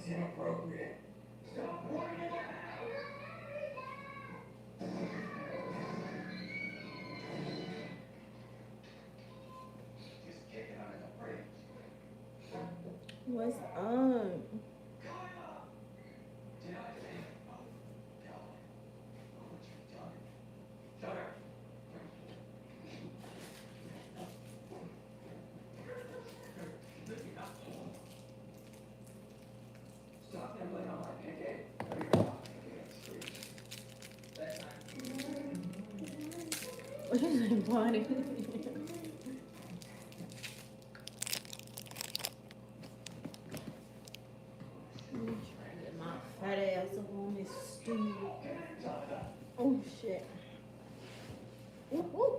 inappropriate. Stop pointing it out. Just kick it under the bridge. What's up? Kyle! Did I think? Oh, God. Look what you've done. Shut up. Stop nibbling on my pancake. Or you're not gonna get it straight. What is that body? I'm trying to get my fat ass up on this stool. Oh shit. Ooh, ooh.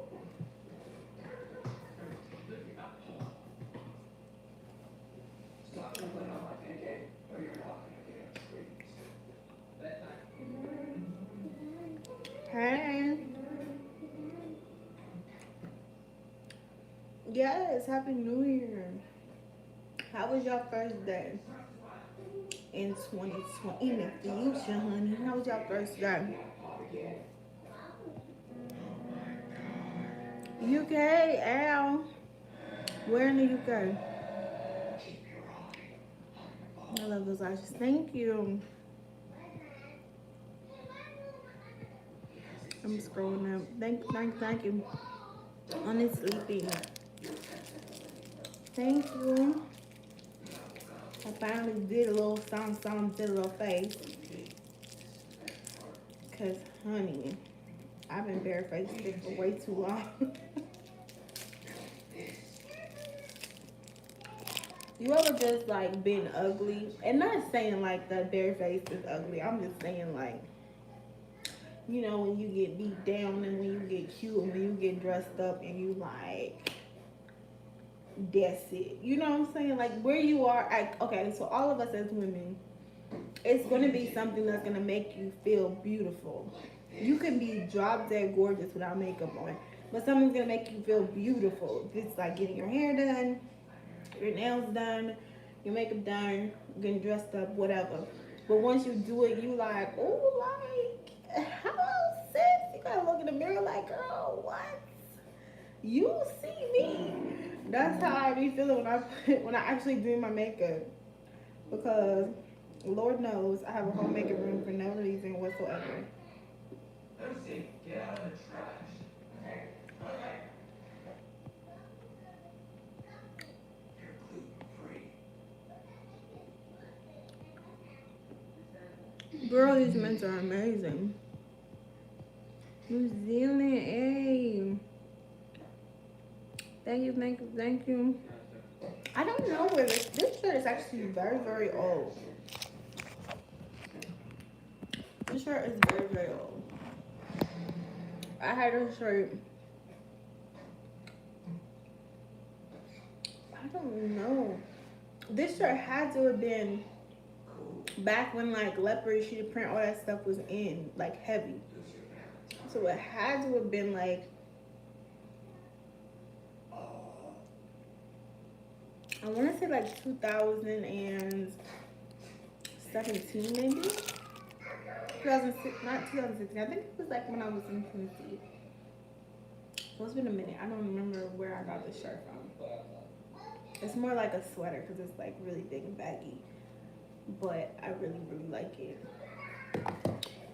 Stop nibbling on my pancake. Or you're not gonna get it straight. Hey. Yes, Happy New Year. How was your first day in 2020? In the future, honey. How was your first day? UK, Al. Where in the UK? I love those lashes. Thank you. I'm scrolling up. Thank you. Honestly, thank you. I finally did a little something to the little face. Cause honey, I've been barefaced for way too long. You ever just like been ugly? And not saying like the barefaced is ugly. I'm just saying like, you know, when you get beat down and when you get cute and when you get dressed up and you like, that's it. You know what I'm saying? Like where you are at, okay, so all of us as women, it's gonna be something that's gonna make you feel beautiful. You can be drop dead gorgeous without makeup on, but something's gonna make you feel beautiful. It's like getting your hair done, your nails done, your makeup done, getting dressed up, whatever. But once you do it, you like, oh, like, hello, sis. You gotta look in the mirror like, girl, what? You see me? That's how I be feeling when I actually do my makeup, because Lord knows I have a whole makeup room for no reason whatsoever. Lucy, get out of the trash. You're gluten free. Girl, these mints are amazing. New Zealand, hey. Thank you. I don't know where this shirt is actually very, very old. This shirt is very, very old. I had this shirt. I don't know. This shirt had to have been back when like leopard sheet print, all that stuff was in, like heavy. So it had to have been like, I want to say like 2017 maybe. 2006, not 2016. I think it was like when I was in Tennessee. So it's been a minute. I don't remember where I got this shirt from. It's more like a sweater because it's like really big and baggy. But I really, really like it.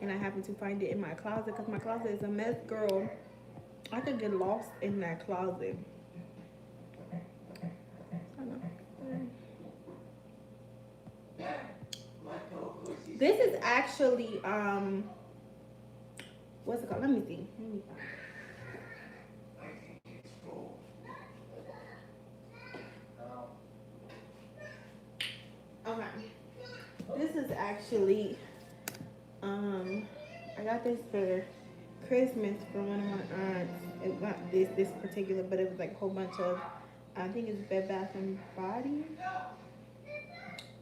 And I happen to find it in my closet because my closet is a mess, girl. I could get lost in that closet. I know. This is actually what's it called? Let me see. Let me find it. Okay. This is actually I got this for Christmas from one of my aunts. It not this particular, but it was like a whole bunch of, I think it's Bed Bath and Body,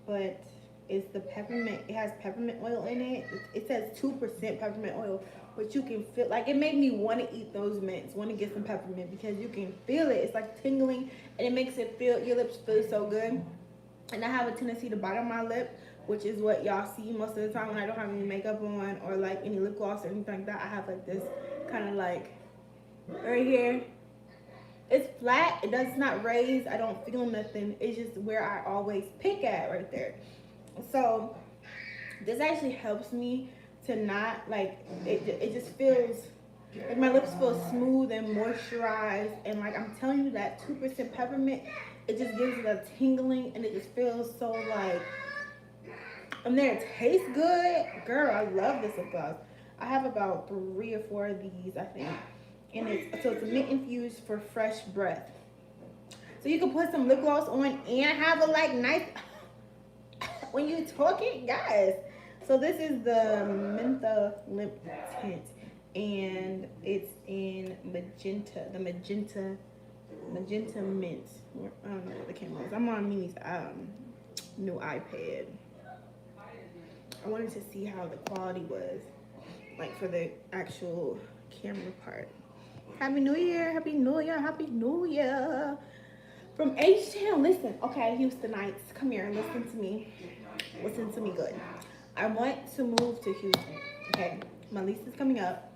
but it's the peppermint. It has peppermint oil in it. It says 2% peppermint oil, but you can feel like it made me want to eat those mints, want to get some peppermint because you can feel it. It's like tingling, and it makes it feel your lips feel so good. And I have a tendency to bite on my lip, which is what y'all see most of the time when I don't have any makeup on or like any lip gloss or anything like that. I have like this kind of like right here. It's flat. It does not raise. I don't feel nothing. It's just where I always pick at right there. So this actually helps me to not like it just feels like my lips feel smooth and moisturized, and like I'm telling you that 2% peppermint, it just gives it a tingling and it just feels so like, and then it tastes good. Girl, I love this lip gloss. I have about 3 or 4 of these, I think. And it's mint infused for fresh breath. So you can put some lip gloss on and have a like nice when you talking, guys. So this is the Mentha lip tint, and it's in magenta, the magenta mint. I don't know what the camera is. I'm on Mimi's new iPad. I wanted to see how the quality was, like for the actual camera part. Happy New Year, Happy New Year, Happy New Year. From H-Town, listen, okay, Houstonites, come here and listen to me. Listen to me good. I want to move to Houston, okay? My lease is coming up.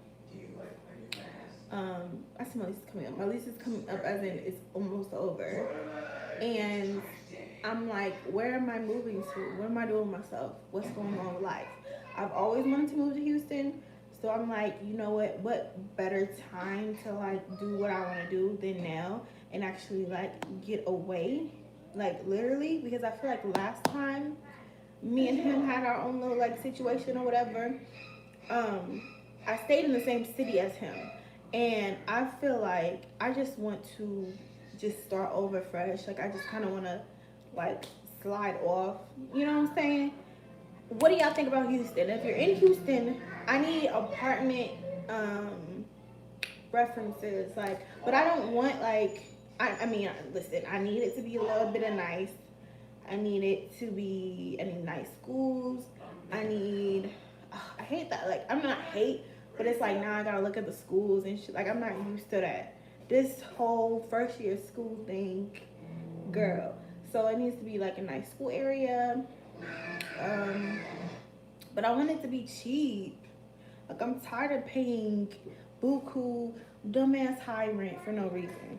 I see my lease is coming up. My lease is coming up as in it's almost over. And I'm like, where am I moving to? What am I doing with myself? What's going on with life? I've always wanted to move to Houston. So I'm like, you know what better time to like do what I want to do than now and actually like get away, like literally, because I feel like last time me and him had our own little like situation or whatever, I stayed in the same city as him, and I feel like I just want to just start over fresh. Like I just kind of want to like slide off, you know what I'm saying? What do y'all think about Houston? If you're in Houston, I need apartment references, like, but I don't want like, I mean, listen, I need it to be a little bit of nice. I need nice schools. I hate that. Like, I'm not hate, but it's like now I gotta look at the schools and shit. Like, I'm not used to that. This whole first year school thing, girl. So it needs to be like a nice school area. But I want it to be cheap. Like, I'm tired of paying buku, dumbass high rent for no reason.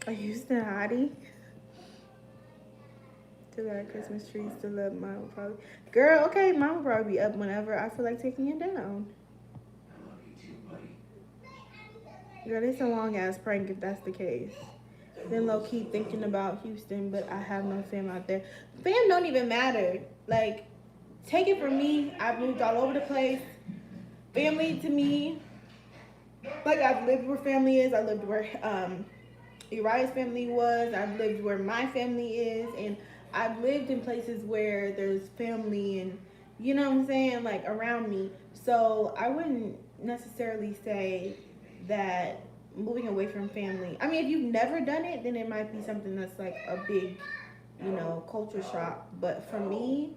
Are you still hottie? Still got Christmas trees, still up. Mine will probably. Girl, okay, mine will probably be up whenever I feel like taking it down. Girl, it's a long ass prank if that's the case. Been low key thinking about Houston, but I have no fam out there. Fam don't even matter. Like, take it from me, I've moved all over the place. Family to me, like I've lived where family is. I lived where Uriah's family was. I've lived where my family is, and I've lived in places where there's family and, you know what I'm saying, like around me. So I wouldn't necessarily say that moving away from family, I mean, if you've never done it, then it might be something that's like a big, you know, culture shock. But for me,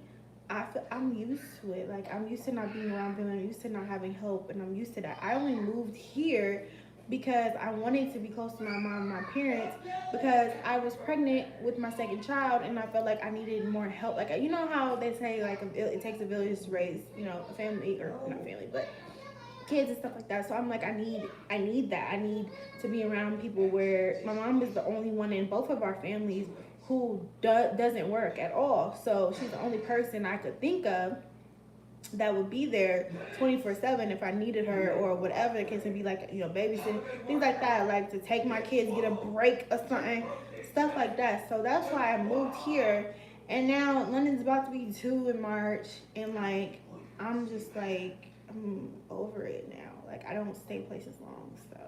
I'm used to it. Like, I'm used to not being around family. I'm used to not having help, and I'm used to that. I only moved here because I wanted to be close to my mom and my parents, because I was pregnant with my second child, and I felt like I needed more help. Like, you know how they say, like, it takes a village to raise, you know, a family, or not family, but kids and stuff like that. So I'm like, I need that. I need to be around people where my mom is the only one in both of our families who doesn't work at all. So she's the only person I could think of that would be there 24/7 if I needed her, or whatever the case would be, like, you know, babysitting, things like that, like to take my kids, get a break or something, stuff like that. So that's why I moved here. And now London's about to be 2 in March, and like, I'm just like, I'm over it now. Like, I don't stay places long, so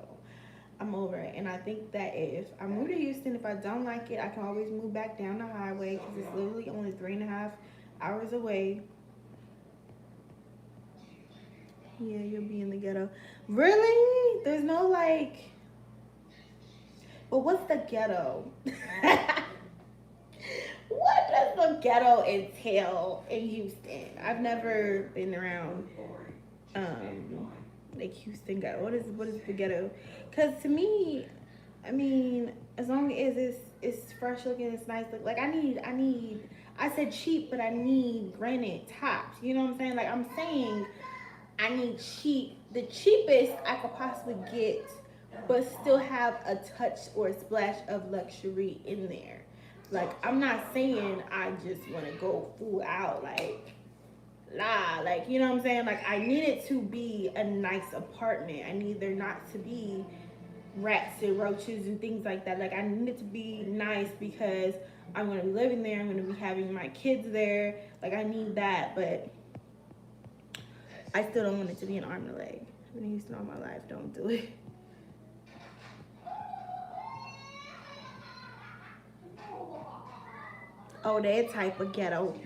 I'm over it. And I think that if I move to Houston, if I don't like it, I can always move back down the highway, because it's literally only 3.5 hours away. Yeah, you'll be in the ghetto. Really? There's no like, but what's the ghetto? What does the ghetto entail in Houston? I've never been around like Houston ghetto. What is the ghetto? Because to me, I mean, as long as it's it's fresh looking, it's nice look. Like I said cheap, but I need granite tops. You know what I'm saying? Like I'm saying I need cheap, the cheapest I could possibly get, but still have a touch or a splash of luxury in there. Like I'm not saying I just want to go full out like like you know what I'm saying? Like I need it to be a nice apartment. I need there not to be rats and roaches and things like that. Like I need it to be nice because I'm gonna be living there. I'm gonna be having my kids there. Like I need that, but I still don't want it to be an arm and a leg. I've been in Houston all my life. Don't do it. Oh, that type of ghetto.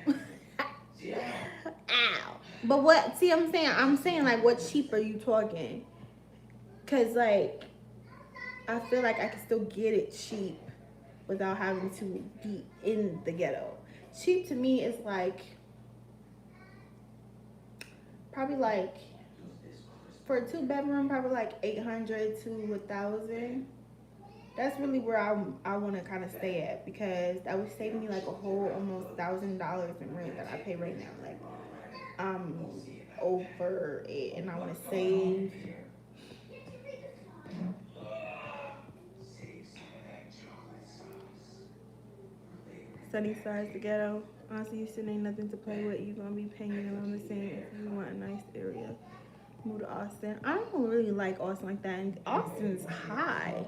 Ow. But what? See, I'm saying like, what cheap are you talking? Cause like, I feel like I can still get it cheap without having to be in the ghetto. Cheap to me is like, probably like, for a 2-bedroom, probably like 800 to 1,000. That's really where I want to kind of stay at, because that would save me like a whole almost $1,000 in rent that I pay right now. Like I'm over it, and I want to save. Sunnyside's the ghetto. Honestly, Houston ain't nothing to play with. You're gonna be paying around the same if you want a nice area. Move to Austin. I don't really like Austin like that. And Austin's high,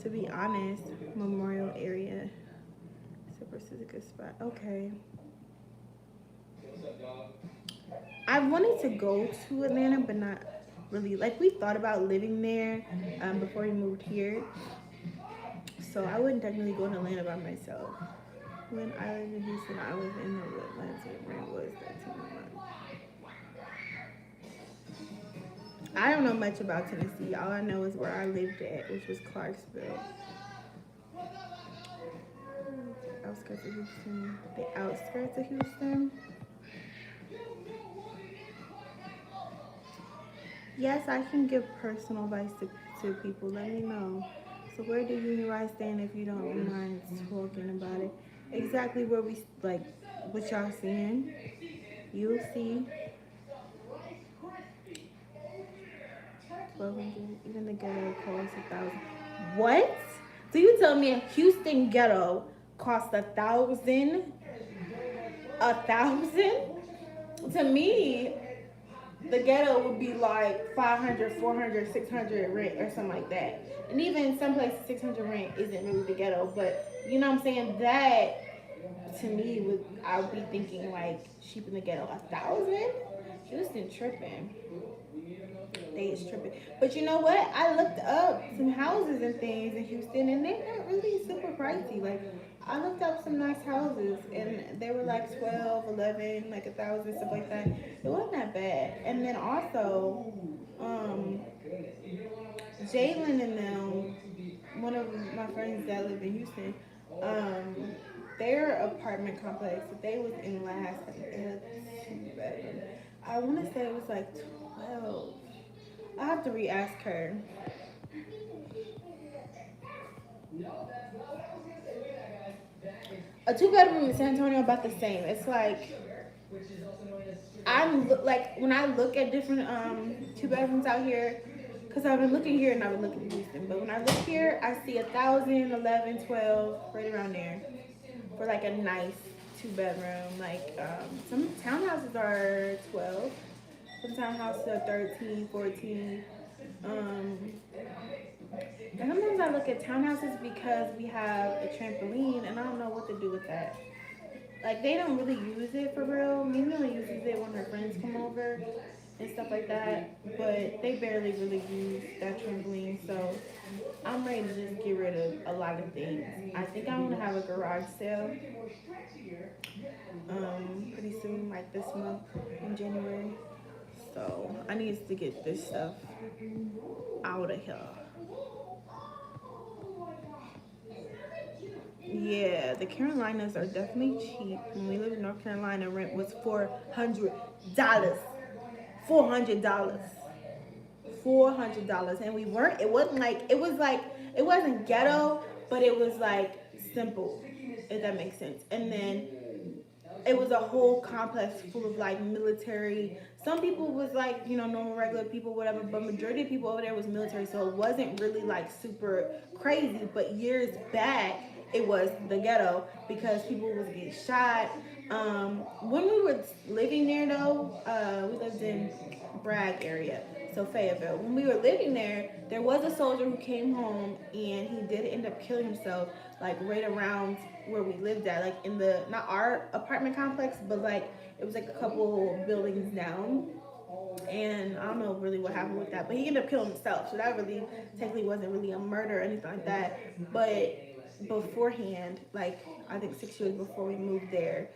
to be honest. Memorial area. Super is a good spot. Okay. I wanted to go to Atlanta, but not really. Like we thought about living there before we moved here. So I wouldn't technically go to Atlanta by myself. When I lived in Houston, I was in the Woodlands. When was that 2 months? I don't know much about Tennessee. All I know is where I lived at, which was Clarksville. Outskirts of Houston. The outskirts of Houston. Yes, I can give personal advice to people. Let me know. So where do you guys stand if you don't mind talking about it? Exactly where we, like, what y'all seeing. You'll see. 1,200. Even the ghetto costs 1,000. What? So you tell me a Houston ghetto costs 1,000? 1,000? To me, the ghetto would be like 500, 400, 600 rent or something like that. And even some places 600 rent isn't really the ghetto, but you know what I'm saying? That to me I would be thinking like cheap in the ghetto. 1,000? Houston tripping. They is tripping. But you know what? I looked up some houses and things in Houston, and they're not really super pricey. Like I looked up some nice houses, and they were like 12, 11, like 1,000, stuff like that. It wasn't that bad. And then also, Jalen and them, one of my friends that live in Houston, their apartment complex that they was in last, I think they had 2 bedrooms. I want to say it was like 12. I have to re-ask her. A 2-bedroom in San Antonio about the same. It's like when I look at different 2-bedrooms out here, because I've been looking here and I've been looking in Houston, but when I look here, I see 1,000, 11, 12, right around there for like a nice 2-bedroom. Like some townhouses are 12, some townhouses are 13, 14. And sometimes I look at townhouses because we have a trampoline, and I don't know what to do with that. Like, they don't really use it for real. Mimi only uses it when her friends come over and stuff like that, but they barely really use that trampoline, so I'm ready to just get rid of a lot of things. I think I'm gonna have a garage sale pretty soon, like this month in January. So I need to get this stuff out of here. Yeah, the Carolinas are definitely cheap. When we lived in North Carolina, rent was $400. $400. $400. And it wasn't ghetto, but it was like simple, if that makes sense. And then it was a whole complex full of like military. Some people was like, you know, normal regular people, whatever, but majority of people over there was military, so it wasn't really like super crazy. But years back, it was the ghetto because people was getting shot. When we were living there though, we lived in Bragg area, so Fayetteville. When we were living there, there was a soldier who came home and he did end up killing himself, like right around where we lived at, like in the, not our apartment complex, but like it was like a couple buildings down. And I don't know really what happened with that, but he ended up killing himself. So that really technically wasn't really a murder or anything like that. But beforehand, like I think 6 years before we moved there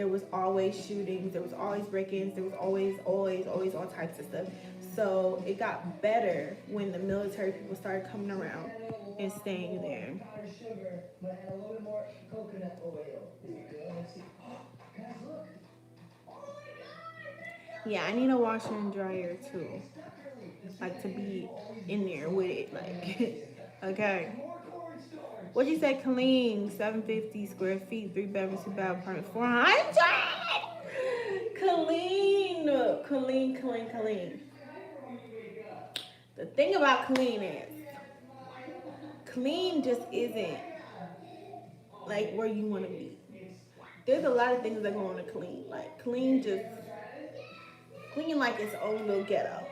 was always shootings, there was always break-ins, there was always all types of stuff. So it got better when the military people started coming around and staying there. Yeah, I need a washer and dryer too. Like to be in there with it. Like, okay. What'd you say? Clean, 750 square feet, 3 bedrooms, 2 bath apartment, 400. Clean. The thing about clean is, clean just isn't like where you want to be. There's a lot of things that go on to clean. Like clean like its own little ghetto.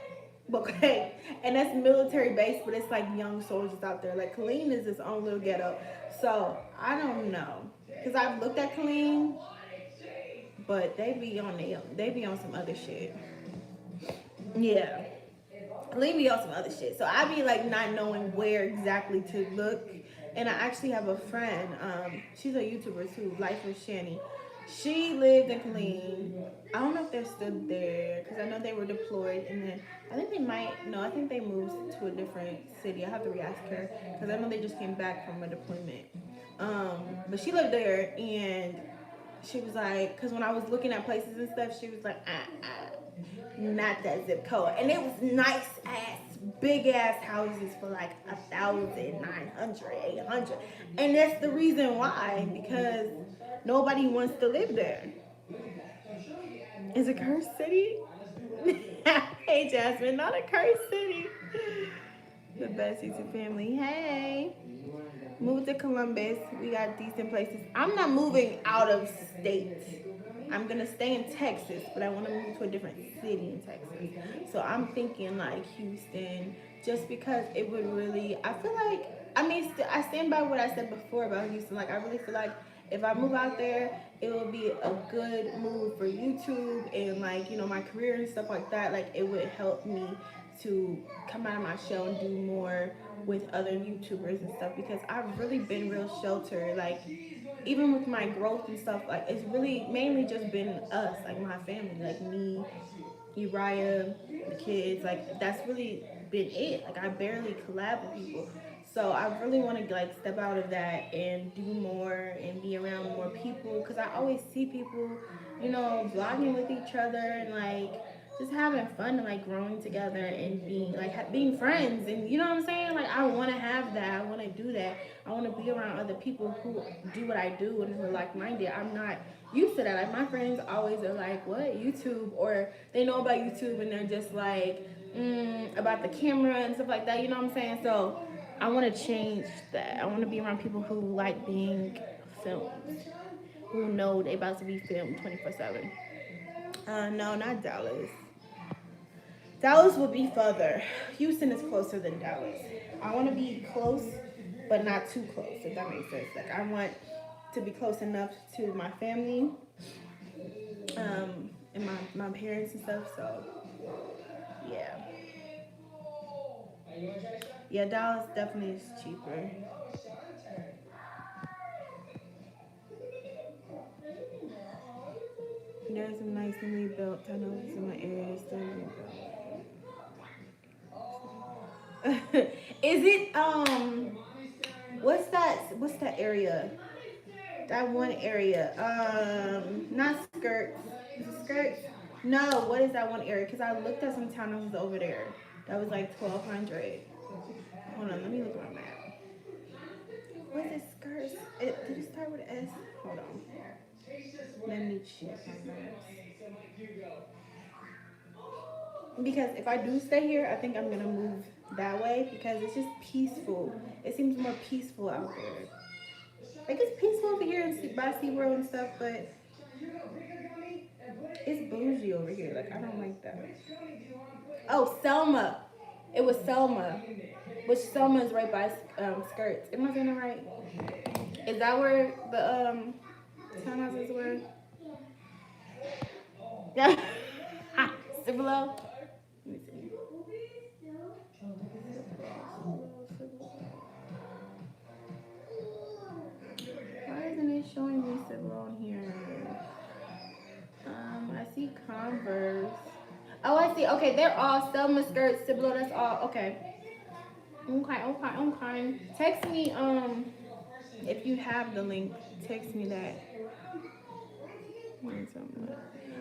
Okay, and that's military base, but it's like young soldiers out there. Like Killeen is its own little ghetto. So I don't know, cause I've looked at Killeen, but they be on some other shit. Yeah, Killeen be on some other shit. So I be like not knowing where exactly to look. And I actually have a friend. She's a YouTuber too, Life with Shani. She lived in Killeen. I don't know if they're still there because I know they were deployed, and then I think I think they moved to a different city. I have to re-ask her because I know they just came back from a deployment. But she lived there, and she was like, because when I was looking at places and stuff, she was like, not that zip code, and it was nice ass, big ass houses for like 1,900, 800, and that's the reason why, because nobody wants to live there. Is a cursed city? Hey Jasmine, not a cursed city. The best YouTube family. Hey. Moved to Columbus. We got decent places. I'm not moving out of state. I'm gonna stay in Texas, but I want to move to a different city in Texas. So I'm thinking like Houston, just because it would really. I feel like, I stand by what I said before about Houston. Like I really feel like if I move out there, it will be a good move for YouTube and like, my career and stuff like that. Like it would help me to come out of my shell and do more with other YouTubers and stuff, because I've really been real sheltered. Like even with my growth and stuff, like it's really mainly just been us, like my family, like me, Uriah, the kids. Like that's really been it. Like I barely collab with people. So I really want to like step out of that and do more and be around more people, because I always see people, vlogging with each other and like just having fun and like growing together and being like being friends, and you know what I'm saying? Like I want to have that. I want to do that. I want to be around other people who do what I do and who are like-minded. I'm not used to that. Like my friends always are like, what, YouTube? Or they know about YouTube and they're just like about the camera and stuff like that. You know what I'm saying? So I want to change that. I want to be around people who like being filmed, who know they about to be filmed 24/7. No, not Dallas. Dallas would be further. Houston is closer than Dallas. I want to be close, but not too close, if that makes sense. Like I want to be close enough to my family, and my parents and stuff. So yeah. Yeah, Dallas definitely is cheaper. There's some nice newly built tunnels in my area still being built. Is it what's that area? That one area. Not skirts. Is it skirts? No, what is that one area? Because I looked at some townhomes over there. That was like 1,200. Hold on, let me look at my map. What's it, skirts? Did it start with an S? Hold on. Let me check my notes. Because if I do stay here, I think I'm gonna move that way because it's just peaceful. It seems more peaceful out there. Like it's peaceful over here by SeaWorld and stuff, but it's bougie over here. Like I don't like that. Oh, Selma. It was Selma. Which Selma is right by Skirts. Am I saying it right? Is that where the townhouses were? Yeah. Cibolo? Let me see. Why isn't it showing me Cibolo on here? I see Converse. Oh, I see. Okay, they're all Selma, Skirts, Cibolo. That's all. Okay. Okay. Text me if you have the link. Text me that.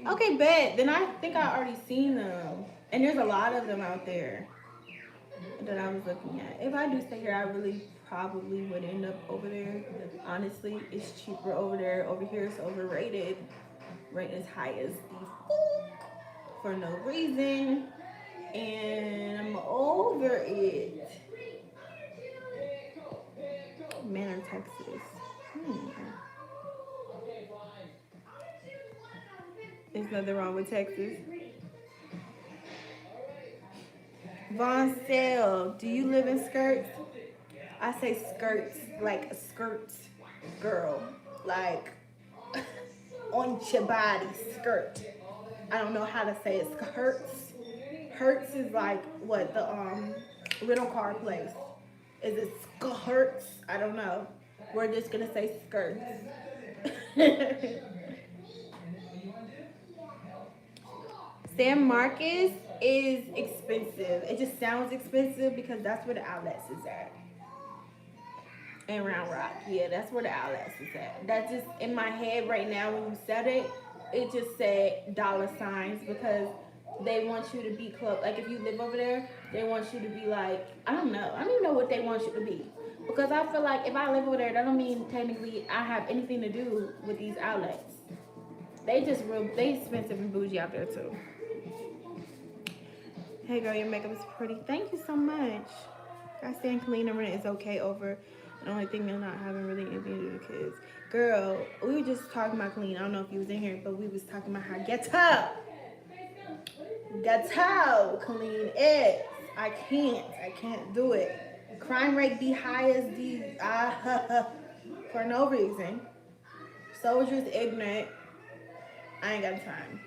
Okay, bet. Then I think I already seen them, and there's a lot of them out there that I was looking at. If I do stay here, I really probably would end up over there. Honestly, it's cheaper over there. Over here, it's overrated. Rent as high as the for no reason, and I'm over it. Manor, Texas. There's nothing wrong with Texas. Von Sale, do you live in Skirts? I say Skirts like skirts, girl, like on your body, skirt. I don't know how to say it. Skirts. Hertz is like what the rental car place. Is it skirts? I don't know. We're just gonna say skirts. San Marcos is expensive. It just sounds expensive because that's where the outlets is at. And Round Rock, yeah, that's where the outlets is at. That's just in my head right now when you said it. It just said dollar signs because they want you to be close. Like if you live over there, they want you to be like, I don't know. I don't even know what they want you to be. Because I feel like if I live over there, that don't mean technically I have anything to do with these outlets. They expensive and bougie out there too. Hey girl, your makeup is pretty. Thank you so much. I stand clean and rent is okay over. The only thing they're not having really anything to do with kids. Girl, we were just talking about clean. I don't know if you was in here, but we was talking about how ghetto clean is. I can't do it. Crime rate be high as these for no reason. Soldiers ignorant. I ain't got time.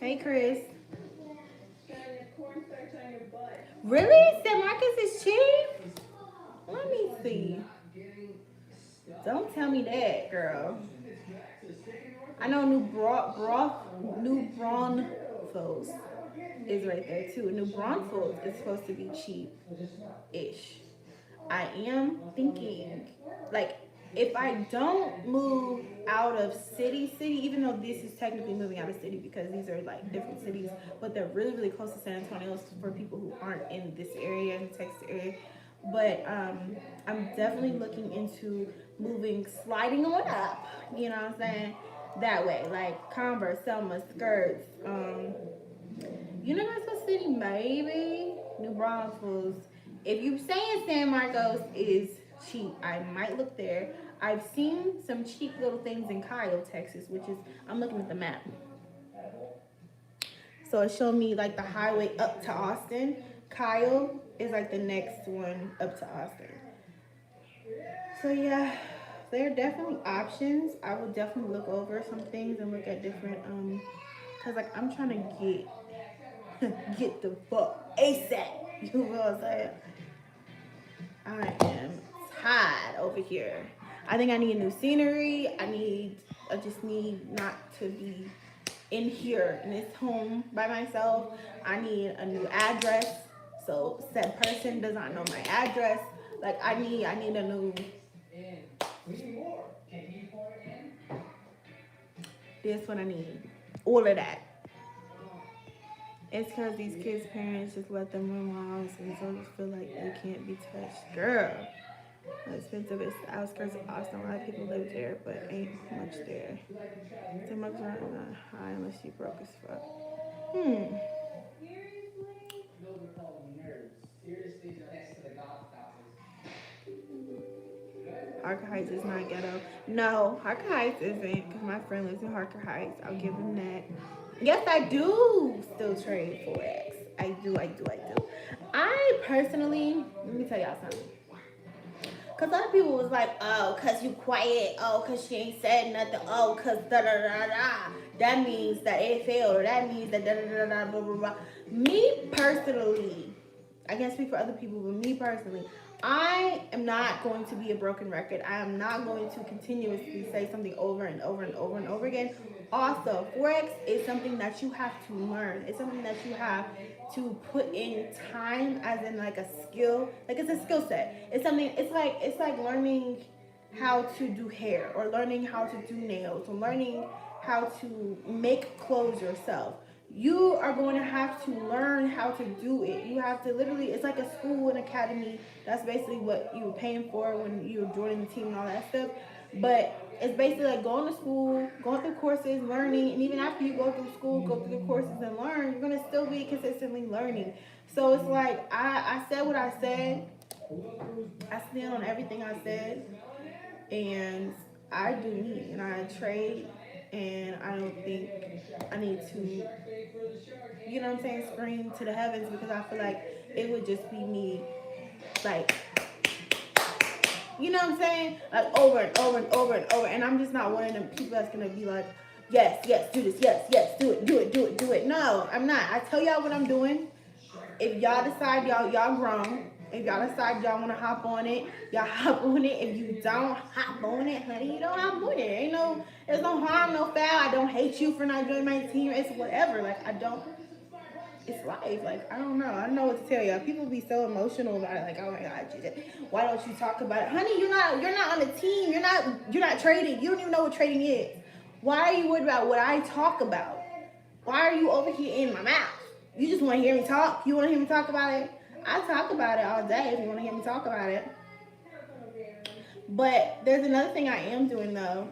Hey Chris. Really? San Marcos is cheap? Let me see. Don't tell me that, girl. I know New Braunfels is right there too. New Braunfels is supposed to be cheap-ish. I am thinking, like, if I don't move out of city, even though this is technically moving out of city because these are like different cities, but they're really, really close to San Antonio for people who aren't in this area, in the Texas area. But I'm definitely looking into sliding on up, you know what I'm saying? That way, like Converse, Selma, Skirts, Universal City, maybe, New Braunfels. If you saying San Marcos is cheap, I might look there. I've seen some cheap little things in Kyle, Texas, which is, I'm looking at the map. So it showed me like the highway up to Austin. Kyle is like the next one up to Austin. So yeah, there are definitely options. I will definitely look over some things and look at different, cause like I'm trying to get the fuck ASAP. You know what I'm saying? I am tired over here. I think I need new scenery. I just need not to be in here in this home by myself. I need a new address. So said person does not know my address. Like I need a new. This what I need. All of that. It's because these kids' parents just let them run wild and so just feel like they can't be touched. Girl, expensive. It's the outskirts of Austin. A lot of people live there, but ain't much there. So much rent not high unless you broke as fuck. Harker Heights is not ghetto. No, Harker Heights isn't, because my friend lives in Harker Heights. I'll give him that. Yes, I do still trade Forex. I do. I personally, let me tell y'all something. Because other people was like, oh, because you quiet. Oh, because she ain't said nothing. Oh, because da-da-da-da. That means that it failed. Or that means that da-da-da-da, blah, blah, blah. Me personally, I can't speak for other people, but me personally, I am not going to be a broken record. I am not going to continuously say something over and over and over and over again. Also, Forex is something that you have to learn. It's something that you have to put in time, as in like a skill. Like it's a skill set. It's something. It's like learning how to do hair, or learning how to do nails, or learning how to make clothes yourself. You are going to have to learn how to do it. You have to literally, it's like a school, an academy. That's basically what you were paying for when you were joining the team and all that stuff. But it's basically like going to school, going through courses, learning, and even after you go through school, go through the courses and learn, you're going to still be consistently learning. So it's like, I said what I said. I stand on everything I said. And I do me, and I trade. And I don't think I need to, you know what I'm saying, scream to the heavens, because I feel like it would just be me, like, you know what I'm saying, like over and over and over and over. And I'm just not one of them people that's gonna be like, yes, do this, yes, do it. No, I'm not. I tell y'all what I'm doing. If y'all decide y'all grown. If y'all decide y'all want to hop on it, y'all hop on it. If you don't hop on it, honey, you don't hop on it. There's no harm, no foul. I don't hate you for not joining my team. It's whatever. Like, it's life. Like, I don't know. I don't know what to tell y'all. People be so emotional about it. Like, oh my God, why don't you talk about it? Honey, you're not on the team. You're not trading. You don't even know what trading is. Why are you worried about what I talk about? Why are you over here in my mouth? You just want to hear me talk? You want to hear me talk about it? I talk about it all day if you want to hear me talk about it. But there's another thing I am doing, though.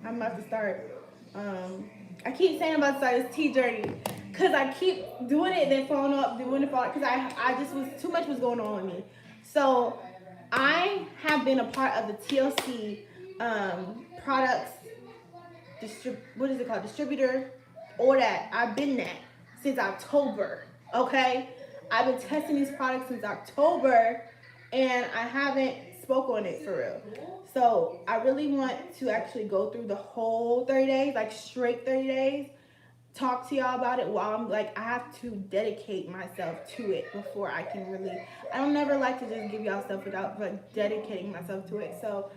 I'm about to start. I keep saying I'm about to start this tea journey, because I keep doing it, then following up, doing it, because I just was, too much was going on with me. So I have been a part of the TLC products, what is it called? Distributor, or that. I've been that since October, okay? I've been testing these products since October, and I haven't spoke on it for real. So I really want to actually go through the whole 30 days, like straight 30 days, talk to y'all about it while I'm like, I have to dedicate myself to it before I can really, I don't never like to just give y'all stuff without like dedicating myself to it. So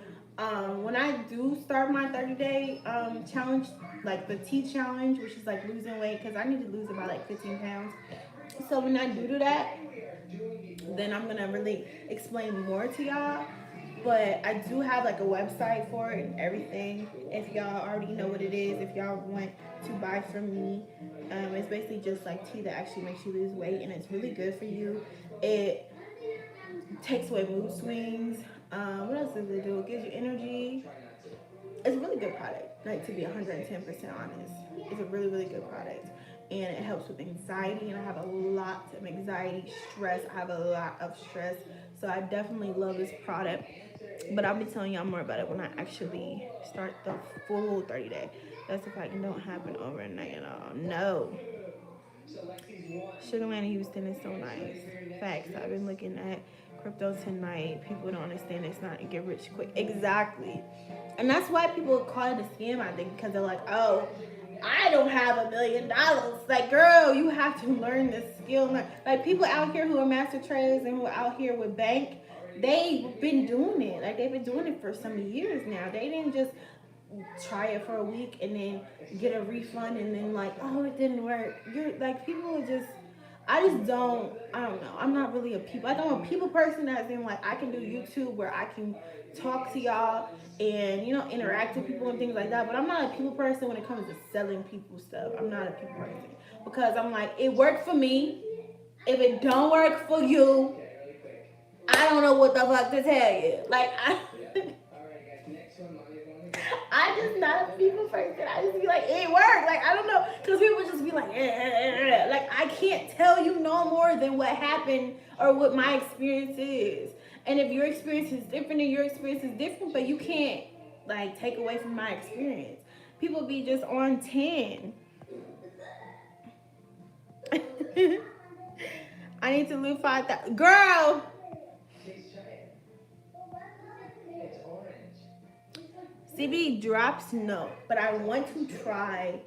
when I do start my 30-day challenge, like the tea challenge, which is like losing weight, because I need to lose about like 15 pounds. So when I do that, then I'm gonna really explain more to y'all. But I do have like a website for it and everything. If y'all already know what it is, if y'all want to buy from me, it's basically just like tea that actually makes you lose weight, and it's really good for you. It takes away mood swings. What else does it do? It gives you energy. It's a really good product. Like, to be 110% honest, it's a really, really good product. And it helps with anxiety, and I have a lot of anxiety, stress. I have a lot of stress, so I definitely love this product. But I'll be telling y'all more about it when I actually start the full 30-day. That's if it don't happen overnight at all. No. Sugarland Houston is so nice. Facts. I've been looking at crypto tonight. People don't understand it's not a get rich quick. Exactly. And that's why people call it a scam, I think, because they're like, oh, I don't have $1 million. Like, girl, you have to learn this skill. Like, people out here who are master traders and who are out here with bank, they've been doing it. Like, they've been doing it for some years now. They didn't just try it for a week and then get a refund and then like, oh, it didn't work. You're like, people are just, I don't know. I'm not really a people. I'm a people person that's in like, I can do YouTube where I can talk to y'all and, you know, interact with people and things like that. But I'm not a people person when it comes to selling people stuff. I'm not a people person because I'm like, it worked for me. If it don't work for you, I don't know what the fuck to tell you. Like, I just not a people person. I just be like, it worked. Like, I don't know. Because people just be like, like, I can't tell you no more than what happened or what my experience is. And if your experience is different, then your experience is different, but you can't, like, take away from my experience. People be just on 10. I need to lose 5,000. Girl! CBD drops, no. But I want to try.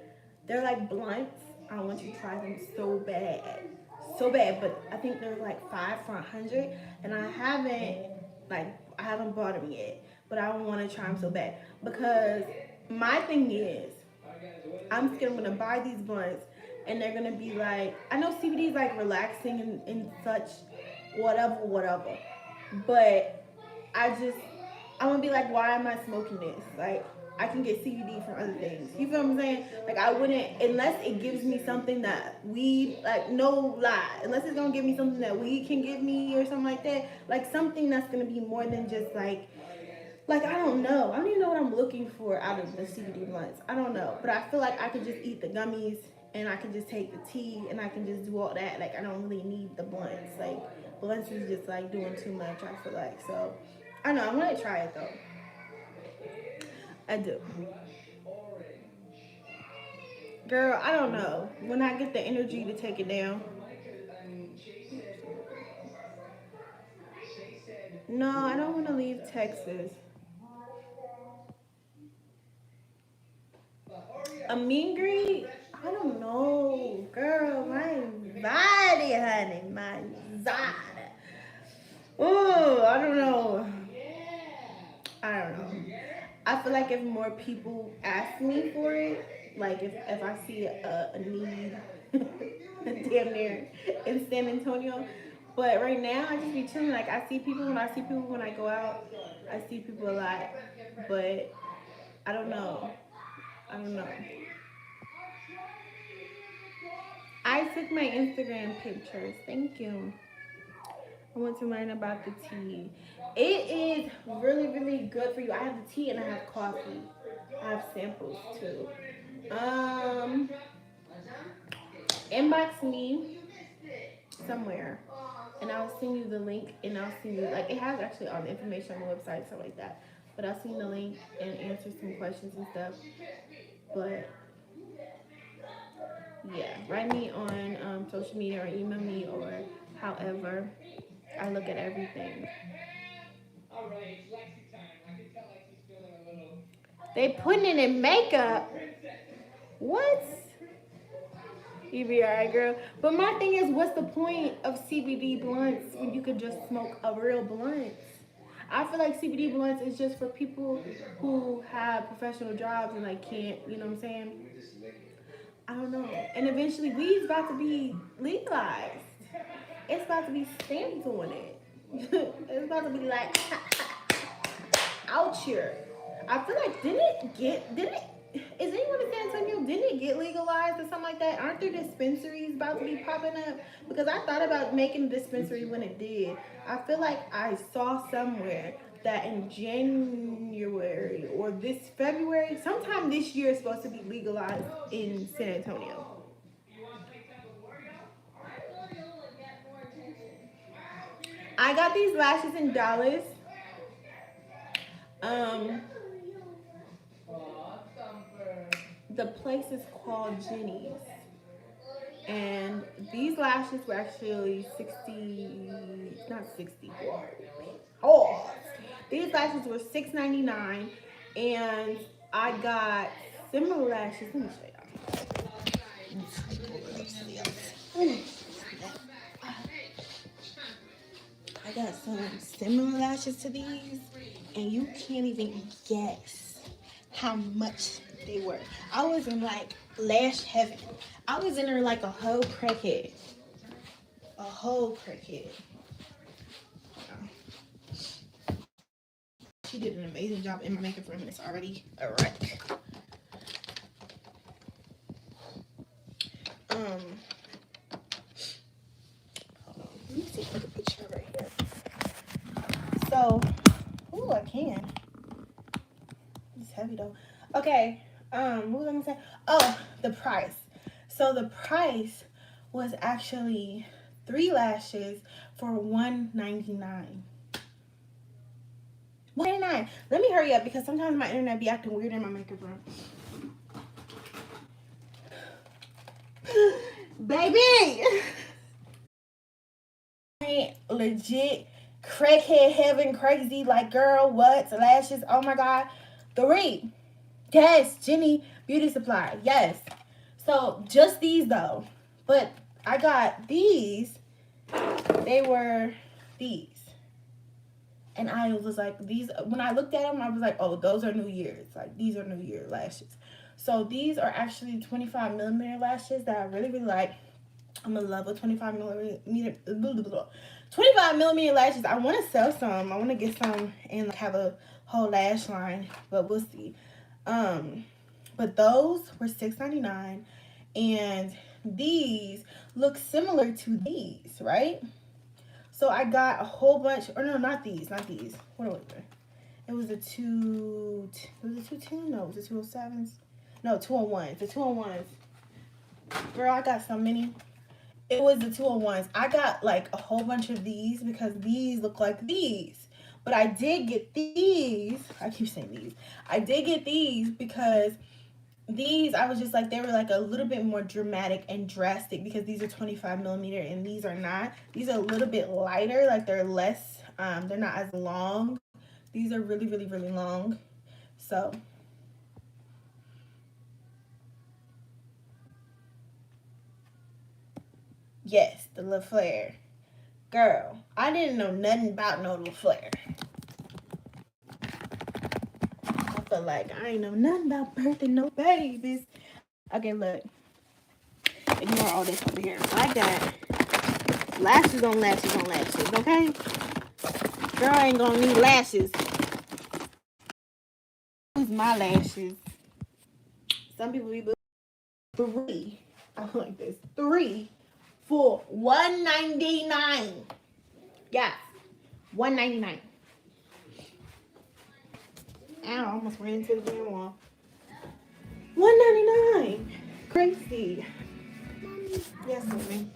They're like blunts. I want to try them so bad. So bad. But I think they're like 5 for $100. And I haven't bought them yet. But I want to try them so bad. Because my thing is, I'm scared I'm going to buy these blunts. And they're going to be like, I know CBD is like relaxing and such, whatever. But I'm gonna be like, why am I smoking this? Like, I can get CBD from other things. You feel what I'm saying? Like, I wouldn't, unless it gives me something that weed, like, no lie, unless it's gonna give me something that weed can give me or something like that, like something that's gonna be more than just like I don't know. I don't even know what I'm looking for out of the CBD blunts. I don't know, but I feel like I could just eat the gummies and I can just take the tea and I can just do all that. Like, I don't really need the blunts. Like, blunts is just like doing too much, I feel like. So I know, I want to try it though. I do. Girl, I don't know. When I get the energy to take it down. No, I don't want to leave Texas. A mean green? I don't know. Girl, my anxiety, honey. My anxiety. Oh, I don't know. I feel like if more people ask me for it, like if I see a need damn near in San Antonio. But right now I just be chilling. Like I see people when I go out. I see people a lot. But I don't know. I took my Instagram pictures. Thank you. I want to learn about the tea. It is really, really good for you. I have the tea and I have coffee. I have samples too. Inbox me somewhere and I'll send you the link and I'll send you, like, it has actually all the information on the website, stuff like that. But I'll send you the link and answer some questions and stuff. But yeah, write me on social media or email me or however. I look at everything. They putting it in makeup. What? You be alright, girl. But my thing is, what's the point of CBD blunts when you could just smoke a real blunt? I feel like CBD blunts is just for people who have professional jobs and like can't, you know what I'm saying? I don't know. And eventually weed's about to be legalized. It's about to be stamped on it. It's about to be like out here. I feel like is anyone in San Antonio, didn't it get legalized or something like that? Aren't there dispensaries about to be popping up? Because I thought about making a dispensary when it did. I feel like I saw somewhere that in January or this February, sometime this year, is supposed to be legalized in San Antonio. I got these lashes in Dallas. The place is called Jenny's. And these lashes were actually 60, not 60. Oh, these lashes were $6.99, and I got similar lashes. Let me show y'all. I got some similar lashes to these, and you can't even guess how much they were. I was in like lash heaven. I was in there like a whole crackhead. She did an amazing job in my makeup room, and it's already a wreck. Hold on. Let me see if I can picture right here. So, ooh, I can. It's heavy though. Okay. What was I gonna say? Oh, the price. So the price was actually 3 lashes for $199. $199. Let me hurry up because sometimes my internet be acting weird in my makeup room. Baby! Legit crackhead heaven crazy. Like, girl, what? Lashes? Oh my god. 3. Yes, Jenny Beauty Supply. Yes. So just these though. But I got these. They were these. And I was like, these, when I looked at them, I was like, oh, those are New Year's. Like, these are New Year lashes. So these are actually 25 millimeter lashes that I really, really like. I'm in love with 25 millimeter, 25 millimeter lashes. I want to sell some. I want to get some and like have a whole lash line, but we'll see. But those were $6.99, and these look similar to these, right? So I got a whole bunch, or no, not these. What was it? It was a 210? No, it was a 207s. No, 201s. The 201s. Girl, I got so many. It was the 201s. I got like a whole bunch of these because these look like these. But I did get these. I keep saying these. I did get these because these, I was just like, they were like a little bit more dramatic and drastic because these are 25 millimeter and these are not. These are a little bit lighter, like they're less, they're not as long. These are really, really, really long. So yes, the LaFleur. Girl, I didn't know nothing about no LaFleur. I feel like I ain't know nothing about birthing no babies. Okay, look. Ignore all this over here. I got lashes on lashes on lashes, okay? Girl ain't gonna need lashes. Use my lashes. Some people be 3. I like this. 3 for $199. Yeah, $199. I almost ran into the damn wall. $199. Crazy. Mommy. Yes, mommy.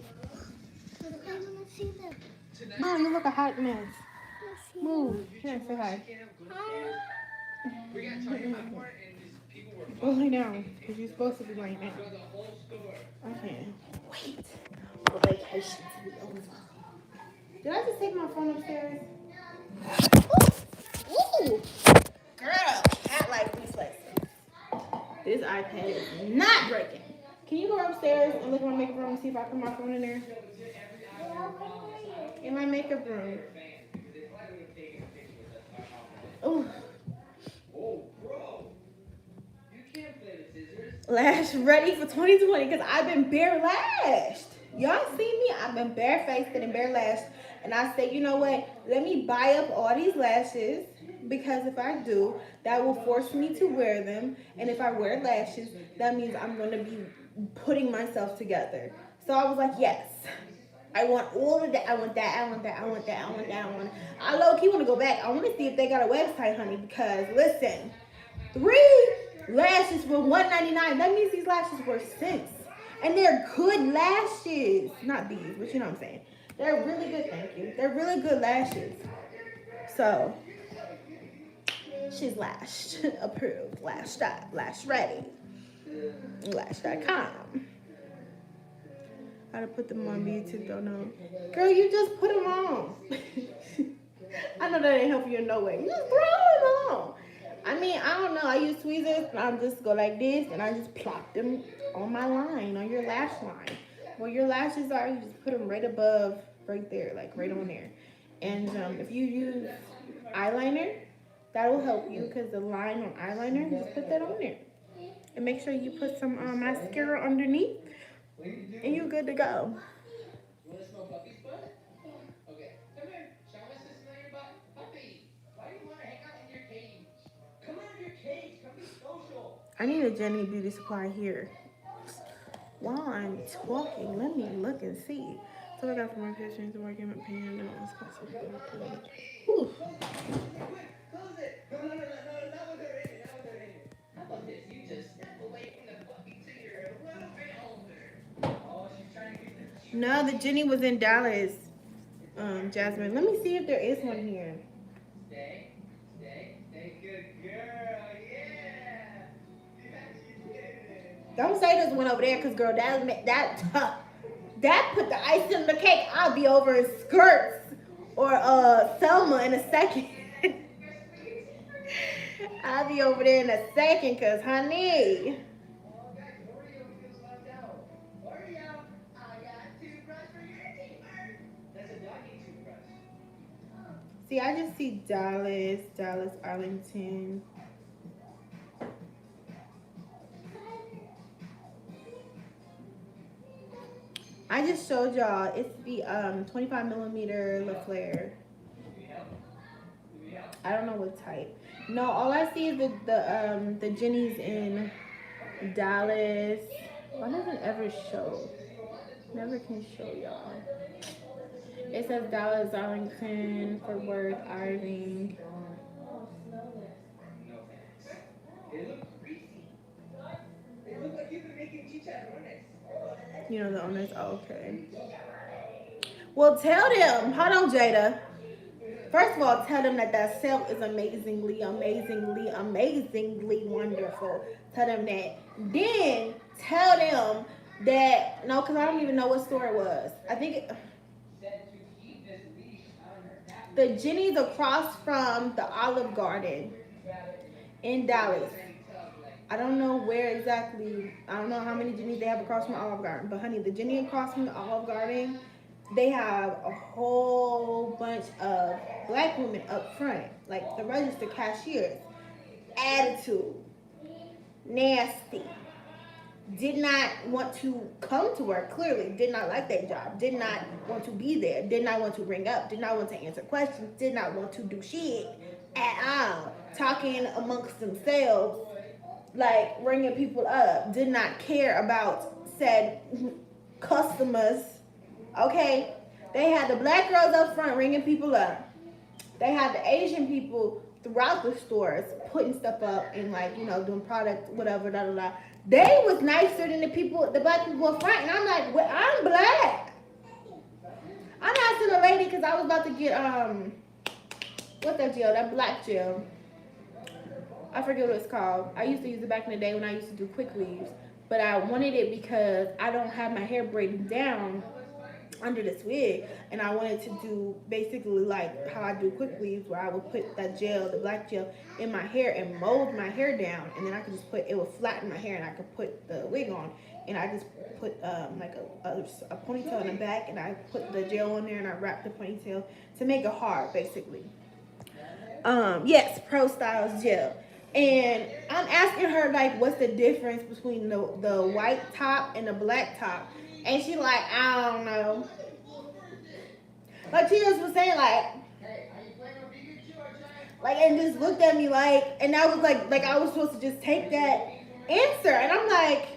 I want to see them. Oh, you look a hot mess. Move. Here, say hi. We got Tony Blackmore and these people were Go lay down, because you're supposed to be laying down. the whole store. I can't wait for vacation to be over. Did I just take my phone upstairs? Ooh. Girl, cat-like reflexes. This iPad is not breaking. Can you go upstairs and look in my makeup room and see if I put my phone in there? In my makeup room. Ooh. Oh, bro. You can't play with scissors. Lash ready for 2020 because I've been bare lashed. Y'all see me? I've been barefaced and bare lashed. And I said, you know what? Let me buy up all these lashes because if I do, that will force me to wear them. And if I wear lashes, that means I'm going to be putting myself together. So I was like, yes. I want all of that. I want that. I want that. I want that. I want that. I low-key want to go back. I want to see if they got a website, honey, because listen, 3 lashes for $199. That means these lashes were cents. And they're good lashes. Not these, but you know what I'm saying. They're really good, thank you. They're really good lashes. So, she's lashed. Approved. Lash ready. Lash.com. How to put them on YouTube, don't know. Girl, you just put them on. I know that ain't helping you in no way. You just throw them on. I mean, I don't know. I use tweezers, and I just go like this, and I just plop them on my line, on your lash line. Where your lashes are, you just put them right above, right there, like right on there. And if you use eyeliner, that will help you because the line on eyeliner, just put that on there. And make sure you put some mascara underneath, and you're good to go. You want to smell puppy's butt? Okay. Come here. Show us to smell your butt. Puppy, why do you want to hang out in your cage? Come out of your cage. Come be social. I need a Jenny Beauty Supply here. While I'm talking, let me look and see. So I got for my kitchen to work in my pan and all this kind of stuff. Whew. Close it. No, not with her in it. Not with her in it. How about this? You just step away from the puppy till you're a little bit older. Oh, she's trying to get the... No, the Jenny was in Dallas. Jasmine. Let me see if there is one here. Stay, good girl, yeah. Don't say there's one over there, cause girl, that put the icing on the cake. I'll be over in skirts or Selma in a second. I'll be over there in a second, cause honey. See, I just see Dallas, Arlington. I just showed y'all. It's the 25 millimeter LaFleur. I don't know what type. No, all I see is the Jenny's in Dallas. Why doesn't it ever show? Never can show y'all. It says Dallas, Arlington, Fort Worth, Irving. You know the owners? Oh, okay. Well, tell them. Hold on, Jada. First of all, tell them that that silk is amazingly wonderful. Tell them that. Then tell them that, no, because I don't even know what store it was. I think the Jenny's across from the Olive Garden in Dallas. I don't know where exactly. I don't know how many Jenny's they have across from the Olive Garden. But honey, the Jenny across from the Olive Garden, they have a whole bunch of black women up front, like the register cashiers. Attitude, nasty. Did not want to come to work, clearly. Did not like that job. Did not want to be there. Did not want to ring up. Did not want to answer questions. Did not want to do shit at all. Talking amongst themselves, like ringing people up. Did not care about said customers. Okay? They had the black girls up front ringing people up. They had the Asian people throughout the stores putting stuff up and, like, you know, doing product, whatever, da da da. They was nicer than the black people up front, and I'm like, well, I'm black. I'm asking the lady because I was about to get what's that gel? That black gel. I forget what it's called. I used to use it back in the day when I used to do quick leaves, but I wanted it because I don't have my hair braided down under this wig, and I wanted to do basically like how I do quick weaves, where I would put that gel, the black gel, in my hair and mold my hair down, and then I could just put it would flatten my hair, and I could put the wig on, and I just put like a ponytail in the back, and I put the gel on there, and I wrapped the ponytail to make it hard, basically. Yes, Pro Styles gel. And I'm asking her, like, what's the difference between the white top and the black top? And she like, I don't know. Like she just was saying, like, and just looked at me like, and I was like I was supposed to just take that answer. And I'm like,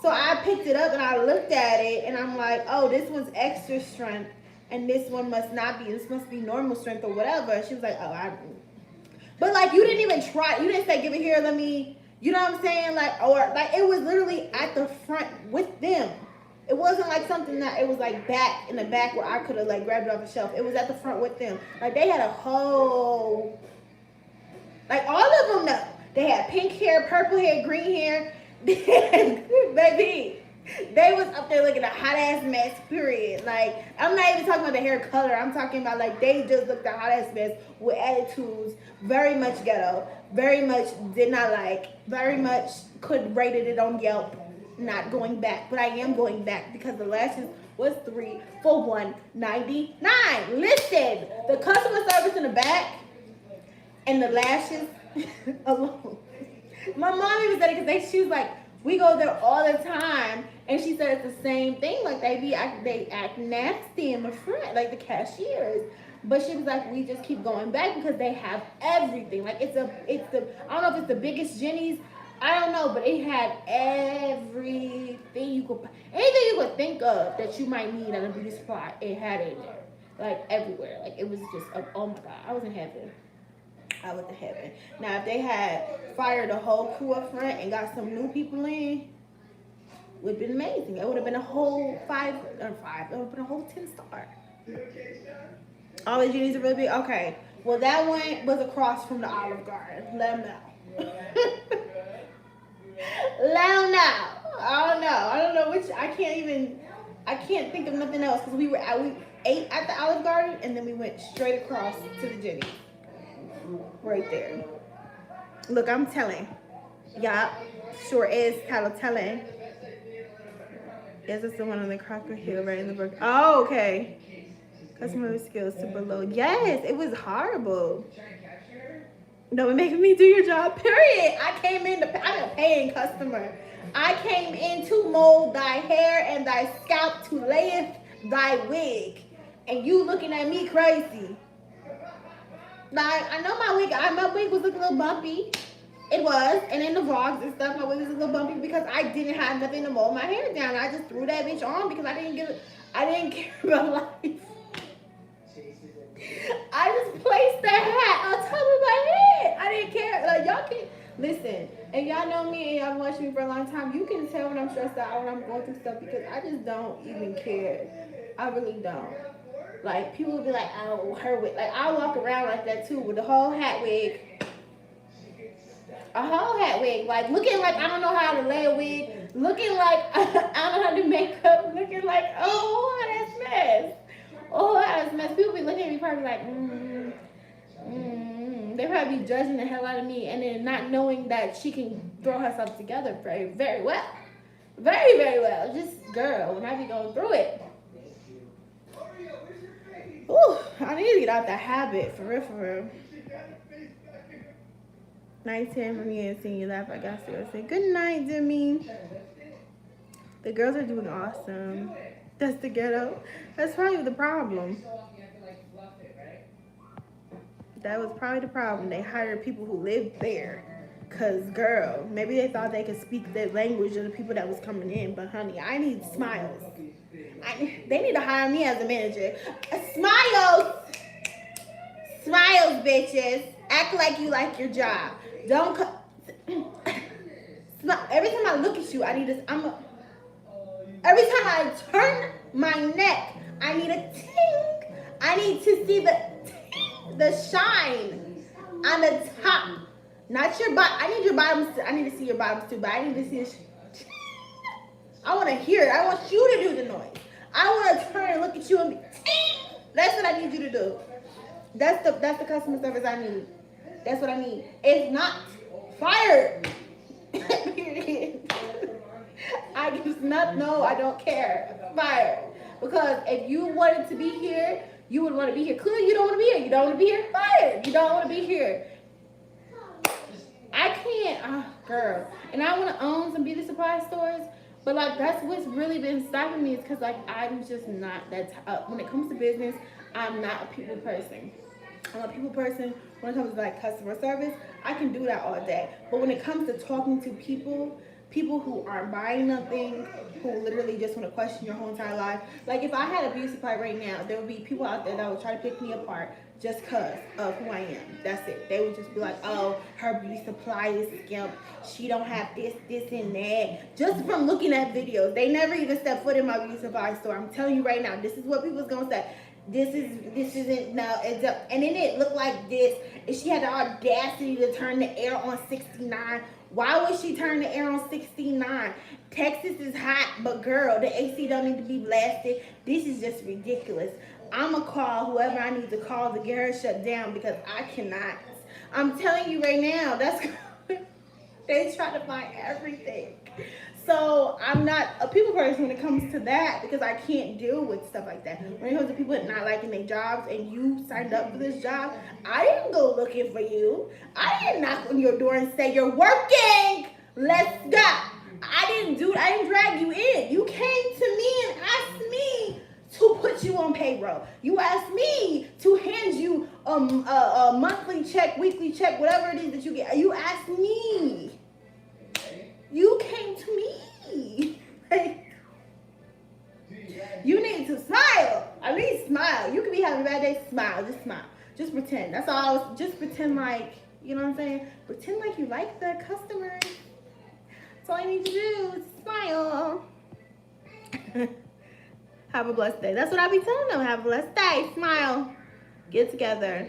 so I picked it up and I looked at it and I'm like, oh, this one's extra strength and this one must not be. This must be normal strength or whatever. And she was like, oh, but like you didn't even try. You didn't say, give it here, let me. You know what I'm saying? Like, or like it was literally at the front with them. It wasn't like something that it was like back in the back where I could have like grabbed it off the shelf. It was at the front with them. Like they had a whole, like all of them though. They had pink hair, purple hair, green hair. Baby, they was up there looking a hot ass mess, period. Like, I'm not even talking about the hair color. I'm talking about like they just looked a hot ass mess with attitudes, very much ghetto, very much did not like, very much could rated it on Yelp. Not going back, but I am going back because the lashes was $3 for $1.99. Listen, the customer service in the back and the lashes alone. My mom even said it because she was like, we go there all the time, and she said it's the same thing. Like they act nasty in the front, like the cashiers. But she was like, we just keep going back because they have everything. Like it's the I don't know if it's the biggest Jenny's I don't know, but it had everything anything you could think of that you might need at a beauty supply. It had it in there, like everywhere. Like it was just, oh my god, I was in heaven. I was in heaven. Now, if they had fired the whole crew up front and got some new people in, would have been amazing. It would have been a whole five. It would have been a whole 10-star. All the genies are really big. Okay. Well, that one was across from the Olive Garden. Let them know. Let them know. I don't know. I don't know which. I can't think of nothing else because we ate at the Olive Garden and then we went straight across to the Jenny. Right there. Look, I'm telling. Yeah, sure is telling. Yes, it's the one on the Crocker Hill right in the book. Oh, okay. Customer skills to below. Yes, it was horrible. No, it making me do your job, period. I'm a paying customer. I came in to mold thy hair and thy scalp to layeth thy wig. And you looking at me crazy. Like, I know my wig was looking a little bumpy. It was. And in the vlogs and stuff, my wig was a little bumpy because I didn't have nothing to mold my hair down. I just threw that bitch on because I didn't care about life. I just placed the hat on top of my head. I didn't care. Like, y'all can listen. And y'all know me and y'all watched me for a long time. You can tell when I'm stressed out, when I'm going through stuff because I just don't even care. I really don't. Like, people will be like, oh, her wig. Like, I walk around like that too with the whole hat wig. A whole hat wig. Like, looking like I don't know how to lay a wig. Looking like I don't know how to do makeup. Looking like, oh, that's mess. Oh, that's mess. People be looking at me probably like, They probably be judging the hell out of me and then not knowing that she can throw herself together very, very well. Very, very well. Just, girl, when I be going through it. Ooh, I need to get out the habit, for real, for real. Night 10 for me and seeing you laugh. I got to go say good night, Demi. The girls are doing awesome. That's the ghetto. That's probably the problem. That was probably the problem. They hired people who lived there. Because, girl, maybe they thought they could speak the language of the people that was coming in. But, honey, I need smiles. They need to hire me as a manager. Smiles! Smiles, bitches. Act like you like your job. Don't every time I look at you, I need this. Every time I turn my neck, I need a ting. I need to see the shine on the top. Not your bottom. I need your bottoms. I need to see your bottoms too, but I need to see it. I want to hear it. I want you to do the noise. I want to turn and look at you and be ting. That's what I need you to do. That's the customer service I need. That's what I need. It's not fired. I just not know. I don't care. Fired. Because if you wanted to be here, you would want to be here. Clearly, you don't want to be here. You don't want to be here. Fired. You don't want to be here. I can't, girl. And I want to own some beauty supply stores. But like that's what's really been stopping me is because like I'm just not that. When it comes to business, I'm not a people person. I'm a people person. When it comes to like customer service, I can do that all day. But when it comes to talking to people who aren't buying nothing, who literally just want to question your whole entire life. Like if I had a beauty supply right now, there would be people out there that would try to pick me apart just because of who I am. That's it. They would just be like, oh, her beauty supply is skimp. She don't have this, and that. Just from looking at videos. They never even step foot in my beauty supply store. I'm telling you right now, this is what people's going to say. This isn't, no, it's up. And then it looked like this. And she had the audacity to turn the air on 69. Why would she turn the air on 69? Texas is hot, but girl, the AC don't need to be blasted. This is just ridiculous. I'ma call whoever I need to call to get her shut down because I cannot. I'm telling you right now, that's they try to find everything. So I'm not a people person when it comes to that because I can't deal with stuff like that. When it comes to people not liking their jobs and you signed up for this job, I didn't go looking for you. I didn't knock on your door and say, you're working, let's go. I didn't drag you in. You came to me and asked me to put you on payroll. You asked me to hand you a monthly check, weekly check, whatever it is that you get. You asked me. day, smile. Just smile. Just pretend. That's all I was, just pretend like, you know what I'm saying? Pretend like you like the customer. That's all I need to do is smile. Have a blessed day. That's what I be telling them. Have a blessed day. Smile. Get together.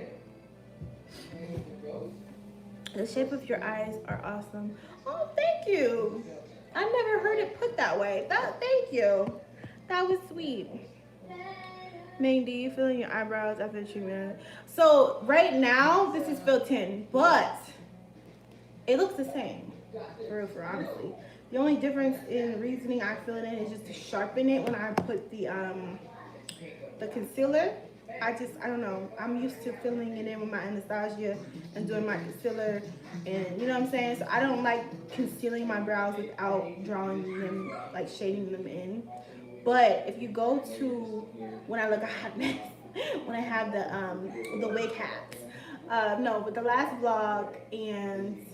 The shape of your eyes are awesome. Oh, thank you. I never heard it put that way. Thank you. That was sweet. Ming, do you feel in your eyebrows after the treatment? So right now, this is filled in, but it looks the same. For real, honestly. The only difference in reasoning I feel it in is just to sharpen it when I put the concealer. I don't know. I'm used to filling it in with my Anastasia and doing my concealer, and you know what I'm saying? So I don't like concealing my brows without drawing them, like shading them in. But if you go to, when I look a hot mess, when I have the wig hats, no, but the last vlog and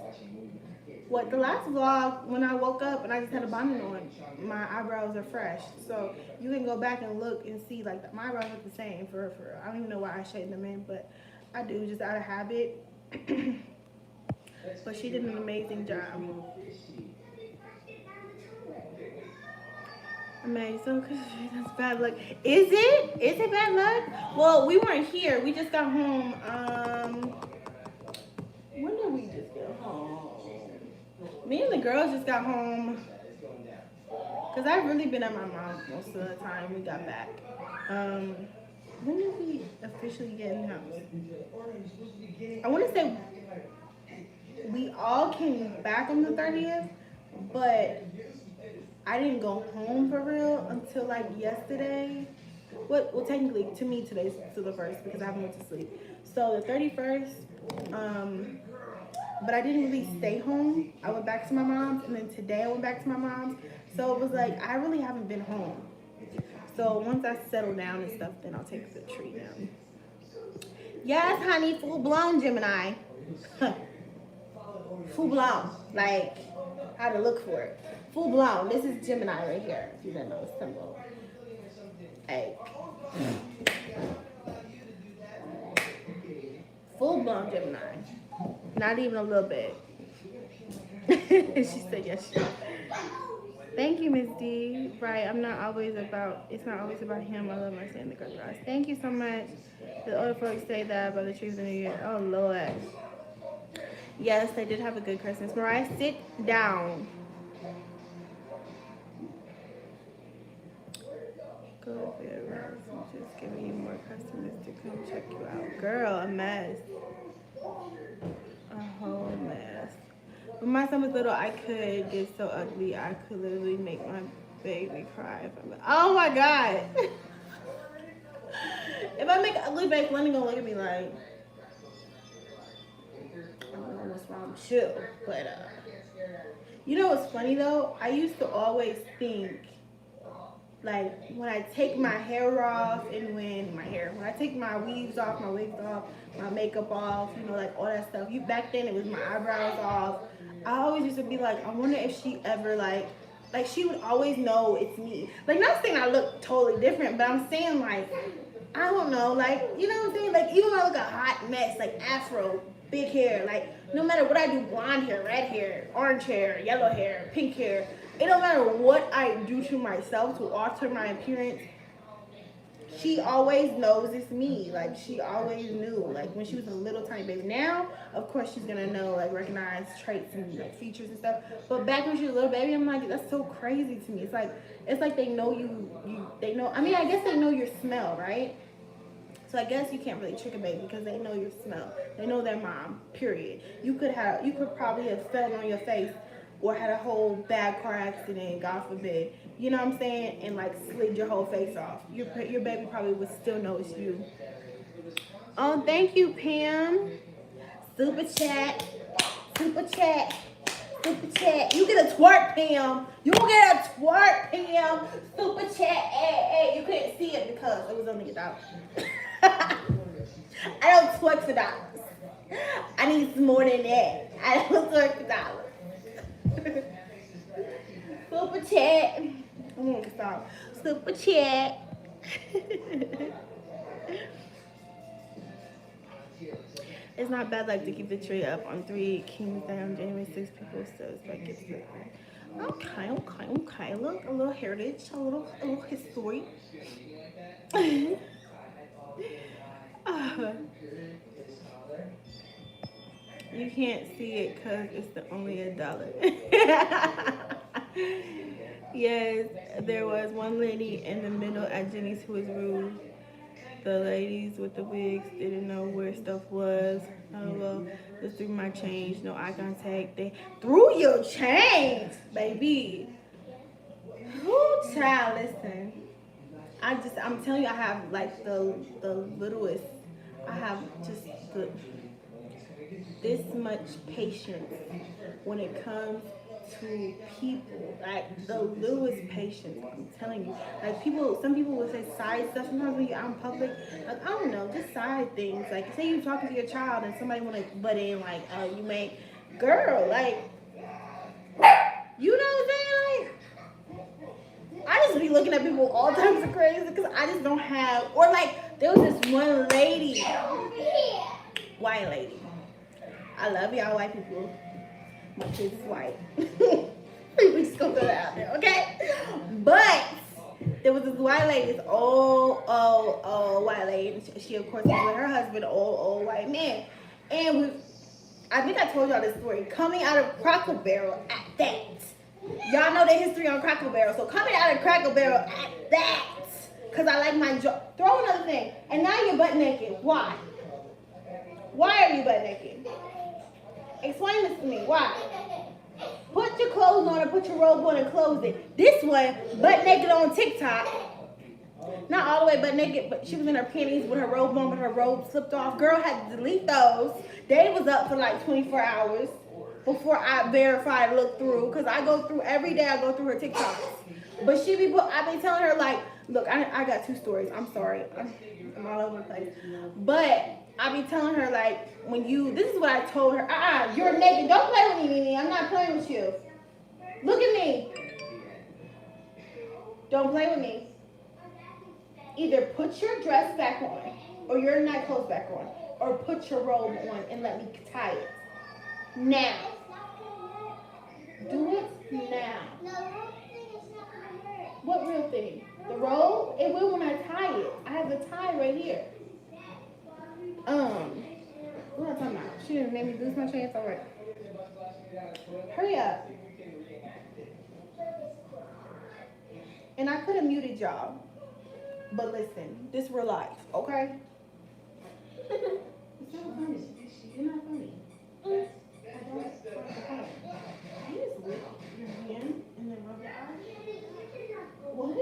the last vlog, when I woke up and I just had a bonnet on, my eyebrows are fresh. So you can go back and look and see, like, my eyebrows look the same for real. I don't even know why I shaded them in, but I do, just out of habit. But she did an amazing job. Amazing. That's bad luck. Is it? Is it bad luck? Well, we weren't here. We just got home. When did we just get home? Me and the girls just got home. Because I've really been at my mom's most of the time we got back. When did we officially get in the house? I want to say we all came back on the 30th, but I didn't go home for real until like yesterday. Well, technically, to me, today's to the 1st because I haven't went to sleep. So the 31st, but I didn't really stay home. I went back to my mom's, and then today I went back to my mom's. So it was like, I really haven't been home. So once I settle down and stuff, then I'll take the tree down. Yes, honey, full blown Gemini. Full blown. Like, how to look for it. Full blown. This is Gemini right here. If you didn't know, it's symbol. Hey. Full blown Gemini. Not even a little bit. She said yes. Thank you, Miss D. Right, it's not always about him. I love Mercy and the Girl Guys. Thank you so much. The older folks say that about the trees in the year. Oh, Lord. Yes, they did have a good Christmas. Mariah, sit down. Go there, just giving you more customers to come check you out. Girl, a mess. A whole mess. When my son was little, I could get so ugly. I could literally make my baby cry. Oh my God. If I make an ugly face, Lenny gonna look at me like, I don't know what's wrong with you. But, you know what's funny though? I used to always think, like, when I take my hair off and when I take my weaves off, my wigs off, my makeup off, you know, like all that stuff. Back then it was my eyebrows off. I always used to be like, I wonder if she ever like she would always know it's me. Like, not saying I look totally different, but I'm saying like, I don't know, like, you know what I'm saying? Like, even when I look a hot mess, like afro, big hair, like no matter what I do, blonde hair, red hair, orange hair, yellow hair, pink hair, it don't matter what I do to myself to alter my appearance, she always knows it's me. Like, she always knew, like when she was a little tiny baby. Now, of course, she's gonna know, like, recognize traits and like features and stuff. But back when she was a little baby, I'm like, that's so crazy to me. It's like they know they know. I mean, I guess they know your smell, right? So I guess you can't really trick a baby because they know your smell. They know their mom. Period. You could probably have fell on your face or had a whole bad car accident, God forbid. You know what I'm saying? And like slid your whole face off. Your baby probably would still know it's you. Oh, thank you, Pam. Super chat. Super chat. Super chat. You get a twerk, Pam. You get a twerk, Pam. Super chat. Hey, you couldn't see it because it was only $1. I don't twerk for dollars. I need some more than that. I don't twerk for dollars. Super chat. I'm gonna stop. Super chat. It's not bad like to keep the tree up on 3 Kings Day on January 6th. People still expect gifts. Okay. Look, a little heritage, a little history. You can't see it because it's only $1. Yes, there was one lady in the middle at Jenny's who was rude. The ladies with the wigs didn't know where stuff was. Oh well, just threw my change. No eye contact. They threw your change, baby. Who child? Listen, I'm telling you, I have like the littlest. I have just this much patience when it comes to people, like the littlest patience. I'm telling you, like some people will say side stuff. Sometimes when you're out in public, like I don't know, just side things. Like say you're talking to your child and somebody want to butt in, like you may, girl, like you know what I'm saying, like I just be looking at people all times of crazy because I just don't have, or like there was this one lady, white lady. I love y'all white people. My kid's white. We just gonna throw that out there, okay? But there was this white lady, this old white lady. She of course was with her husband, old white man. And I think I told y'all this story. Coming out of Cracker Barrel at that. Y'all know the history on Cracker Barrel. So coming out of Cracker Barrel at that. Cause I like my job. Throw another thing. And now you're butt naked. Why? Why are you butt naked? Explain this to me. Why? Put your clothes on and put your robe on and close it. This one, butt naked on TikTok. Not all the way butt naked, but she was in her panties with her robe on, but her robe slipped off. Girl had to delete those. They was up for like 24 hours before I verified, looked through. Because I go through, every day I go through her TikToks. But I be telling her like, look, I got 2 stories. I'm sorry. I'm all over the place. But I be telling her like, this is what I told her. You're naked. Don't play with me, Mimi. I'm not playing with you. Look at me. Don't play with me. Either put your dress back on, or your night clothes back on, or put your robe on and let me tie it. Now. Do it now. What real thing? The robe? It will when I tie it. I have the tie right here. What am I talking about? She didn't make me lose my chance. All right. Hurry up. And I could have muted y'all. But listen, this real life, okay? It's not funny. You're not funny. I don't find it funny. You just lick your hand and then rub your eye. What?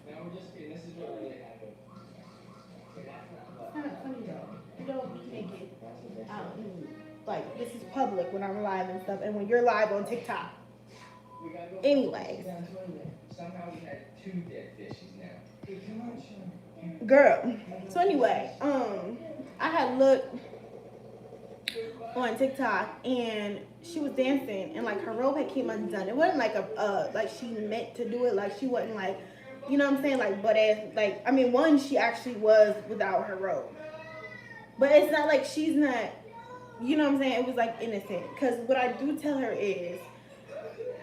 Now we're just kidding. This is what really happened. It's kind of funny though. You don't make it out in, like, this is public when I'm live and stuff, and when you're live on TikTok. Anyways. Somehow we had 2 dead fishes now. Girl. So anyway, I had looked on TikTok and she was dancing and like her robe had came undone. It wasn't like like she meant to do it. Like she wasn't like, you know what I'm saying? Like butt ass. Like, I mean, one, she actually was without her robe. But it's not like she's not, you know what I'm saying? It was like innocent. Because what I do tell her is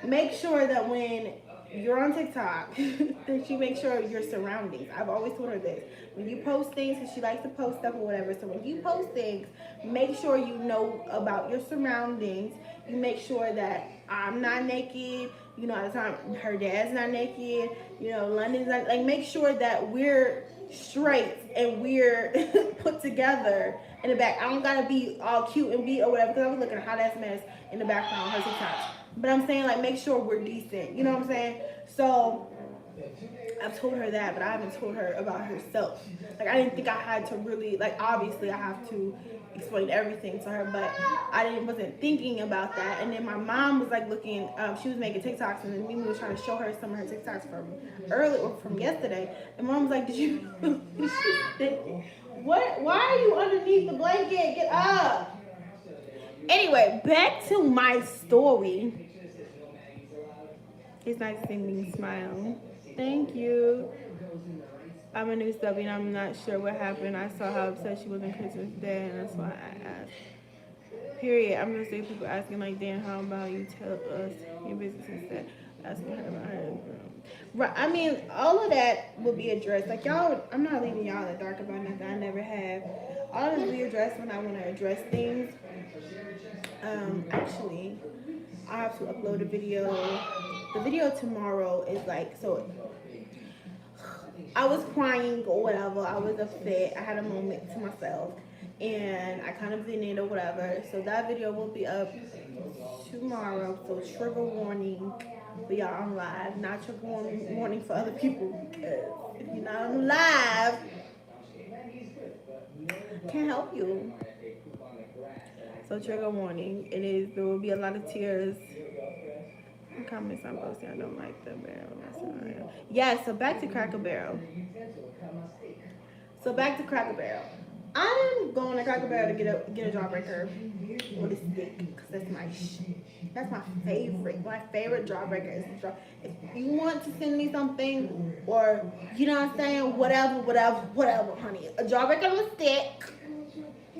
make sure that when you're on TikTok, that you make sure your surroundings. I've always told her this. When you post things, because she likes to post stuff or whatever. So when you post things, make sure you know about your surroundings. You make sure that I'm not naked. You know, at the time, her dad's not naked. You know, London's not. Like, make sure that we're straight and we're put together in the back. I don't gotta be all cute and be or whatever, because I was looking at a hot ass mess in the background on her TikTok. But I'm saying, like, make sure we're decent. You know what I'm saying? So I've told her that, but I haven't told her about herself. Like, I didn't think I had to really, like, obviously I have to explain everything to her, but I wasn't thinking about that. And then my mom was like looking, she was making TikToks, and then Mimi was trying to show her some of her TikToks from early or from yesterday. And mom was like, did you, what, why are you underneath the blanket? Get up. Anyway, back to my story. It's nice seeing me smile. Thank you. I'm a new stubby and I'm not sure what happened. I saw how upset she was on Christmas Day and that's why I asked. Period. I'm gonna say people asking like, damn, how about you tell us your business instead? Asking her about her. Right. I mean, all of that will be addressed. Like y'all, I'm not leaving y'all in the dark about nothing. I never have. All of this will be addressed when I want to address things. Actually, I have to upload a video. The video tomorrow is like so. I was crying or whatever. I was upset. I had a moment to myself, and I kind of vented or whatever. So that video will be up tomorrow. So trigger warning for y'all on live, not trigger warning for other people. Because if you're not on live, can't help you. So trigger warning. It is. There will be a lot of tears. Comments I'm posting. I don't like the barrel. Yeah. So back to Cracker Barrel. I'm going to Cracker Barrel to get a jawbreaker with a stick because that's my favorite. My favorite jawbreaker is the jaw. If you want to send me something or you know what I'm saying, whatever, honey. A jawbreaker with a stick.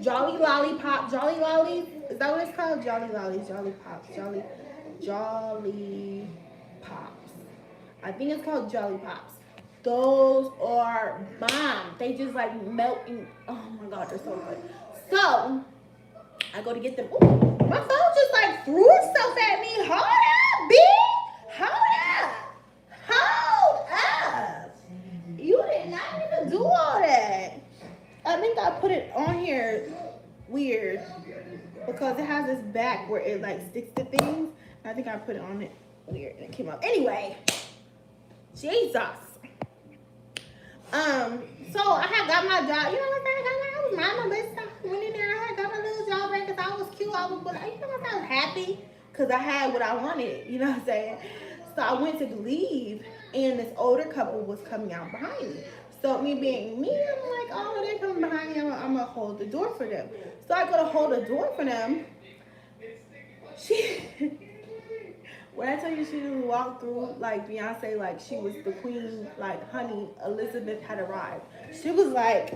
Jolly Lollipop, Jolly Lollies. Is that what it's called? Jolly Lollies, Jolly Pops, Jolly Pops. I think it's called Jolly Pops. Those are bomb. They just like melt in. Oh my god, they're so good. So I go to get them. Ooh, my phone just like threw itself at me. Hold up, bitch. Hold up. You did not need to do all that. I think I put it on here weird because it has this back where it like sticks to things. I think I put it on it weird and it came up. Anyway, Jesus. So I had got my job. You know what I'm saying? I was minding my business. I went in there. I had got my little job break because I was cute. I was, you know what? I was happy because I had what I wanted. You know what I'm saying? So I went to leave, and this older couple was coming out behind me. So me being me, I'm like, oh, they're coming behind me. I'm gonna hold the door for them. So I go to hold the door for them. When I tell you she just walked through like Beyonce, like she was the queen, like honey, Elizabeth had arrived. She was like,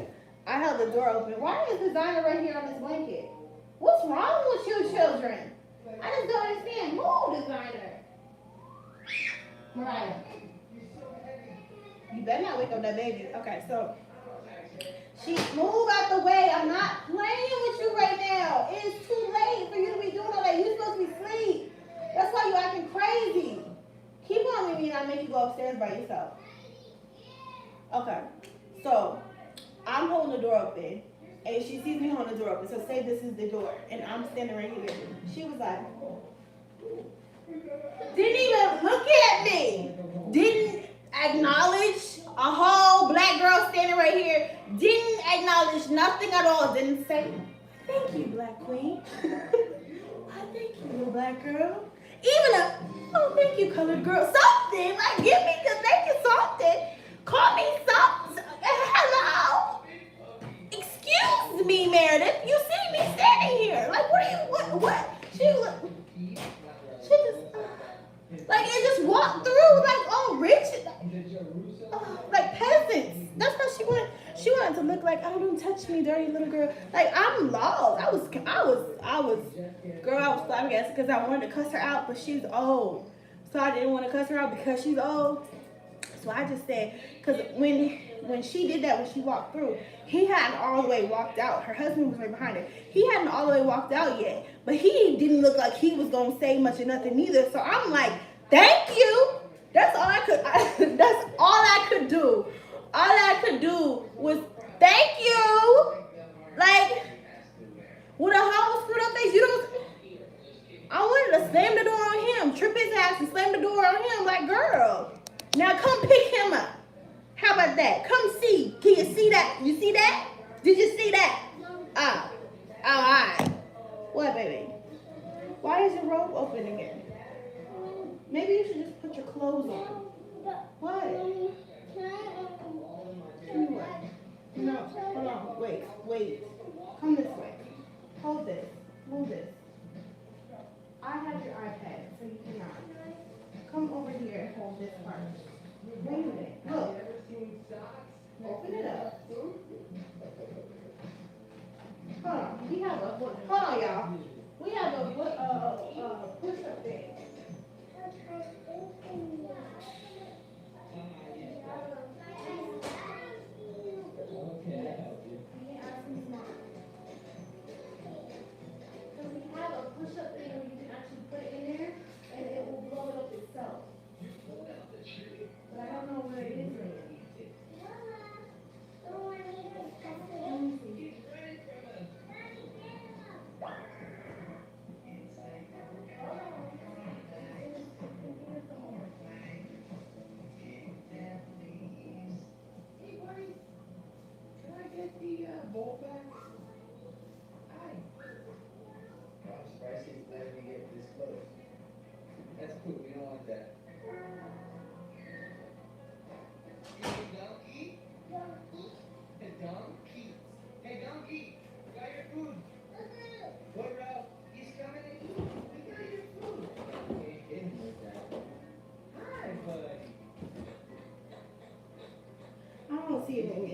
I held the door open. Why is designer right here on this blanket? What's wrong with you children? I just don't understand. Move, designer. Mariah. You better not wake up that baby. Okay, so she move out the way. I'm not playing with you right now. It's too late for you to be doing all that. You're supposed to be asleep. That's why you acting crazy. Keep on with me and I make you go upstairs by yourself. Okay, so I'm holding the door open and she sees me holding the door open. So say this is the door and I'm standing right here. She was like, didn't even look at me. Didn't acknowledge a whole black girl standing right here. Didn't acknowledge nothing at all. Didn't say, thank you, black queen. Why, thank you, little black girl. Even oh, thank you, colored girl. Something, like, give me, thank you, something. Call me something. Hello? Excuse me, Meredith. You see me standing here. Like, what? She just, like, it just walked through, like, all rich. Like peasants. That's how she wanted. She wanted to look like, oh, don't touch me, dirty little girl. Like, I'm lost. I was, girl, I was flabbergasted because I wanted to cuss her out, but she's old. So I didn't want to cuss her out because she's old. So I just said, because when she did that, when she walked through, he hadn't all the way walked out. Her husband was right behind her. He hadn't all the way walked out yet, but he didn't look like he was going to say much or nothing either. So I'm like, thank you. That's all that's all I could do. All I could do was thank you. Like, with a whole screwed up face, you don't. I wanted to slam the door on him, trip his ass and slam the door on him. Like, girl, now come pick him up. How about that? Come see. Can you see that? You see that? Did you see that? Oh, all right. What, baby? Why is your robe open again? Maybe you should just put your clothes on. What? What? No, hold on. Wait. Come this way. Hold this. Move this. I have your iPad, so you cannot. Come over here and hold this part. Wait a minute. Look. Open it up. Hold on. We have a hold on, y'all. We have a push-up thing. So we have a push-up thing where you can actually put it in there and it will blow it up itself. But I don't know where it is right now. Ball back? Hi. I'm surprised he's letting me get this close. That's cool, we don't want that. Hey, donkey? Hey, donkey? Hey, donkey! Got your food? What, Ralph? He's coming in. We got your food. Hey, hit him with that. Hi, buddy. I don't see it in me.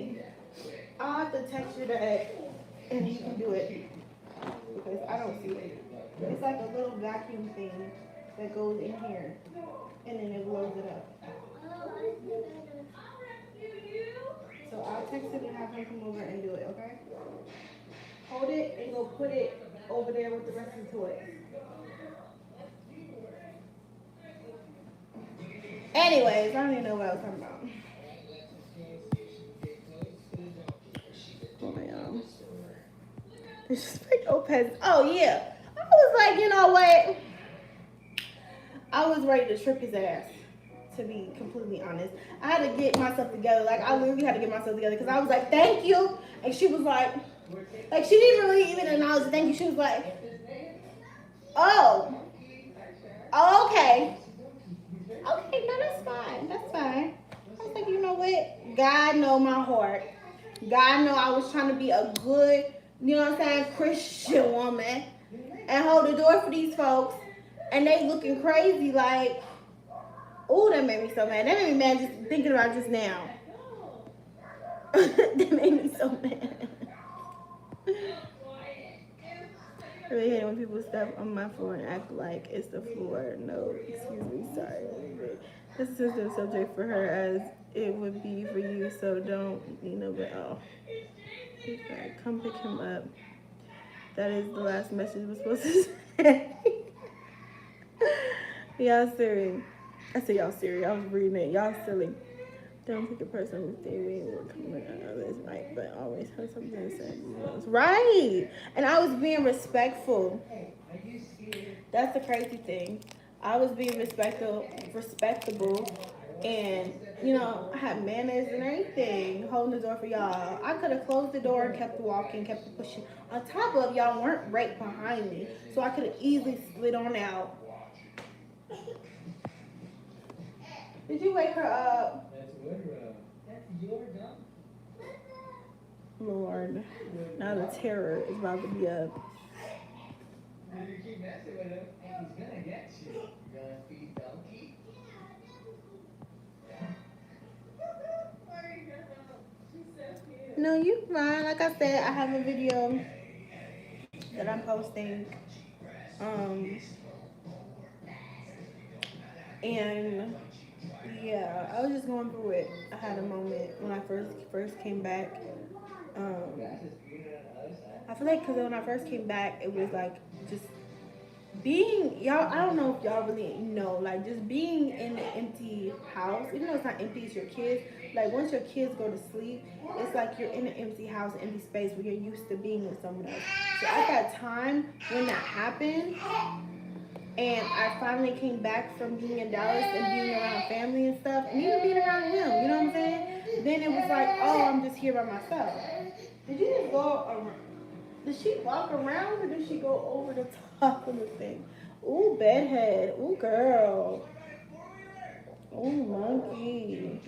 I'll have to text you that and you can do it because I don't see it. It's like a little vacuum thing that goes in here and then it blows it up. So I'll text it and have him come over and do it, okay? Hold it and go put it over there with the rest of the toys. Anyways, I don't even know what I was talking about. Disrespect Opez. Oh yeah. I was like, you know what? I was ready to trip his ass, to be completely honest. I had to get myself together. Like I literally had to get myself together because I was like, thank you. And she was like she didn't really even acknowledge the thank you. She was like, oh, okay. Okay, no, that's fine. That's fine. I was like, you know what? God know my heart. God know I was trying to be a good, you know what I'm saying, Christian woman and hold the door for these folks. And they looking crazy like, ooh, that made me so mad. That made me mad just thinking about it just now. That made me so mad. I really hate it when people step on my floor and act like it's the floor. No, excuse me, sorry. This is the subject for her as it would be for you, so don't, you know, but oh. Okay, come pick him up. That is the last message we're supposed to say. Y'all silly. I said y'all silly. I was reading it. Y'all silly. Don't pick a person who's dating or coming on others, right? But always have something to say. Right. And I was being respectful. That's the crazy thing. I was being respectable, and you know, I had manners and everything, holding the door for y'all. I could have closed the door and kept walking, kept pushing. On top of y'all weren't right behind me, so I could have easily slid on out. Did you wake her up? That's your dog. Lord, now the terror is about to be up. If you keep messing with him, he's gonna get you. You gonna feed donkey? No, you fine. Like I said, I have a video that I'm posting. And yeah, I was just going through it. I had a moment when I first came back. I feel like because when I first came back, it was like just being y'all. I don't know if y'all really know, like just being in an empty house, even though it's not empty, it's your kids. Like once your kids go to sleep, it's like you're in an empty house, empty space where you're used to being with someone else. So at that time when that happened, and I finally came back from being in Dallas and being around family and stuff, and even being around him, you know what I'm saying? Then it was like, oh, I'm just here by myself. Did you just go around? Did she walk around or did she go over the top of the thing? Ooh, bedhead. Ooh, girl. Ooh, monkey.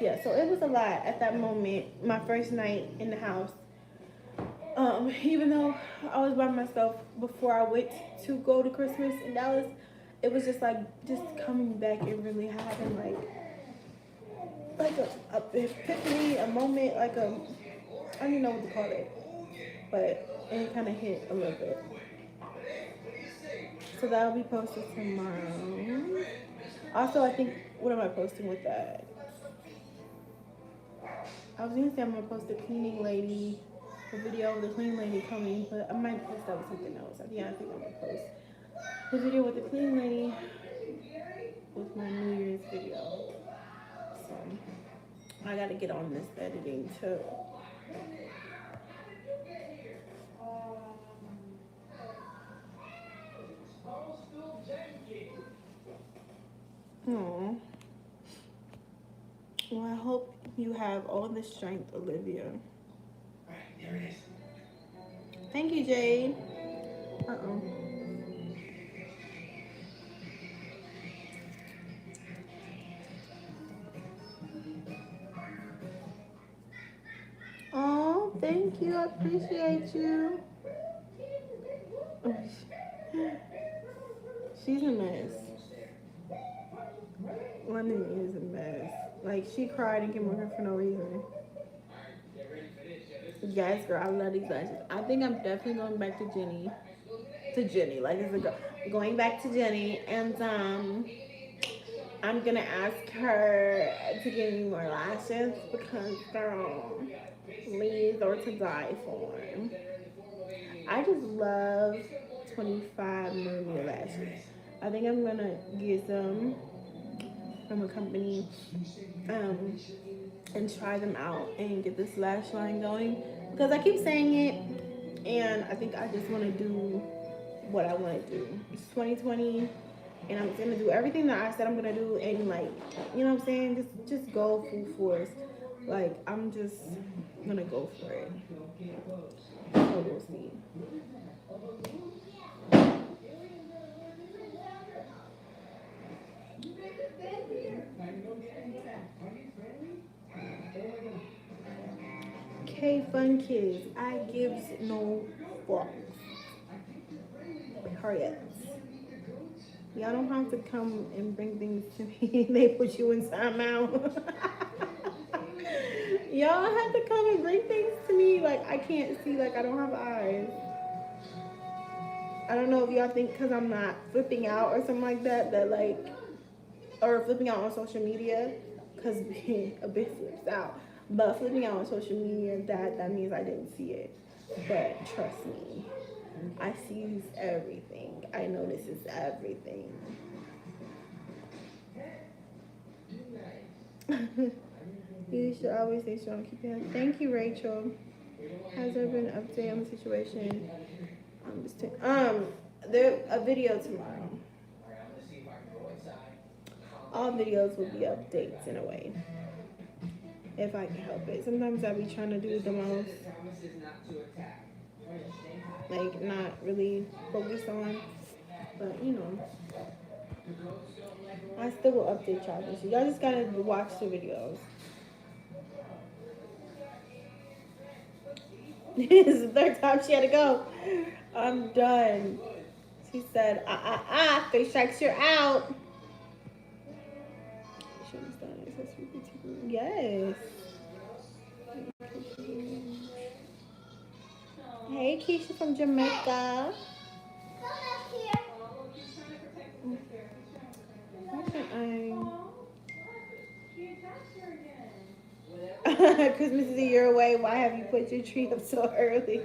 Yeah, so it was a lot at that moment, my first night in the house. Even though I was by myself before I went to go to Christmas in Dallas, it was just like just coming back and really having like a epiphany, a moment, like a, I don't even know what to call it, but it kind of hit a little bit. So that'll be posted tomorrow. Also, I think, what am I posting with that? I was gonna say I'm gonna post the cleaning lady, the video of the cleaning lady coming, but I might post that with something else. Yeah, I think I'm gonna post the video with the cleaning lady with my New Year's video. So I gotta get on this editing too. Oh. Well, I hope you have all the strength, Olivia. Alright, there it is. Thank you, Jade. Uh-oh. Oh, thank you. I appreciate you. She's a mess. London is a mess. Like, she cried and came over here for no reason. Yes, girl, I love these lashes. I think I'm definitely going back to Jenny. Like, it's a girl. Going back to Jenny, and I'm gonna ask her to give me more lashes because, girl, these are to die for. I just love 25mm lashes. I think I'm gonna get some from a company and try them out and get this lash line going because I keep saying it, and I think I just want to do what I want to do. It's 2020, and I'm gonna do everything that I said I'm gonna do, and like, you know what I'm saying, just go full force. Like, I'm just gonna go for it. So we'll see. K Fun Kids, I gives no fucks. Hurry. Y'all don't have to come and bring things to me. They put you in timeout. Y'all have to come and bring things to me. Like, I can't see. Like, I don't have eyes. I don't know if y'all think because I'm not flipping out or something like that, or flipping out on social media, because a bit flips out. But flipping out on social media, that means I didn't see it. But trust me, I see everything. I notice everything. You should always stay strong. Keep your head. Thank you, Rachel. Has there been an update on the situation? I'm just there a video tomorrow. All videos will be updates in a way, if I can help it. Sometimes I be trying to do the most, like, not really focus on, but you know, I still will update y'all. So y'all just gotta watch the videos. This is the third time she had to go. I'm done. She said, 3 strikes, you're out. Yes. Hey, Keisha from Jamaica. Because Mrs. E, you're away. Why have you put your tree up so early?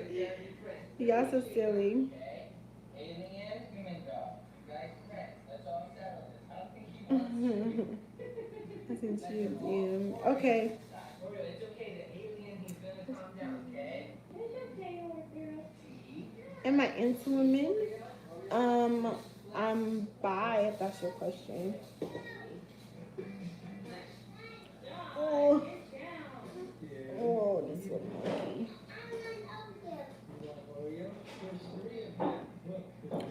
Y'all so silly. I think she is in. Okay. Am I into women? I'm bi, if that's your question. Oh, this little monkey.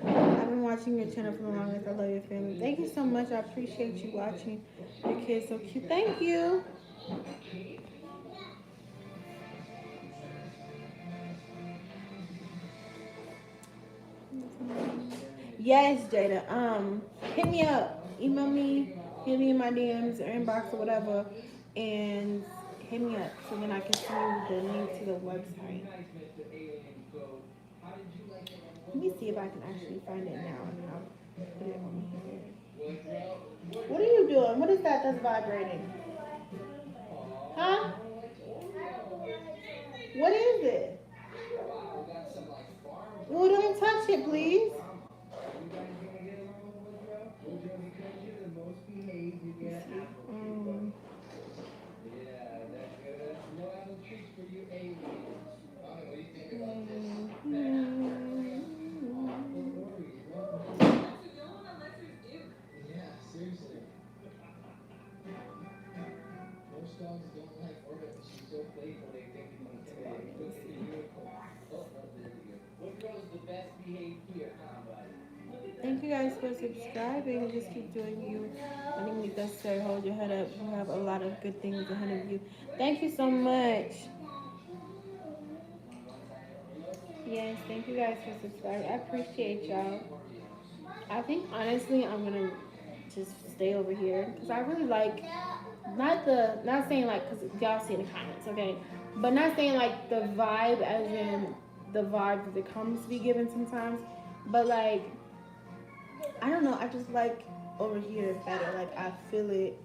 I've been watching your channel for the longest. I love your family. Thank you so much. I appreciate you watching. Your kid's so cute. Thank you. Yes, Jada. Hit me up. Email me. Hit me in my DMs or inbox or whatever, and hit me up so then I can send you the link to the website. Let me see if I can actually find it now and I'll put it on here. What are you doing? What is that that's vibrating? Huh? What is it? Well, don't touch it, please. Um, Thank you guys for subscribing. Just keep doing you. I think it's necessary. Hold your head up. You have a lot of good things ahead of you. Thank you so much. Yes, thank you guys for subscribing. I appreciate y'all. I think honestly, I'm gonna just stay over here because I really like not saying like because y'all see in the comments, okay, but not saying like the vibe as in the vibe that the comments be given sometimes, but like I don't know. I just like over here better. Like I feel it.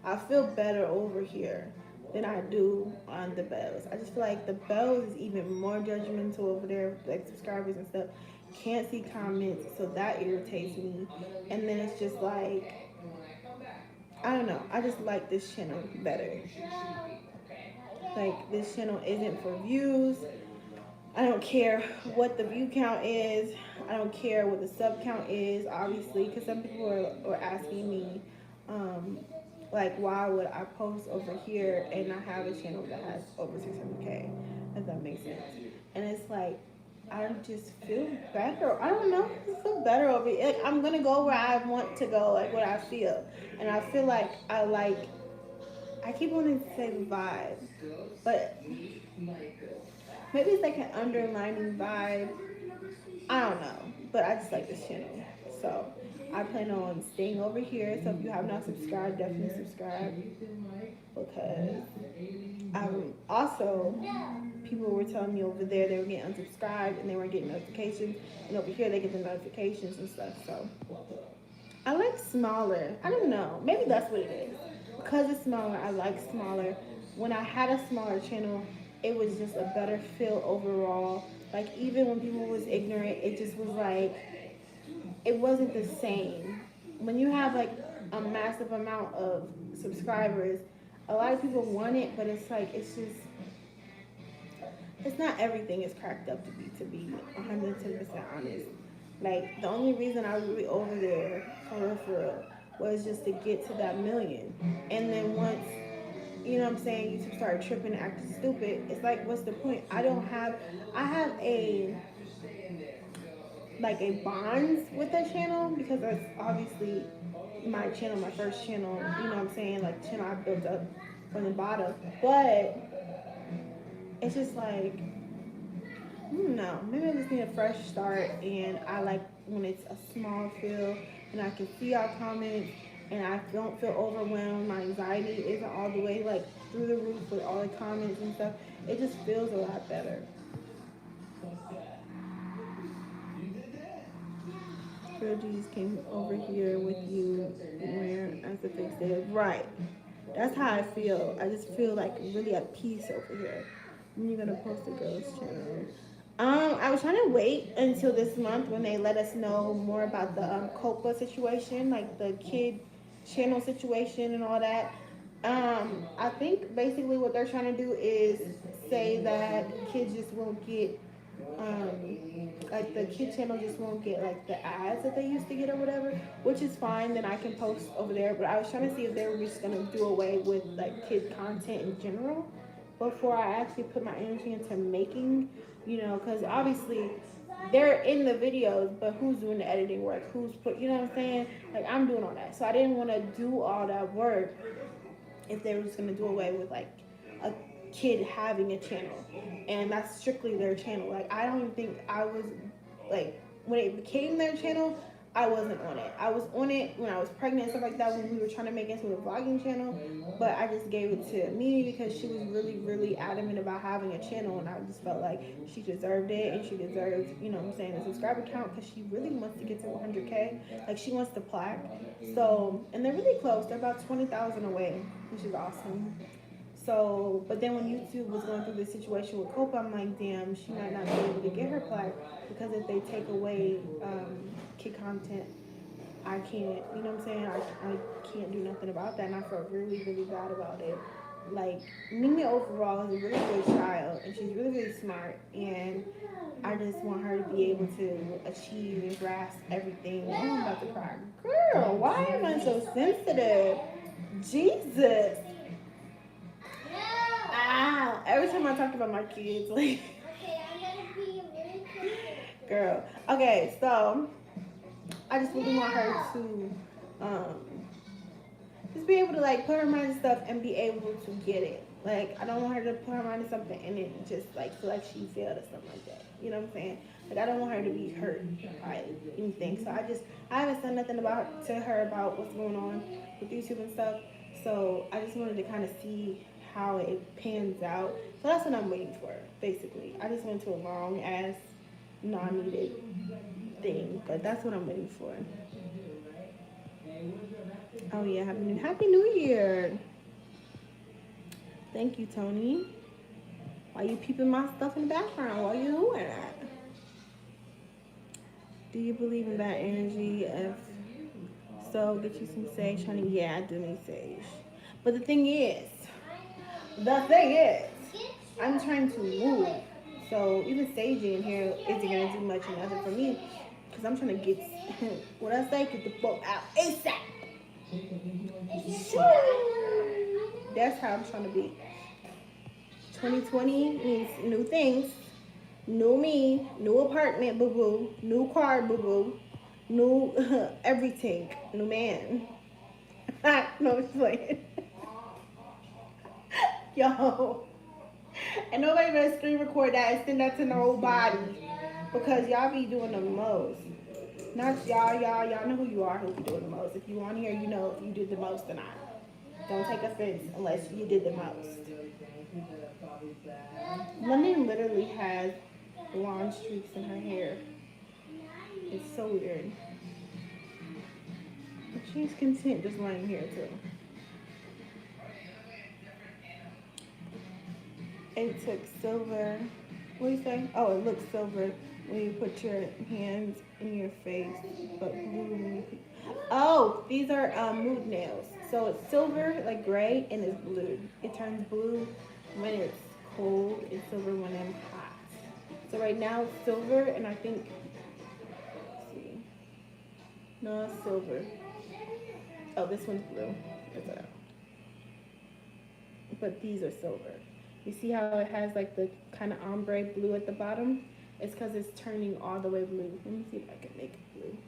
I feel better over here than I do on the bells. I just feel like the bells is even more judgmental over there, like subscribers and stuff. Can't see comments, so that irritates me. And then it's just like I don't know. I just like this channel better. Like this channel isn't for views. I don't care what the view count is. I don't care what the sub count is, obviously, because some people are asking me, like, why would I post over here and I have a channel that has over 600K? Does that make sense? And it's like, I just feel better. I don't know. I just feel better over here. Like, I'm going to go where I want to go, like what I feel. And I feel like I keep wanting to say vibe, but maybe it's like an underlining vibe. I don't know, but I just like this channel. So I plan on staying over here. So if you have not subscribed, definitely subscribe because also people were telling me over there they were getting unsubscribed and they weren't getting notifications, and over here they get the notifications and stuff. So I like smaller. I don't know. Maybe that's what it is. Because it's smaller, I like smaller. When I had a smaller channel, it was just a better feel overall. Like even when people was ignorant, it just was like it wasn't the same. When you have like a massive amount of subscribers, a lot of people want it, but it's like it's not everything is cracked up to be 110% honest. Like the only reason I was really over there for real was just to get to that million. And then once you know what I'm saying, YouTube started tripping and acting stupid, it's like what's the point? I have a bonds with that channel because that's obviously my channel, my first channel, you know what I'm saying, like the channel I built up from the bottom. But it's just like I don't know. Maybe I just need a fresh start, and I like when it's a small feel, and I can see our comments, and I don't feel overwhelmed. My anxiety isn't all the way like through the roof with all the comments and stuff. It just feels a lot better. Girl Jesus came over here with you where as the fix did. Right. That's how I feel. I just feel like really at peace over here. When you're gonna post a girl's channel? I was trying to wait until this month when they let us know more about the COPA situation, like the kid channel situation and all that. I think basically what they're trying to do is say that kids just won't get, like the kid channel just won't get like the ads that they used to get or whatever, which is fine. Then I can post over there. But I was trying to see if they were just gonna do away with like kid content in general before I actually put my energy into making, you know, because obviously they're in the videos, but who's doing the editing work? Who's put, you know what I'm saying? Like I'm doing all that. So I didn't want to do all that work if they were just going to do away with like a kid having a channel. And that's strictly their channel. Like I don't even think I was like, when it became their channel, I wasn't on it. I was on it when I was pregnant and stuff like that when we were trying to make it into a vlogging channel, but I just gave it to Mimi because she was really, really adamant about having a channel, and I just felt like she deserved it, and she deserved, you know what I'm saying, a subscriber count because she really wants to get to 100K. Like, she wants the plaque. So, and they're really close. They're about 20,000 away, which is awesome. So, but then when YouTube was going through this situation with Copa, I'm like, damn, she might not be able to get her plaque because if they take away kid content, I can't, you know what I'm saying? I can't do nothing about that, and I felt really, really bad about it. Like, Mimi overall is a really good child, and she's really, really smart, and I just want her to be able to achieve and grasp everything. Oh, I'm about to cry. Girl, why am I so sensitive? Jesus. Ow. Every time I talk about my kids, like, girl. Okay, so I just really want her to just be able to, like, put her mind to stuff and be able to get it. Like, I don't want her to put her mind to something and then just, like, feel like she failed or something like that. You know what I'm saying? Like, I don't want her to be hurt by anything. So I haven't said nothing to her about what's going on with YouTube and stuff. So I just wanted to kind of see how it pans out. So that's what I'm waiting for, basically. I just went to a long ass non-needed thing, but that's what I'm waiting for. Oh yeah, Happy New Year. Thank you, Tony. Why you peeping my stuff in the background while you doing that? Do you believe in bad energy? If so, get you some sage, honey. Yeah, I do need sage. But the thing is, I'm trying to move. So even sage in here isn't gonna do much or nothing for me, because I'm trying to get what I say, get the fuck out ASAP. That's how I'm trying to be. 2020 means new things, new me, new apartment, boo boo, new car, boo boo, new everything, new man. No, it's playing. Yo. And nobody better screen record that and send that to nobody, because y'all be doing the most. Not y'all know who you are, who be doing the most. If you on here, you know if you did the most or not. Don't take offense unless you did the most. London literally has blonde streaks in her hair. It's so weird. But she's content just laying here too. It took silver. What do you say? Oh, it looks silver when you put your hands in your face, but blue when you put... Oh, these are mood nails. So it's silver, like gray, and it's blue. It turns blue when it's cold, and silver when I'm hot. So right now it's silver, and I think, let's see. No, it's silver. Oh, this one's blue. But these are silver. You see how it has like the kind of ombre blue at the bottom? It's because it's turning all the way blue. Let me see if I can make it blue.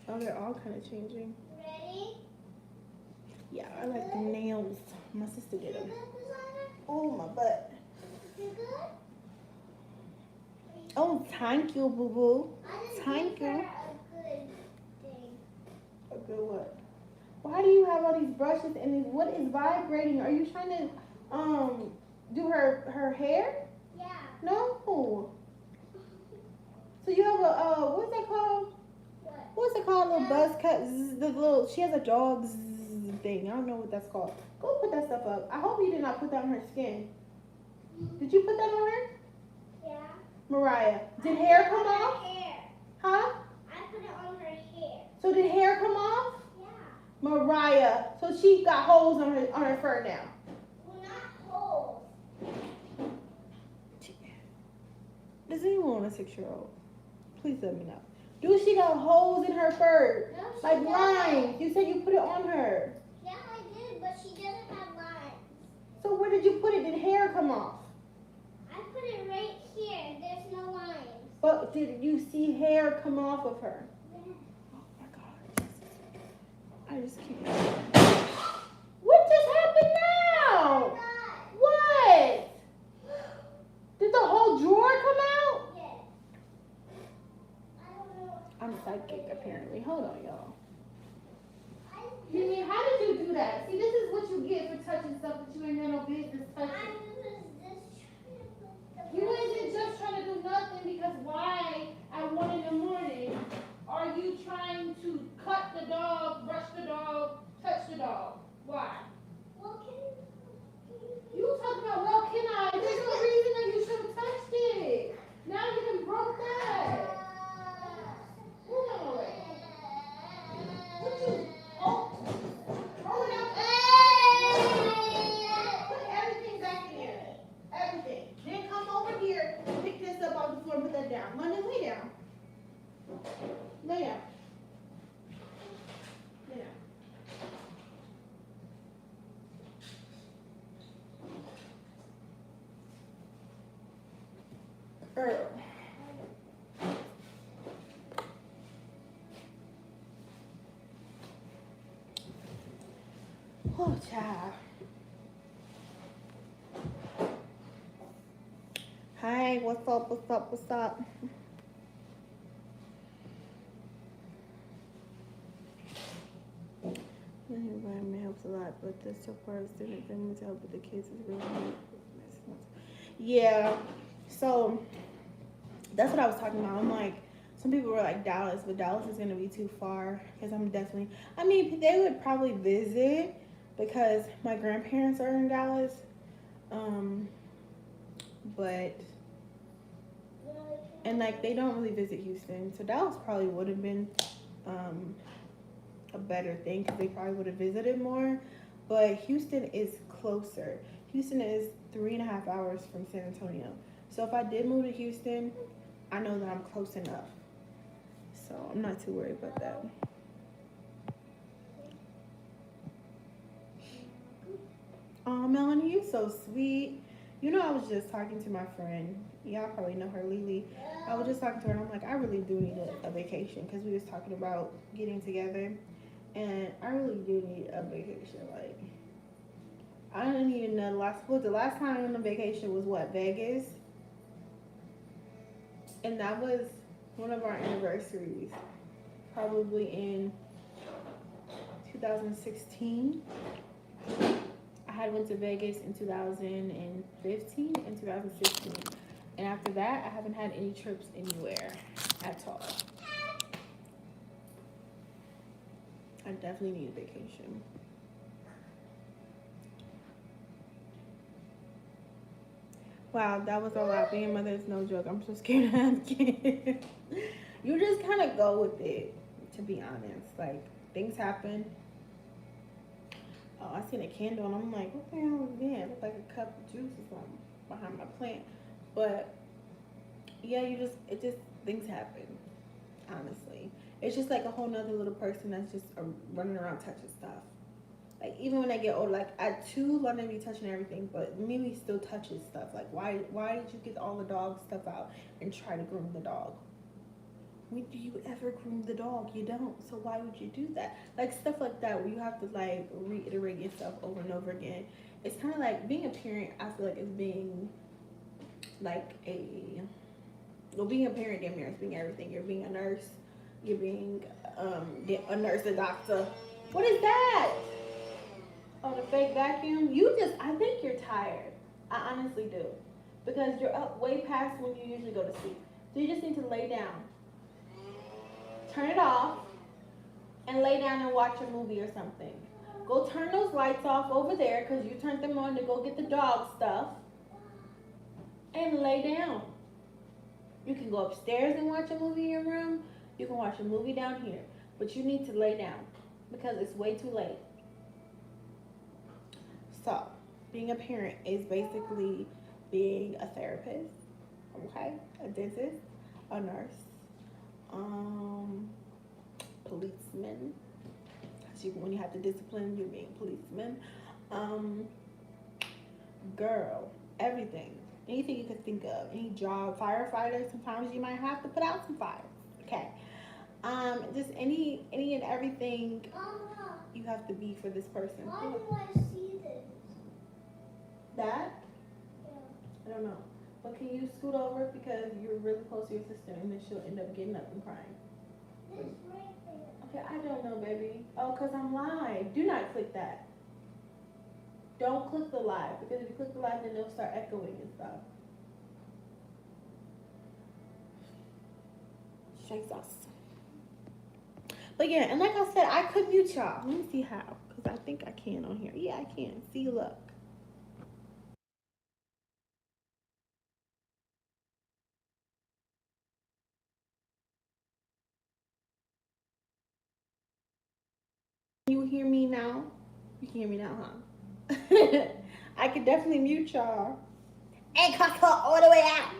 Oh, they're all kind of changing. Ready? Yeah, I like the nails. My sister did them. Oh, my butt. You good? Oh, thank you, boo-boo. Thank you. A good thing. A good what? Why do you have all these brushes and what is vibrating? Are you trying to do her hair? Yeah. No. So you have a what's that called? What? What's it called? A little buzz cut. The little, she has a dog thing. I don't know what that's called. Go put that stuff up. I hope you did not put that on her skin. Did you put that on her? Yeah. Mariah, did hair come Her off? hair. Huh? I put it on her hair. So did hair come off? Yeah. Mariah, so she got holes on her fur now. Well, not holes. Does anyone want a 6-year-old? Please let me know. Do she got holes in her fur? No, she Like doesn't. lines. You said you put it on her. Yeah, I did, but she doesn't have lines. So where did you put it? Did hair come off? I put it right here. There's no lines. But did you see hair come off of her? Yeah. Oh my God. I just keep... What just happened now? What? on, y'all. Mimi, how did you do that? See, this is what you get for touching stuff that you ain't got no business touching. You wasn't just trying to do nothing because why at 1 in the morning are you trying to cut the dog, brush the dog, touch the dog? Why? You talking about, well, can I? There's no reason that you should have touched it. Now you done broke that. Hold on already. What you, oh, roll it up. Put everything back in here. Everything. Then come over here, pick this up off the floor, put that down. London, lay down. Lay down. Lay down. Earl. Oh, child. Hi, what's up, what's up, what's up? The environment helps a lot, but the support of students and mental health with the kids is really hard. Yeah, so that's what I was talking about. I'm like, some people were like Dallas, but Dallas is gonna be too far because I'm definitely, I mean, they would probably visit because my grandparents are in Dallas, but, and like they don't really visit Houston, so Dallas probably would have been a better thing because they probably would have visited more, but Houston is closer. Houston is 3.5 hours from San Antonio, so if I did move to Houston, I know that I'm close enough, so I'm not too worried about that. Oh, Melanie, you're so sweet. You know, I was just talking to my friend. Y'all probably know her, Lily. I was just talking to her, and I'm like, I really do need a vacation because we was talking about getting together, and I really do need a vacation. Like, I don't even know the last time I went on vacation was what, Vegas, and that was one of our anniversaries, probably in 2016. I had went to Vegas in 2015 and 2016. And after that, I haven't had any trips anywhere at all. I definitely need a vacation. Wow, that was a lot. Being a mother is no joke. I'm so scared to have kids. You just kind of go with it, to be honest. Like, things happen. Oh, I seen a candle and I'm like, what the hell is that? It looked like a cup of juice or something behind my plant. But yeah, things happen, honestly. It's just like a whole nother little person that's just running around touching stuff. Like, even when I get older, like at 2, London be touching everything, but Mimi still touches stuff. Like, why did you get all the dog stuff out and try to groom the dog? When do you ever groom the dog? You don't. So why would you do that? Like, stuff like that where you have to like reiterate yourself over and over again. It's kind of like being a parent. I feel like it's being like being a parent, damn near, is being everything. You're being a nurse. You're being a nurse, a doctor. What is that? Oh, the fake vacuum. I think you're tired. I honestly do, because you're up way past when you usually go to sleep. So you just need to lay down. Turn it off and lay down and watch a movie or something. Go turn those lights off over there because you turned them on to go get the dog stuff, and lay down. You can go upstairs and watch a movie in your room. You can watch a movie down here, but you need to lay down because it's way too late. So, being a parent is basically being a therapist, okay, a dentist, a nurse, policeman. When you have to discipline, you're being a policeman. Girl, everything, anything you could think of, any job, firefighter. Sometimes you might have to put out some fires. Okay, just any and everything. Mama, You have to be for this person. why do I see this? That? Yeah. I don't know. But can you scoot over because you're really close to your sister and then she'll end up getting up and crying. This right there. Okay, Okay, I don't know, baby. Oh, because I'm live. Do not click that. Don't click the live, because if you click the live, then it'll start echoing and stuff. Jesus. But yeah, and like I said, I could mute y'all. Let me see how, because I think I can on here. Yeah, I can. See, look. You hear me now? You can hear me now, huh? I could definitely mute y'all and cut her all the way out.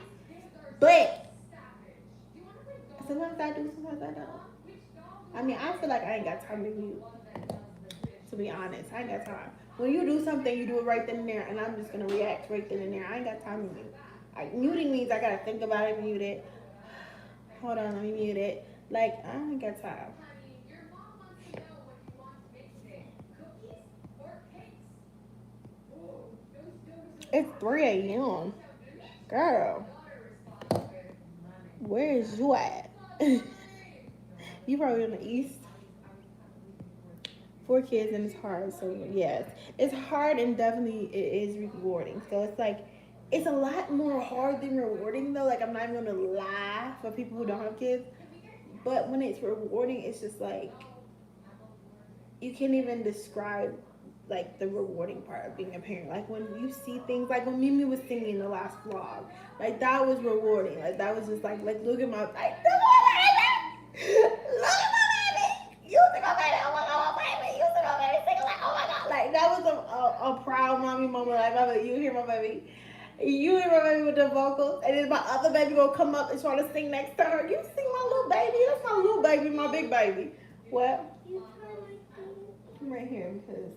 But sometimes I do, sometimes I don't. I mean, I feel like I ain't got time to mute. To be honest, I ain't got time. When you do something, you do it right then and there, and I'm just gonna react right then and there. I ain't got time to mute. Muting means I gotta think about it, mute it. Hold on, let me mute it. Like, I ain't got time. It's 3 a.m. Girl, where is you at? You probably in the east. 4 kids and it's hard. So yes, it's hard and definitely it is rewarding. So it's like it's a lot more hard than rewarding though. Like I'm not even gonna lie for people who don't have kids. But when it's rewarding, it's just like you can't even describe like the rewarding part of being a parent. Like when you see things like when Mimi was singing the last vlog, like that was rewarding. Like that was just like look at my look at my baby. You see my baby, oh my god, my baby. You see my baby singing like oh my god. Like that was a proud mommy moment. Like my baby, you hear my baby. You hear my baby with the vocals, and then my other baby gonna come up and try to sing next to her. You sing my little baby. That's my little baby, my big baby. Well, I'm right here because,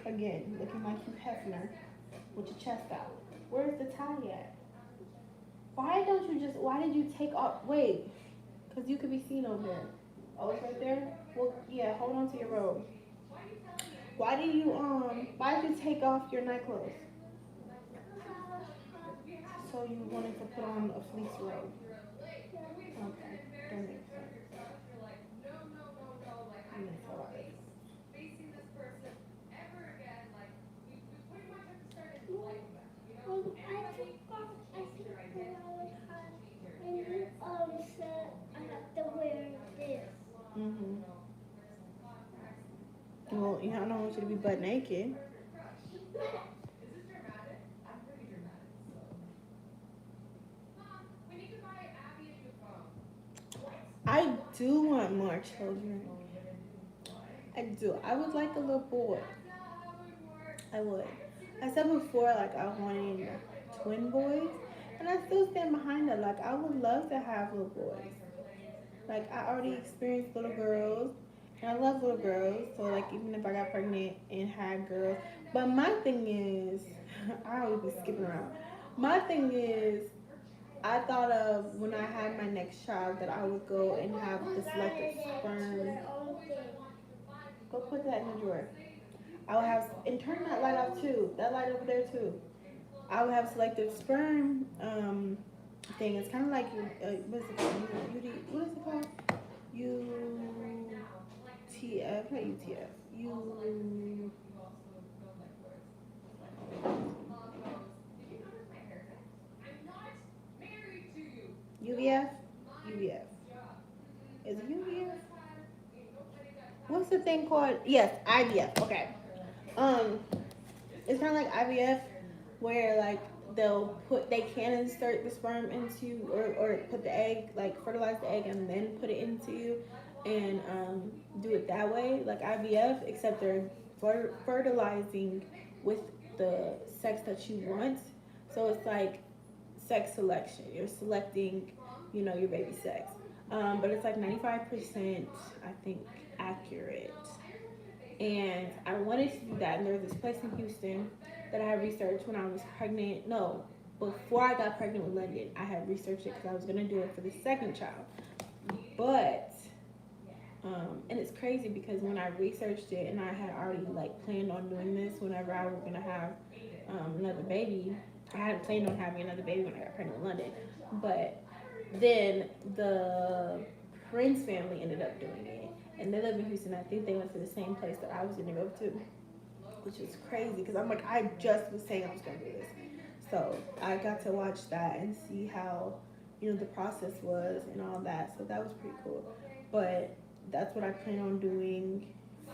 again, looking like you Hefner with your chest out. Where's the tie at? Why did you take off? Wait, because you could be seen over there. Oh, it's right there? Well, yeah, hold on to your robe. Why did you take off your night clothes? So you wanted to put on a fleece robe. Okay, that makes sense. Mm-hmm. Well, I don't want you to be butt naked. I do want more children. I do. I would like a little boy. I would. I said before, like, I wanted twin boys. And I still stand behind that. Like, I would love to have little boys. Like, I already experienced little girls. And I love little girls. So, like, even if I got pregnant and had girls. But my thing is, I always be skipping around. My thing is, I thought of when I had my next child that I would go and have the selected sperm. Go put that in the drawer. I would have, and turn that light off too. That light over there too. I would have selective sperm thing. It's kind of like what is it called? What is it called? UTF, not UTF. UVF? UVF. Is it UVF? What's the thing called? Yes, IVF. Okay. It's kind of like IVF, where like they can insert the sperm into or put the egg, like fertilize the egg and then put it into you, and do it that way, like IVF, except they're fertilizing with the sex that you want. So it's like sex selection. You're selecting, your baby sex. But it's like 95%, I think, accurate. And I wanted to do that. And there was this place in Houston that I had researched when I was pregnant. No, before I got pregnant with London, I had researched it because I was going to do it for the second child. But, and it's crazy because when I researched it and I had already like planned on doing this whenever I was going to have another baby, I hadn't planned on having another baby when I got pregnant with London. But then the friend's family ended up doing it, and they live in Houston. I think they went to the same place that I was gonna go to, which is crazy because I'm like, I just was saying I was gonna do this. So I got to watch that and see how, the process was and all that. So that was pretty cool. But that's what I plan on doing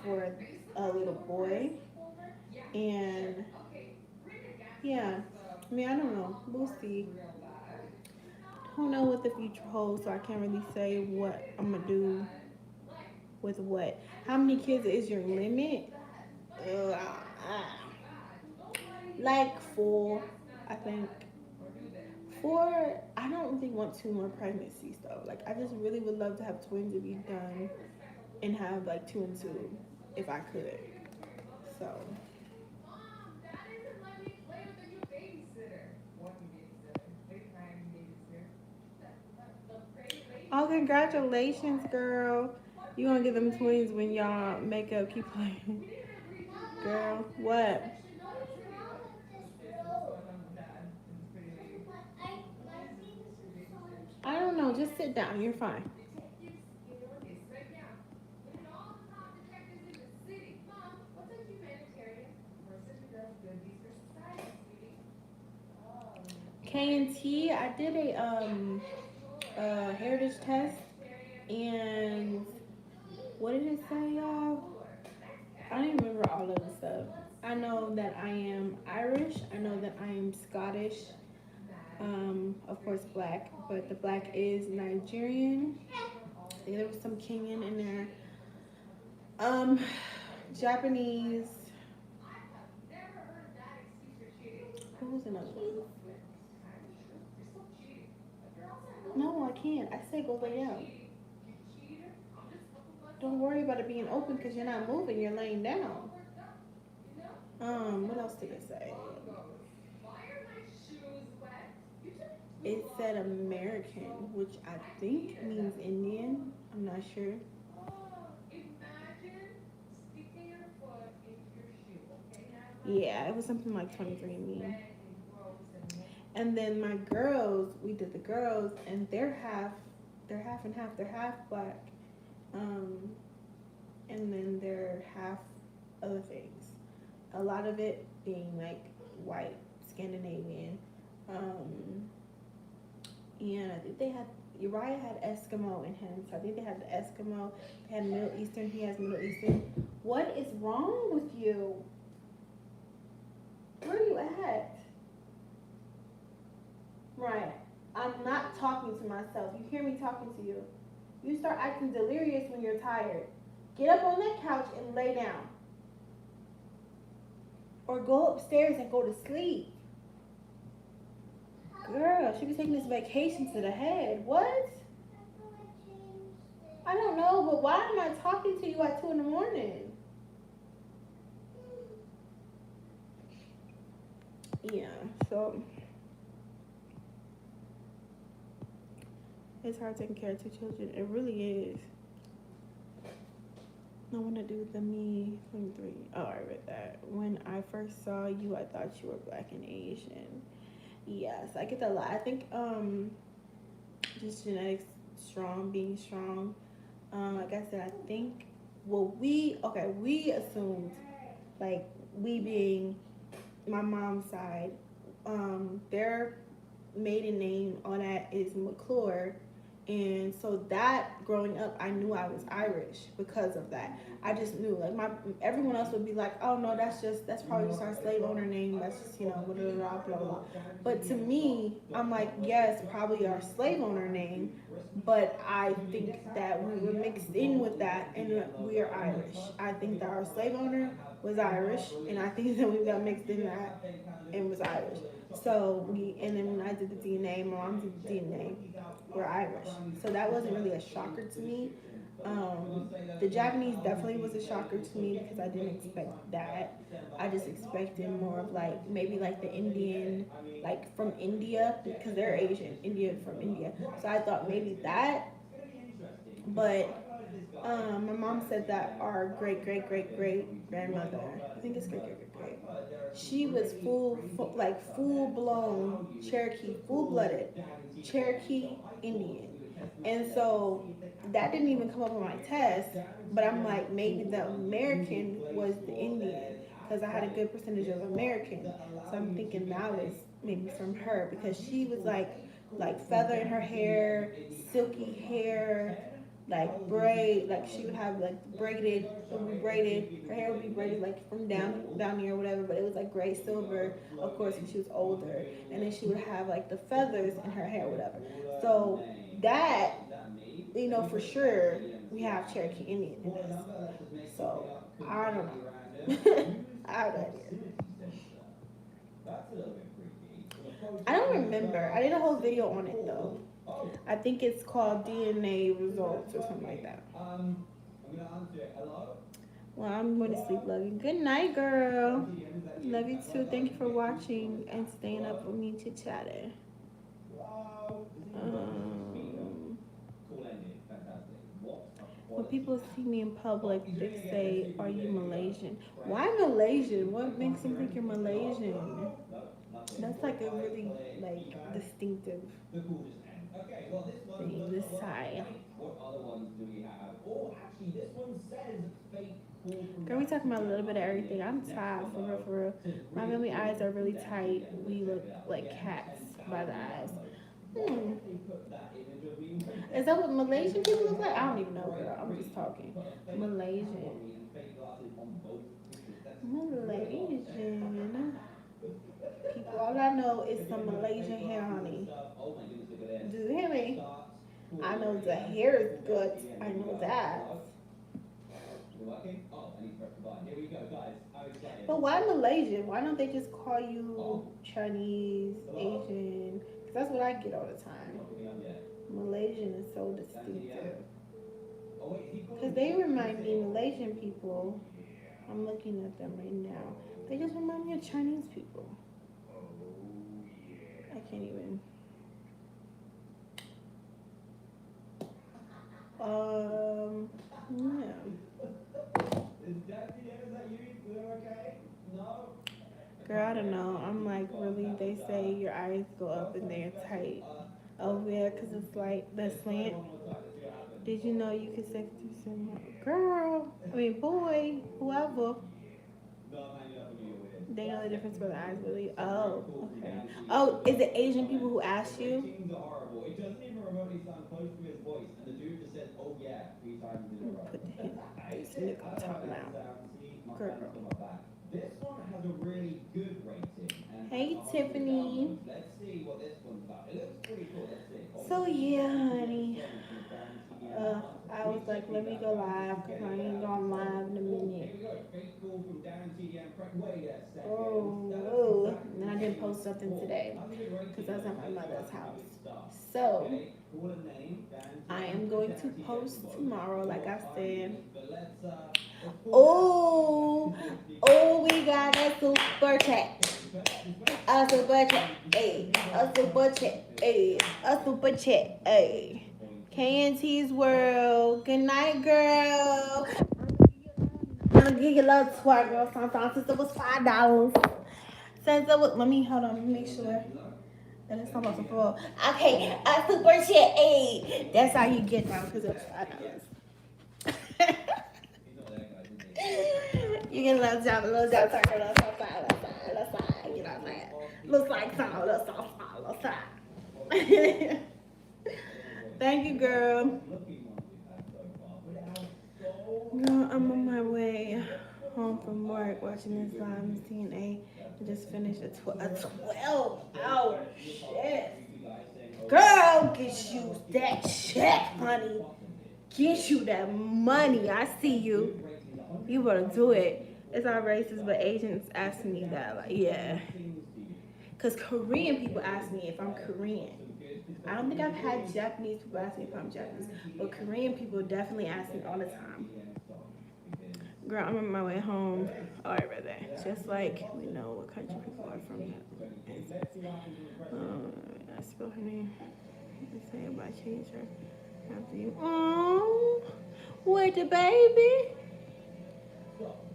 for a little boy. And yeah, I mean, I don't know. We'll see. Don't know what the future holds, so I can't really say what I'm gonna do with what. How many kids is your limit? Uh, like 4, I think. 4. I don't really want 2 more pregnancies though. Like I just really would love to have twins to be done and have like 2 and 2 if I could. So. Oh, congratulations, girl. You gonna give them twins when y'all make up keep playing. Girl, what? I don't know. Just sit down. You're fine. K&T, I did a heritage test, and what did it say, y'all? I don't even remember all of the stuff. I know that I am Irish. I know that I am Scottish. Of course, black, but the black is Nigerian. I think there was some Kenyan in there. Japanese. Who was another one? No, I can't. I said go lay down. Don't worry about it being open because you're not moving. You're laying down. What else did it say? It said American, which I think means Indian. I'm not sure. Yeah, it was something like 23andMe. And then my girls, we did the girls, and they're half and half. They're half black, and then they're half other things. A lot of it being like white, Scandinavian. And I think they had, Uriah had Eskimo in him, so I think they had the Eskimo. They had Middle Eastern, he has Middle Eastern. What is wrong with you? Where are you at? Right. I'm not talking to myself. You hear me talking to you. You start acting delirious when you're tired. Get up on that couch and lay down. Or go upstairs and go to sleep. Girl, she be taking this vacation to the head. What? I don't know, but why am I talking to you at 2 in the morning? Yeah, so it's hard taking care of 2 children. It really is. I want to do the me 23. Oh, I read that. When I first saw you, I thought you were black and Asian. Yes, I get that a lot. I think just genetics strong, being strong. Like I said, I think we assumed, like we being my mom's side, their maiden name, all that is McClure. And so that growing up, I knew I was Irish because of that. I just knew, like everyone else would be like, oh no, that's probably just our slave owner name. That's just, blah, blah, blah, blah. But to me, I'm like, yes, probably our slave owner name, but I think that we were mixed in with that and we are Irish. I think that our slave owner was Irish, and I think that we got mixed in that and was Irish. So and then when I did the DNA, my mom did the DNA, we're Irish. So that wasn't really a shocker to me. The Japanese definitely was a shocker to me because I didn't expect that. I just expected more of like, maybe like the Indian, like from India, because they're Asian, from India. So I thought maybe that, but my mom said that our great grandmother, I think it's great, she was full blown Cherokee, full blooded Cherokee Indian. And so that didn't even come up on my test. But I'm like, maybe the American was the Indian because I had a good percentage of American. So I'm thinking that was maybe from her because she was like feather in her hair, silky hair, like braid, like she would have like braided, it would be braided, her hair would be braided like from down here or whatever, but it was like gray silver, of course, because she was older, and then she would have like the feathers in her hair, whatever. So that, you know, for sure, we have Cherokee Indian in us. So I don't know. I don't know. I don't remember. I did a whole video on it though. I think it's called DNA results or something like that. Well, I'm going to sleep, love you. Good night, girl. Love you too. Thank you for watching and staying up with me to chat it. When people see me in public, they say, "Are you Malaysian?" Why Malaysian? What makes them think you're Malaysian? That's like a really like distinctive thing. This side. Girl, we talking about a little bit of everything. I'm tired, for real, for real. My baby eyes are really tight. We look like cats by the eyes. Is that what Malaysian people look like? I don't even know, girl. I'm just talking. Malaysian. Malaysian. People, all I know is some Malaysian hair, honey. Do you hear me? I know the hair is good. I know that. But why Malaysian? Why don't they just call you Chinese, Asian? Because that's what I get all the time. Malaysian is so distinctive. Because they remind me, Malaysian people, I'm looking at them right now, they just remind me of Chinese people. I can't even. Yeah. Girl, I don't know. I'm like, really, they say your eyes go up and they're tight. Oh, yeah, because it's like the slant. Did you know you could 60%? Girl, I mean, boy, whoever. They know the difference for the eyes, really. Oh, okay. Oh, is it Asian people who ask you? Put the hint. This nigga talking about. Girl. Hey, Tiffany. So, yeah, honey. I was like, let me go live because I ain't going live in a minute. Oh, and I didn't post something today because I was at my mother's house. So, I am going to post tomorrow, like I said. Oh, we got a super chat. A super chat, ayy. A super chat, ayy. A super chat, ayy. KNT's World. Good night, girl. I'm gonna give you a little twerk, girl. Sometimes since it was $5. Since it was, let me hold on, let me make sure that it's not about to fall. Okay, a super chat, ayy. That's how you get down because it was $5. You get a little jump, twerk, a little side, you know what I'm saying? Looks like some, a little side. Thank you, girl. Girl, I'm on my way home from work watching this live in CNA. I just finished a 12-hour shift. Girl, get you that check, honey. Get you that money. I see you. You better do it. It's not racist, but Asians ask me that. Like, yeah. Because Korean people ask me if I'm Korean. I don't think I've had Japanese people ask me if I'm Japanese, but Korean people definitely ask me all the time. Girl, I'm on my way home. All right, brother. Just like we know what country people are from. I spell her name. Let's say about change her after you. Oh, with the baby.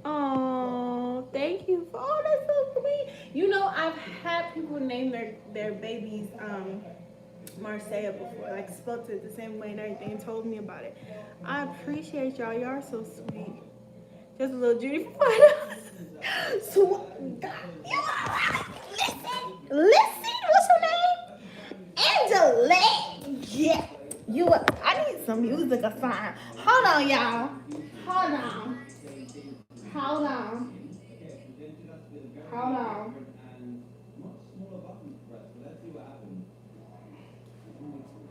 Oh, thank you for all that's so sweet. You know, I've had people name their babies Marseille before, like spelled it the same way and everything, and told me about it. I appreciate y'all. Y'all are so sweet. Just a little Judy for $5. So, listen, what's your name? Angela. Yeah. I need some music or something. Hold on, y'all. Hold on. Hold on. Hold on.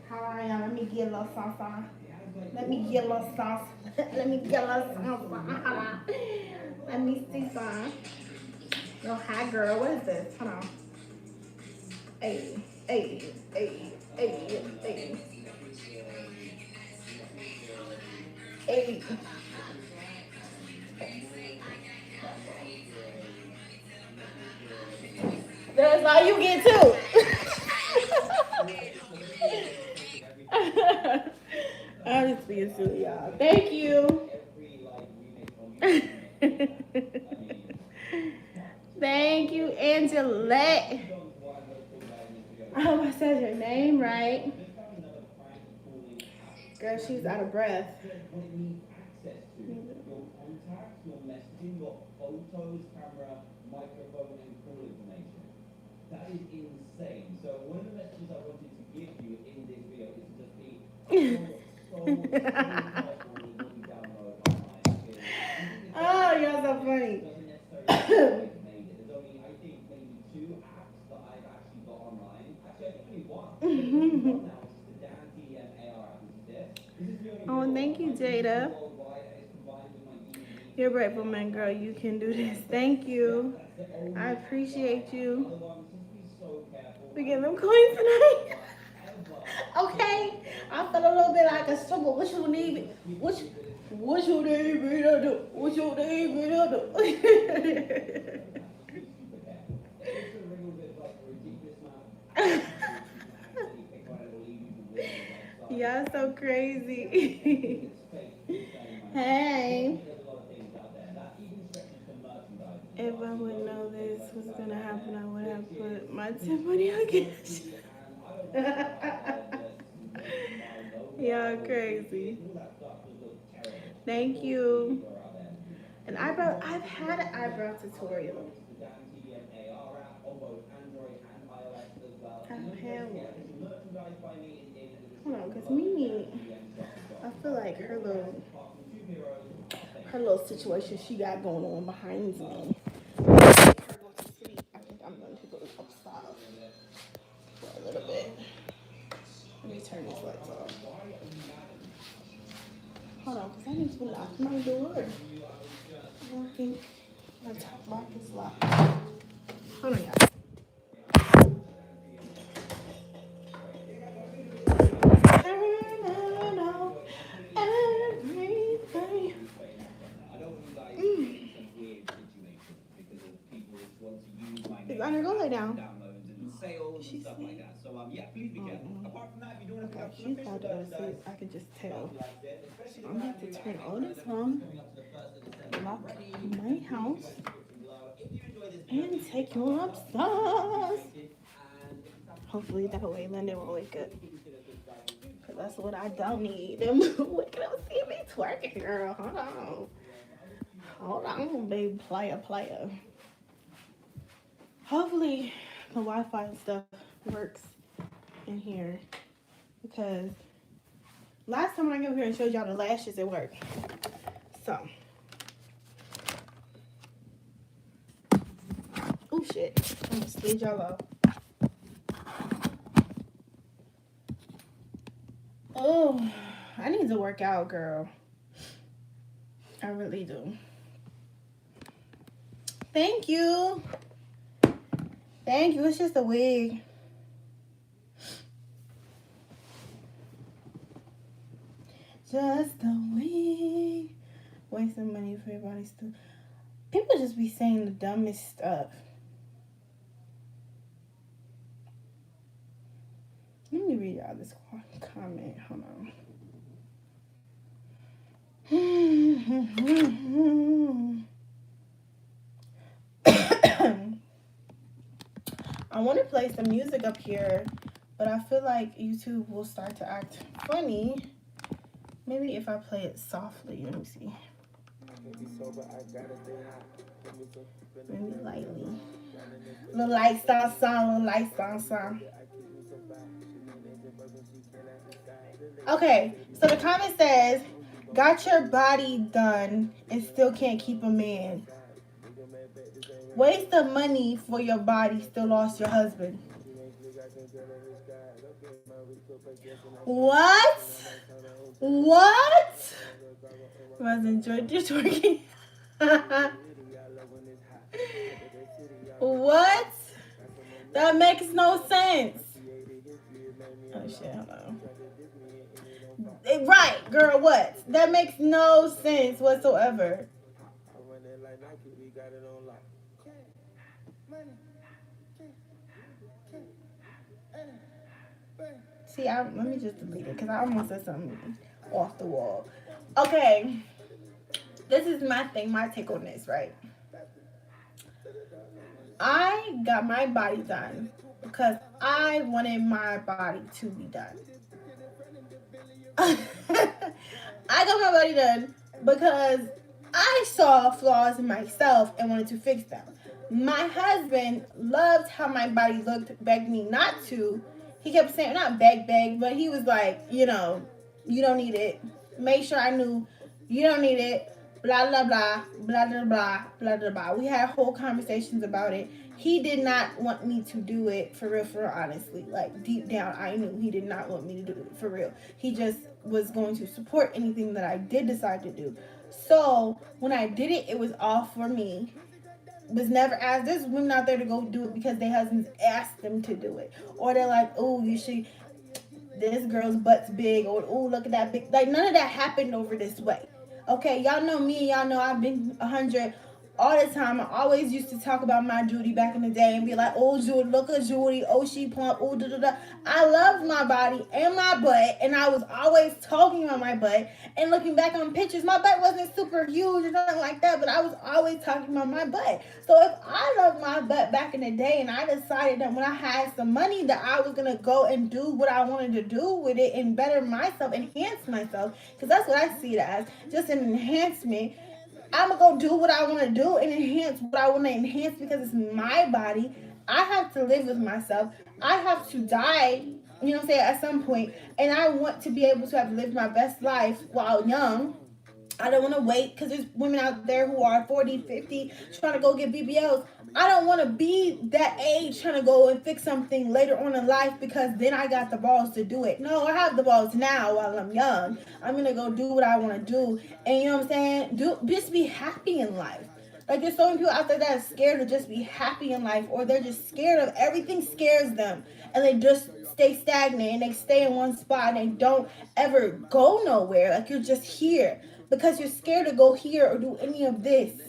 Hold on, y'all. Let me get a little sauce on. Let me get a little sauce. Let me get a little sauce on. Hold on. Let me see some. Yo, hi, girl. What is this? Hold on. Hey, hey, hey, hey, hey. Hey. That's all you get too. I'm just being silly, y'all. Thank you. Thank you, Angela. I hope I said your name right. Girl, she's out of breath. That is insane. So one of the messages I wanted to give you in this video is to just be Oh, you're so funny. There's only, I think, maybe 2 apps that I've actually got online. Actually, I think only one. Now it's the Dan TMAR app. This is the only Oh, thank you, Jada. You're grateful, man, girl. You can do this. Thank you. I appreciate you. We get them coins tonight. Okay. I feel a little bit like a struggle. What you need? What you need me to do? What you need me to do? Y'all so crazy. Hey. If I would know this was gonna happen, I would have put my tip money against. Y'all crazy. Thank you. An eyebrow. I've had an eyebrow tutorial. I don't have one. Hold on, cause Mimi, I feel like her little situation she got going on behind me. Her go to sleep. I think I'm going to go upstairs for a little bit. Let me turn these lights off. Hold on, because I need to lock my door. I don't think my top lock is locked. Hold on, y'all. Go lay down. She's stuff like that. So yeah, please be careful. Apart from that, if you don't have she's about to go to sleep. I can just tell. So I'm going to turn all this on, lock my house, and take you upstairs. Hopefully that way Linda will wake up. Cause that's what I don't need. Them waking up, see me twerking, girl. Hold on, baby, player. Hopefully the Wi-Fi and stuff works in here, because last time I came here and showed y'all the lashes, it worked. So, oh shit, I'm gonna stage y'all off. Oh, I need to work out, girl. I really do. Thank you. Thank you. It's just a wig. Just a wig. Wasting money for your body still. People just be saying the dumbest stuff. Let me read y'all this comment. Hold on. I want to play some music up here, But I feel like YouTube will start to act funny. Maybe if I play it softly. Let me see. Maybe lightly. Little lifestyle song, little lifestyle song. Okay, so the comment says, got your body done and still can't keep a man. Waste the money for your body, still lost your husband. What? What? You guys enjoyed your twerking? What? That makes no sense. Oh shit, hold on. Right, girl, what? That makes no sense whatsoever. See, let me just delete it because I almost said something off the wall. Okay, this is my thing, my take on this, right? I got my body done because I wanted my body to be done. I got my body done because I saw flaws in myself and wanted to fix them. My husband loved how my body looked, begged me not to. He kept saying, not beg, but he was like, you know, you don't need it. Make sure I knew you don't need it. Blah, blah, blah, blah, blah, blah, blah, blah, blah. We had whole conversations about it. He did not want me to do it for real, honestly. Like, deep down, I knew he did not want me to do it for real. He just was going to support anything that I did decide to do. So, when I did it, it was all for me. Was never asked. There's women out there to go do it because their husbands asked them to do it. Or they're like, oh, you should, this girl's butt's big. Or, oh, look at that big. Like, none of that happened over this way. Okay, y'all know me. Y'all know I've been 100 all the time. I always used to talk about my Judy back in the day and be like, oh, Judy, look at Judy. Oh, she plump. Oh, da, da, da. I loved my body and my butt. And I was always talking about my butt. And looking back on pictures, my butt wasn't super huge or nothing like that. But I was always talking about my butt. So if I loved my butt back in the day and I decided that when I had some money that I was going to go and do what I wanted to do with it and better myself, enhance myself. Because that's what I see it as. Just an enhancement. I'm going to go do what I want to do and enhance what I want to enhance because it's my body. I have to live with myself. I have to die, you know what I'm saying, at some point. And I want to be able to have lived my best life while young. I don't want to wait because there's women out there who are 40, 50 trying to go get BBLs. I don't want to be that age trying to go and fix something later on in life because then I got the balls to do it. No, I have the balls now while I'm young. I'm going to go do what I want to do. And you know what I'm saying? Just be happy in life. Like there's so many people out there that are scared to just be happy in life, or they're just scared of everything scares them. And they just stay stagnant and they stay in one spot and they don't ever go nowhere. Like you're just here. Because you're scared to go here or do any of this.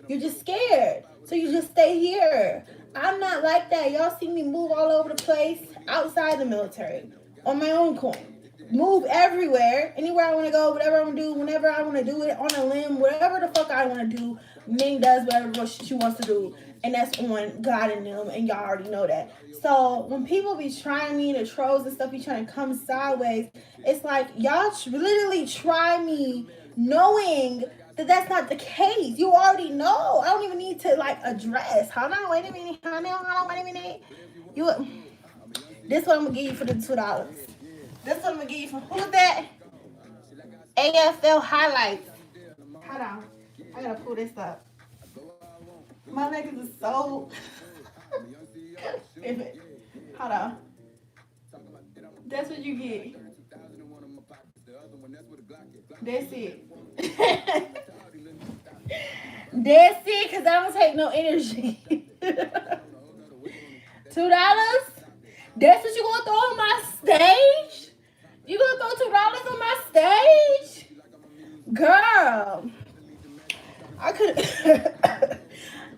You're just scared. So you just stay here. I'm not like that. Y'all see me move all over the place outside the military. On my own coin. Move everywhere. Anywhere I want to go. Whatever I want to do. Whenever I want to do it. On a limb. Whatever the fuck I want to do. Ming does whatever she wants to do. And that's on God and them. And y'all already know that. So when people be trying me, the trolls and stuff be trying to come sideways. It's like y'all literally try me knowing that that's not the case. You already know. I don't even need to like address. Hold on, wait a minute. Hold on, wait a minute. This one I'm gonna give you for the $2. This one I'm gonna give you for who's that? AFL highlights. Hold on. I gotta pull this up. My legs are so hold on. That's what you get. That's it. That's it, because I don't take no energy. $2? That's what you gonna throw on my stage? You gonna throw $2 on my stage? Girl. I could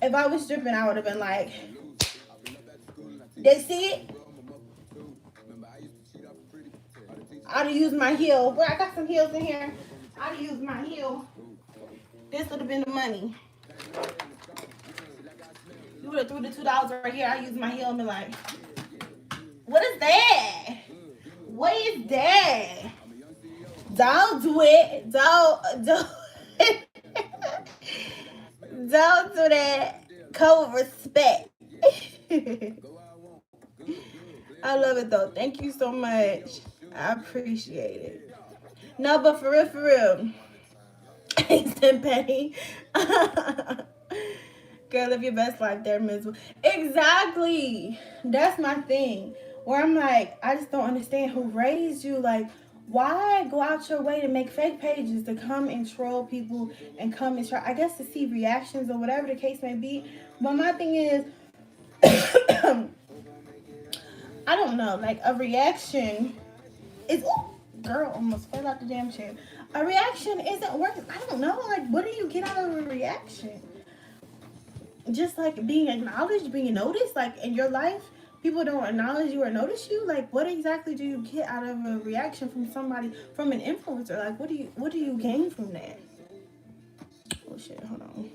if I was stripping, I would have been like, they see it? I'd have used my heel. Well, I got some heels in here. I'd have used my heel. This would have been the money. You would have threw the $2 right here. I used my heel and been like, What is that? What is that? Don't do it. Don't don't do that. Come with respect. I love it though. Thank you so much. I appreciate it. No, but for real. Instant petty. Girl, live your best life there, miserable. Exactly. That's my thing. Where I'm like, I just don't understand who raised you. Like, why go out your way to make fake pages to come and troll people and come and try, I guess, to see reactions or whatever the case may be. But my thing is, I don't know, like a reaction is, ooh, girl almost fell out the damn chair. A reaction isn't worth, I don't know, like what do you get out of a reaction? Just like being acknowledged, being noticed, like in your life, people don't acknowledge you or notice you. Like what exactly do you get out of a reaction from somebody, from an influencer? Like what do you gain from that? Oh shit, hold on.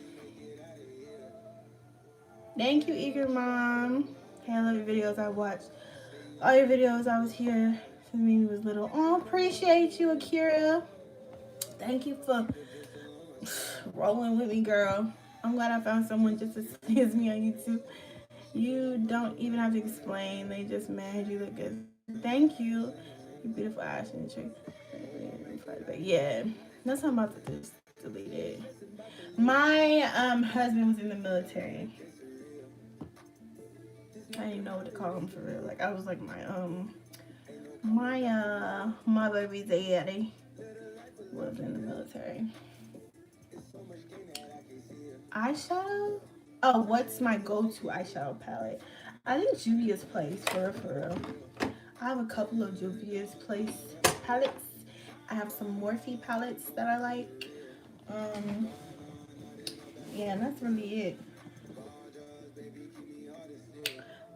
Thank you, Eager Mom. Hey, I love your videos. I watched all your videos. I was here since Mimi was little. Oh, appreciate you, Akira. Thank you for rolling with me, girl. I'm glad I found someone just as funny as me on YouTube. You don't even have to explain. They just mad you look good. Thank you. Your beautiful eyes and trick. Yeah, that's how I'm about to just delete it. My husband was in the military. I didn't know what to call him for real. Like I was like my baby daddy was in the military. Eyeshadow? Oh, what's my go-to eyeshadow palette? I think Juvia's Place, for real. I have a couple of Juvia's Place palettes. I have some Morphe palettes that I like. Yeah, and that's really it.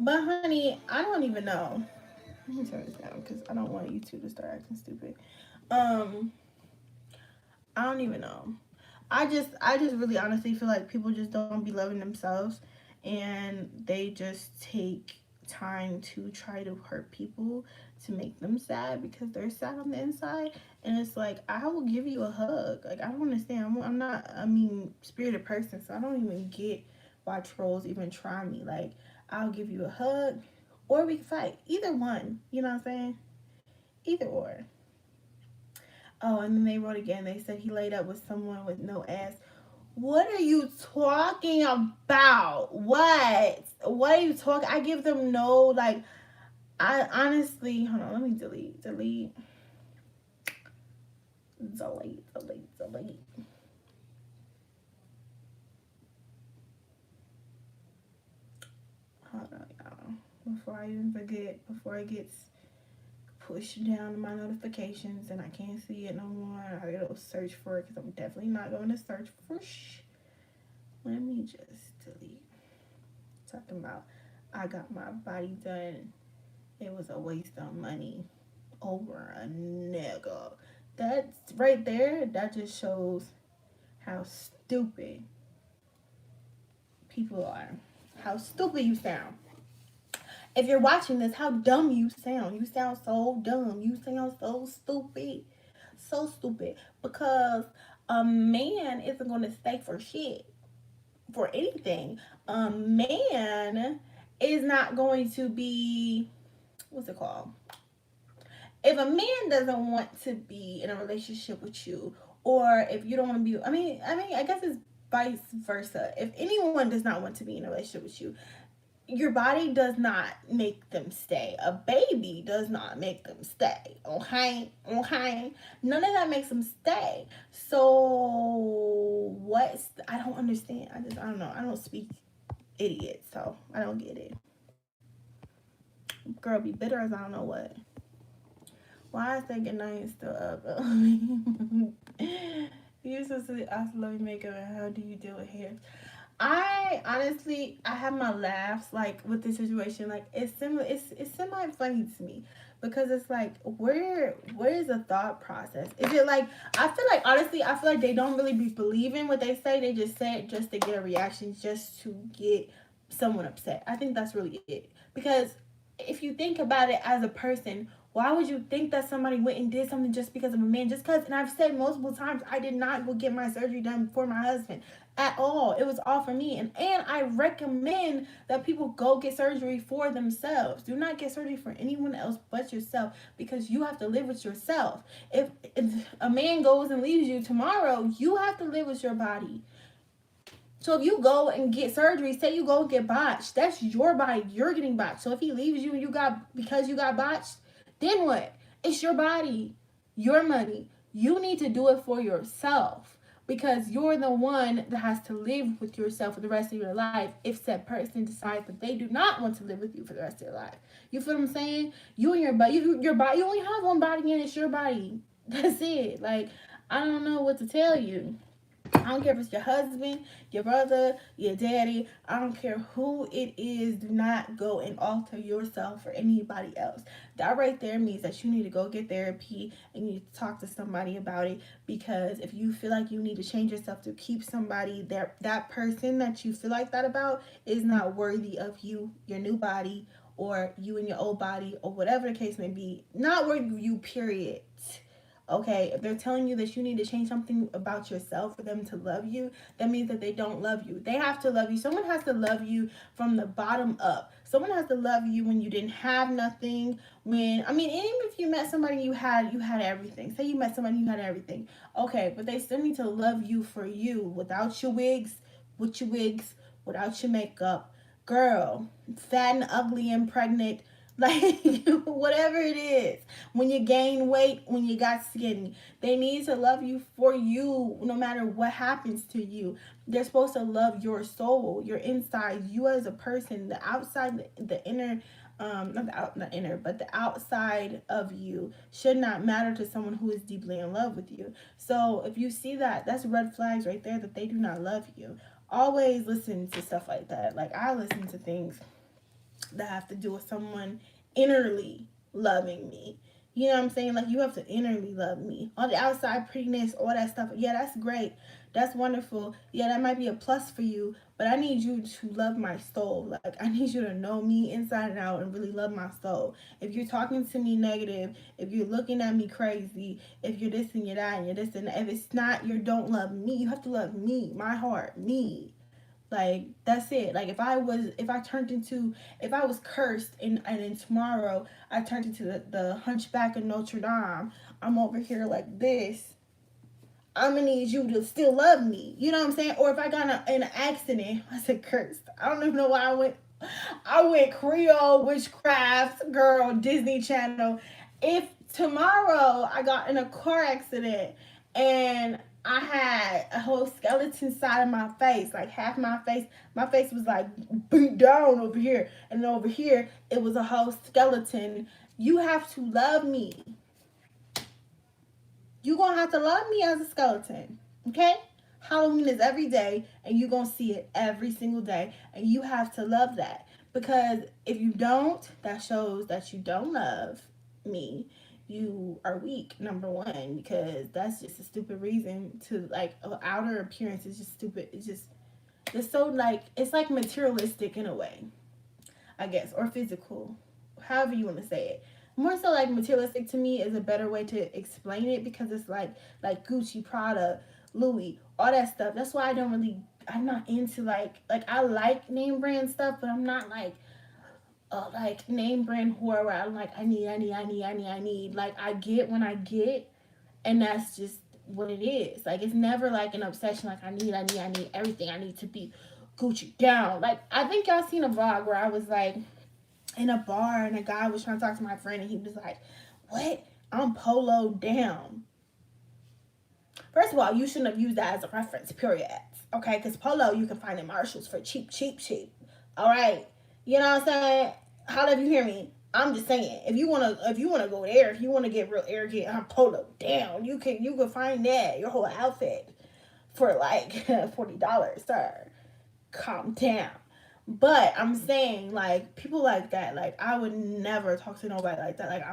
But honey, I don't even know. Let me turn this down because I don't want YouTube to start acting stupid. I don't even know. I just really honestly feel like people just don't be loving themselves, and they just take time to try to hurt people to make them sad because they're sad on the inside. And it's like, I will give you a hug. Like I don't understand. I'm not a mean-spirited person, so I don't even get why trolls even try me. Like I'll give you a hug or we can fight. Either one. You know what I'm saying? Either or. Oh, and then they wrote again. They said he laid up with someone with no ass. What are you talking about? What are you talking? I give them no, like, I honestly, hold on, let me delete. Hold on, y'all. Before I even forget, before it gets pushed down to my notifications and I can't see it no more, I gotta search for it because I'm definitely not going to search for Let me just delete. Talking about I got my body done. It was a waste of money over a nigga. That's right there. That just shows how stupid people are. How stupid you sound. If you're watching this, how dumb you sound. You sound so dumb. You sound so stupid. So stupid. Because a man isn't going to stay for shit. For anything. A man is not going to be, what's it called? If a man doesn't want to be in a relationship with you, or if you don't want to be, I guess it's vice versa. If anyone does not want to be in a relationship with you, your body does not make them stay. A baby does not make them stay. Okay? None of that makes them stay. So I don't understand. I don't know. I don't speak idiot, so I don't get it. Girl, be bitter as I don't know what. Why is that good night still up? You supposed to ask love makeup and how do you deal with hair? I honestly, I have my laughs like with this situation. Like it's similar, it's semi funny to me because it's like where is the thought process? Is it like I feel like they don't really be believing what they say. They just say it just to get a reaction, just to get someone upset. I think that's really it because if you think about it as a person, why would you think that somebody went and did something just because of a man? Just because, and I've said multiple times, I did not go get my surgery done for my husband at all. It was all for me. And I recommend that people go get surgery for themselves. Do not get surgery for anyone else but yourself, because you have to live with yourself. If a man goes and leaves you tomorrow, you have to live with your body. So if you go and get surgery, say you go and get botched, that's your body. You're getting botched. So if he leaves you and because you got botched, then what? It's your body, your money. You need to do it for yourself, because you're the one that has to live with yourself for the rest of your life if said person decides that they do not want to live with you for the rest of their life. You feel what I'm saying? You and your body, your body, you only have one body and it's your body. That's it. Like, I don't know what to tell you. I don't care if it's your husband, your brother, your daddy. I don't care who it is. Do not go and alter yourself for anybody else. That right there means that you need to go get therapy and you need to talk to somebody about it. Because if you feel like you need to change yourself to keep somebody there, that person that you feel like that about is not worthy of you, your new body, or you and your old body, or whatever the case may be. Not worthy of you, period. Okay, if they're telling you that you need to change something about yourself for them to love you, that means that they don't love you. They have to love you. Someone has to love you from the bottom up. Someone has to love you when you didn't have nothing. Even if you met somebody you had everything. Say you met somebody you had everything. Okay, but they still need to love you for you, without your wigs, with your wigs, without your makeup. Girl, fat and ugly and pregnant, like whatever it is, when you gain weight, when you got skinny, they need to love you for you no matter what happens to you. They're supposed to love your soul, your inside, you as a person. The outside, the inner, not the inner, but the outside of you should not matter to someone who is deeply in love with you. So if you see that, that's red flags right there that they do not love you. Always listen to stuff like that. Like, I listen to things that have to do with someone innerly loving me. You know what I'm saying? Like, you have to innerly love me. On the outside, prettiness, all that stuff, yeah, that's great. That's wonderful. Yeah, that might be a plus for you, but I need you to love my soul. Like, I need you to know me inside and out and really love my soul. If you're talking to me negative, if you're looking at me crazy, if you're this and you're that and you're this and that, if it's not, you don't love me. You have to love me, my heart, me. Like, that's it. Like, if I was cursed and then tomorrow I turned into the Hunchback of Notre Dame, I'm over here like this, I'm gonna need you to still love me. You know what I'm saying? Or if I got in an accident, I said cursed. I don't even know why I went Creole, witchcraft, girl, Disney Channel. If tomorrow I got in a car accident and I had a whole skeleton side of my face, like half my face was like beat down over here, and over here it was a whole skeleton. You have to love me. You're gonna have to love me as a skeleton, okay? Halloween is every day, and you're gonna see it every single day, and you have to love that. Because if you don't, that shows that you don't love me. You are weak, number one, because that's just a stupid reason to, like, outer appearance is just stupid. It's so, like, it's like materialistic in a way, I guess, or physical, however you want to say it. More so, like, materialistic to me is a better way to explain it, because it's like Gucci, Prada, Louis, all that stuff. That's why I'm not into, like I like name brand stuff, but I'm not like name brand whore where I'm like, I need. Like, I get when I get, and that's just what it is. Like, it's never like an obsession, like I need everything. I need to be Gucci down. Like, I think y'all seen a vlog where I was like in a bar and a guy was trying to talk to my friend and he was like, what? I'm polo down. First of all, you shouldn't have used that as a reference, period. Okay, because polo you can find in Marshalls for cheap. All right, you know what I'm saying? How if you hear me? I'm just saying, if you wanna go there, if you wanna get real arrogant, I'm polo down. You can find that your whole outfit for like $40, sir. Calm down. But I'm saying, like, people like that, like, I would never talk to nobody like that. Like,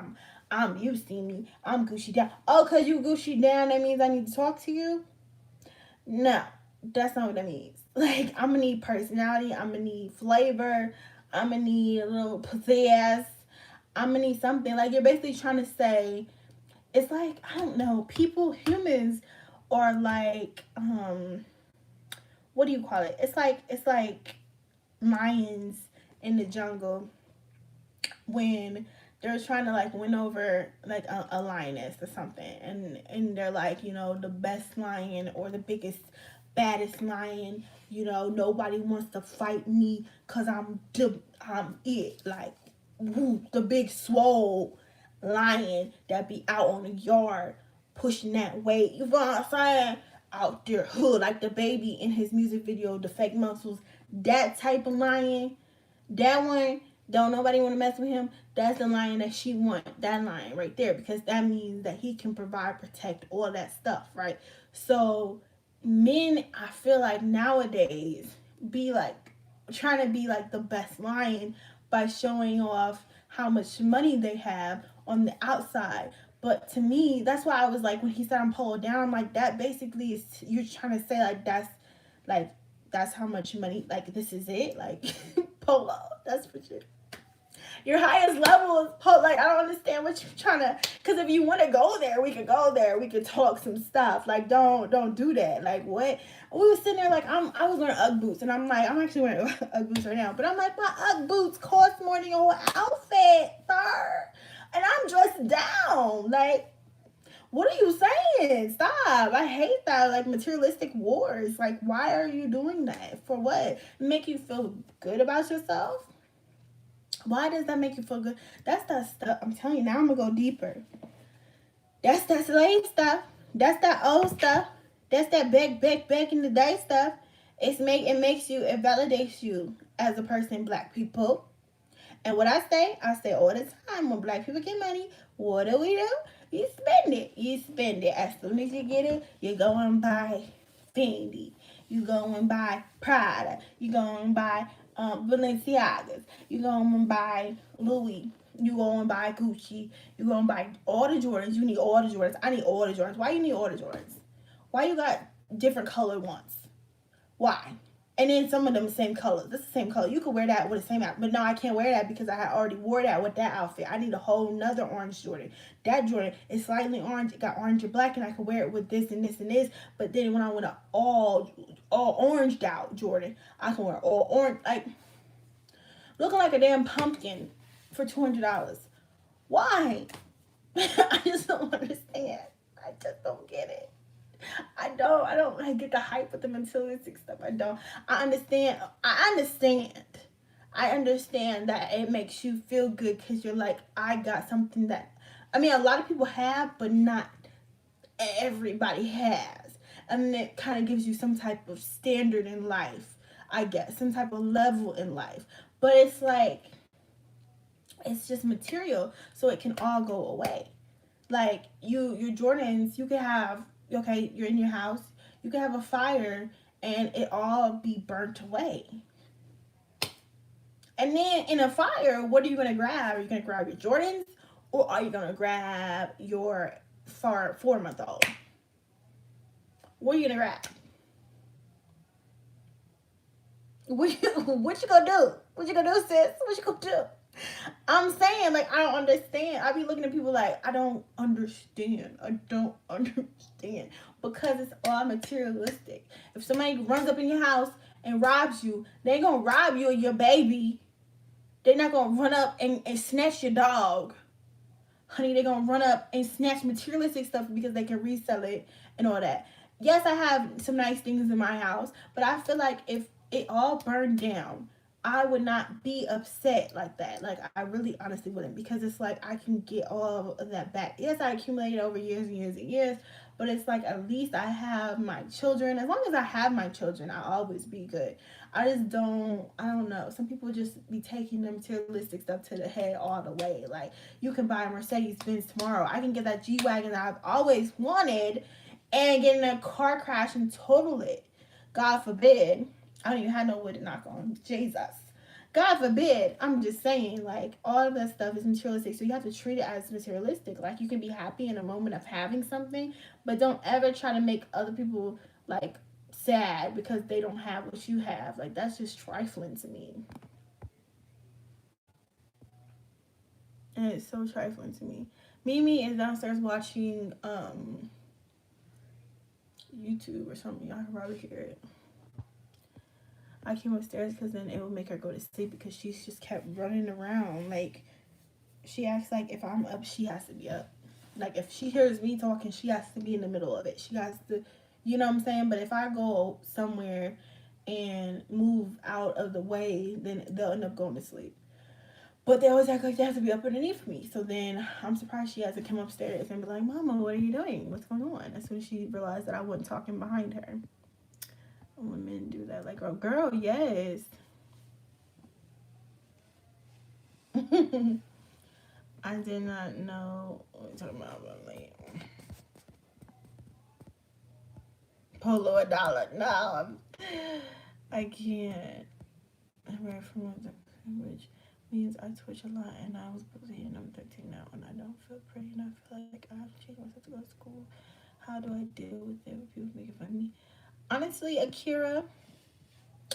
you see me, I'm Gucci down. Oh, cause you Gucci down, that means I need to talk to you? No, that's not what that means. Like, I'm gonna need personality, I'm gonna need flavor, I'm gonna need a little pizzazz. I'm gonna need something. Like, you're basically trying to say, it's like, I don't know, humans are like, what do you call it? It's like lions in the jungle when they're trying to like win over like a lioness or something, and they're like, the best lion or the biggest baddest lion, nobody wants to fight me because I'm it, like, woo, the big swole lion that be out on the yard pushing that weight, you know what I'm saying, out there hood, like the baby in his music video, the fake muscles, that type of lion, that one, don't nobody want to mess with him. That's the lion that she want. That lion right there, because that means that he can provide, protect, all that stuff, right? So men, I feel like nowadays be like trying to be like the best lion by showing off how much money they have on the outside. But to me, that's why I was like, when he said I'm pulled down, I'm like, that basically is, you're trying to say like that's how much money, like, this is it, like, polo, that's what your highest level is polo. Like, I don't understand what you're trying to, because if you want to go there, we could go there, we could talk some stuff, like, don't do that, like, what, we was sitting there, like, I was wearing Ugg boots, and I'm like, I'm actually wearing Ugg boots right now, but I'm like, my Ugg boots cost more than your outfit, sir, and I'm dressed down, like, what are you saying? Stop. I hate that, like, materialistic wars. Like, why are you doing that? For what? Make you feel good about yourself? Why does that make you feel good? That's that stuff. I'm telling you, now I'm going to go deeper. That's that slave stuff. That's that old stuff. That's that back in the day stuff. It validates you as a person, black people. And what I say all the time, when black people get money, what do? You spend it. You spend it. As soon as you get it, you go and buy Fendi. You go and buy Prada. You go and buy Balenciagas. You go and buy Louis. You go and buy Gucci. You go and buy all the Jordans. You need all the Jordans. I need all the Jordans. Why you need all the Jordans? Why you got different colored ones? Why? And then some of them the same colors. This is the same color. You could wear that with the same outfit. But no, I can't wear that because I had already wore that with that outfit. I need a whole nother orange Jordan. That Jordan is slightly orange. It got orange and black, and I could wear it with this and this and this. But then when I want an all oranged out Jordan, I can wear all orange, like, looking like a damn pumpkin for $200. Why? I just don't understand. I just don't get it. I don't like get the hype with the materialistic stuff. I understand that it makes you feel good because you're like, I got something that, I mean, a lot of people have, but not everybody has. And it kind of gives you some type of standard in life, I guess, some type of level in life. But it's like, it's just material, so it can all go away. Like, your Jordans, you could have, okay, you're in your house, you could have a fire and it all be burnt away. And then in a fire, what are you going to grab? Are you going to grab your Jordans, or are you going to grab your 4-month-old? What are you going to grab? What you going to do? What you going to do, sis? What you going to do? I'm saying, like, I don't understand. I be looking at people like, I don't understand. Because it's all materialistic. If somebody runs up in your house and robs you, they ain't gonna rob you or your baby. They're not gonna run up and snatch your dog. Honey, they're gonna run up and snatch materialistic stuff because they can resell it and all that. Yes, I have some nice things in my house, but I feel like if it all burned down, I would not be upset like that. Like, I really honestly wouldn't, because it's like, I can get all of that back. Yes, I accumulated over years and years and years, but it's like, at least I have my children. As long as I have my children, I'll always be good. I don't know. Some people just be taking the materialistic stuff to the head all the way. Like, you can buy a Mercedes-Benz tomorrow. I can get that G-Wagon that I've always wanted and get in a car crash and total it. God forbid. I don't even have no wood to knock on. Jesus. God forbid. I'm just saying, like, all of that stuff is materialistic. So you have to treat it as materialistic. Like, you can be happy in a moment of having something, but don't ever try to make other people, like, sad because they don't have what you have. Like, that's just trifling to me. and it's so trifling to me. Mimi is downstairs watching YouTube or something. Y'all can probably hear it. I came upstairs because then it would make her go to sleep because she's just kept running around. Like, she acts like if I'm up, she has to be up. Like, if she hears me talking, she has to be in the middle of it. She has to, you know what I'm saying? But if I go somewhere and move out of the way, then they'll end up going to sleep. But they always act like they have to be up underneath me. So then I'm surprised she hasn't come upstairs and be like, Mama, what are you doing? What's going on? As soon as she realized that I wasn't talking behind her. When men do that, like, oh, girl, yes. I did not know what we're talking about, like Polo $1. No, I can't. I read from which means I twitch a lot, and I was busy, and I'm 13 now, and I don't feel pretty, and I feel like I have to change myself to go to school. How do I deal with it when people making fun of me? Honestly, Akira,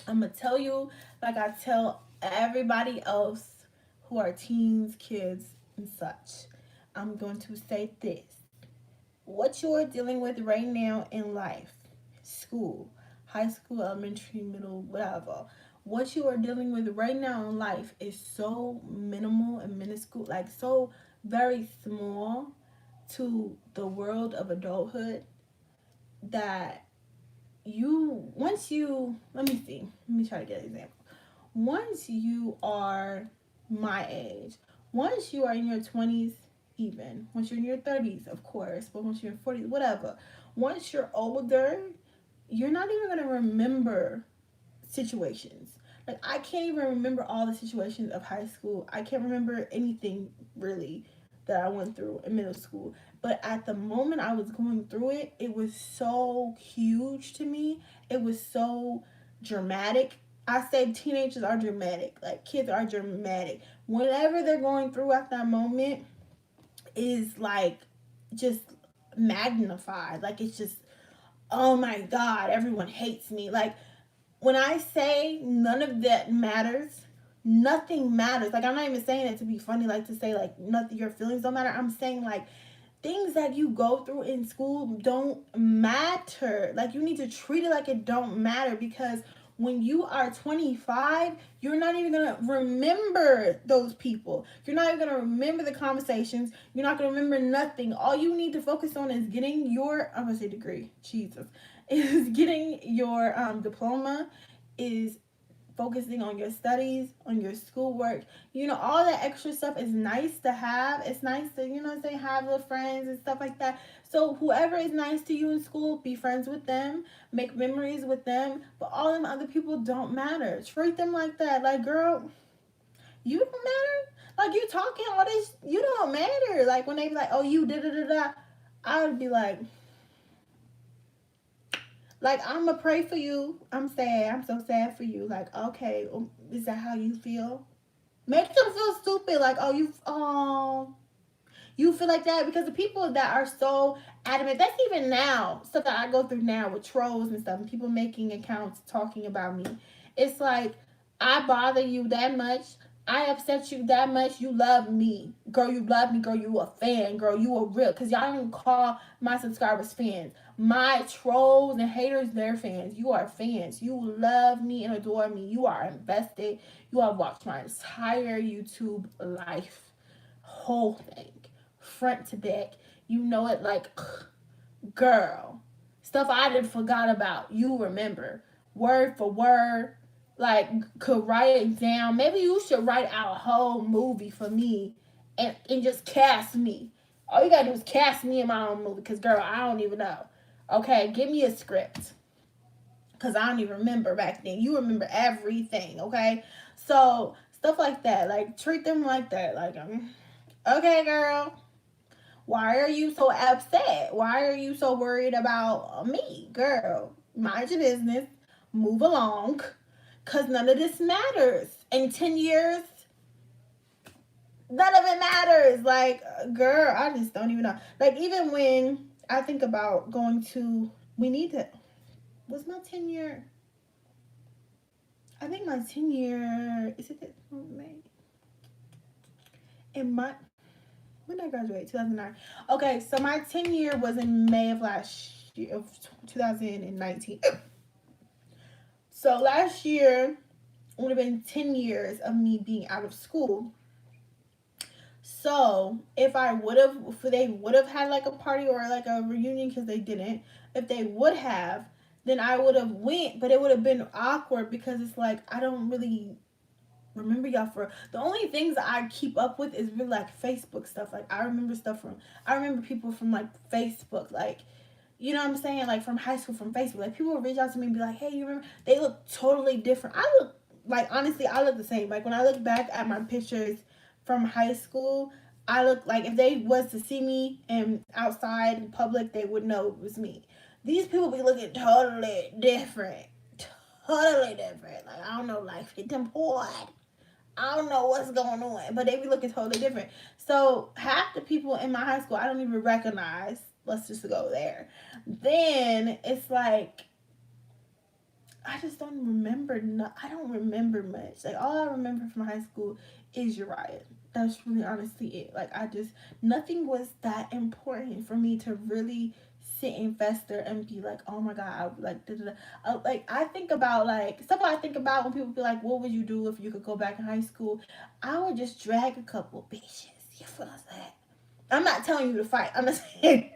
I'm gonna tell you like I tell everybody else who are teens, kids, and such. I'm going to say this. What you're dealing with right now in life, school, high school, elementary, middle, whatever, what you are dealing with right now in life is so minimal and minuscule, like so very small to the world of adulthood that let me try to get an example. Once you are my age, once you are in your 20s, even once you're in your 30s, of course, but once you're in 40s, whatever, once you're older, you're not even going to remember situations. Like, I can't even remember all the situations of high school. I can't remember anything really that I went through in middle school. But at the moment I was going through it, it was so huge to me. It was so dramatic. I say teenagers are dramatic. Like, kids are dramatic. Whatever they're going through at that moment is like just magnified. Like, it's just, oh my God, everyone hates me. Like, when I say none of that matters, nothing matters. Like, I'm not even saying it to be funny, like to say like nothing, your feelings don't matter. I'm saying like things that you go through in school don't matter. Like, you need to treat it like it don't matter, because when you are 25, you're not even going to remember those people. You're not even going to remember the conversations. You're not going to remember nothing. All you need to focus on is getting your, I'm going to say degree, Jesus, is getting your diploma, is focusing on your studies, on your schoolwork. You know, all that extra stuff is nice to have. It's nice to, you know, say have little friends and stuff like that. So whoever is nice to you in school, be friends with them, make memories with them. But all them other people don't matter. Treat them like that. Like, girl, you don't matter. Like, you talking all this, you don't matter. Like, when they be like, oh, you da-da-da-da, I would be like, I'm going to pray for you. I'm sad. I'm so sad for you. Like, okay, is that how you feel? Make them feel stupid. Like, you feel like that? Because the people that are so adamant, that's even now, stuff that I go through now with trolls and stuff, and people making accounts talking about me. It's like, I bother you that much. I upset you that much. You love me. Girl, you love me. Girl, you a fan. Girl, you a real. Because y'all don't call my subscribers fans. My trolls and haters, they're fans. You are fans. You love me and adore me. You are invested. You have watched my entire YouTube life. Whole thing. Front to back. You know it like, girl. Stuff I done forgot about. You remember. Word for word. Like, could write it down. Maybe you should write out a whole movie for me and just cast me. All you gotta do is cast me in my own movie, because, girl, I don't even know. Okay, give me a script, because I don't even remember back then. You remember everything, okay? So, stuff like that. Like, treat them like that. Like, okay, girl, why are you so upset? Why are you so worried about me? Girl, mind your business. Move along. Because none of this matters. In 10 years, none of it matters. Like, girl, I just don't even know. Like, even when I think about going to, was my 10-year? I think my 10-year, is it May? When did I graduate? 2009. Okay, so my 10 year was in May of last year, of 2019. So last year would have been 10 years of me being out of school. So if they would have had like a party or like a reunion, because they didn't, if they would have, then I would have went, but it would have been awkward because it's like I don't really remember y'all. For the only things that I keep up with is really like Facebook stuff. Like I remember people from like Facebook, like, you know what I'm saying, like from high school, from Facebook. Like people would reach out to me and be like, hey, you remember? They look totally different. I look like, honestly, I look the same. Like when I look back at my pictures from high school, I look like if they was to see me and outside in public, they would know it was me. These people be looking totally different. Totally different. Like I don't know, like hit them hard. I don't know what's going on, but they be looking totally different. So half the people in my high school I don't even recognize. Let's just go there. Then it's like I just don't remember. I don't remember much. Like all I remember from high school is Uriah. That's really honestly it. Like nothing was that important for me to really sit and fester and be like, oh my god, I like da, da, da. Like I think about like stuff I think about when people be like, what would you do if you could go back in high school? I would just drag a couple bitches. You feel what I'm saying? I'm not telling you to fight. I'm just saying,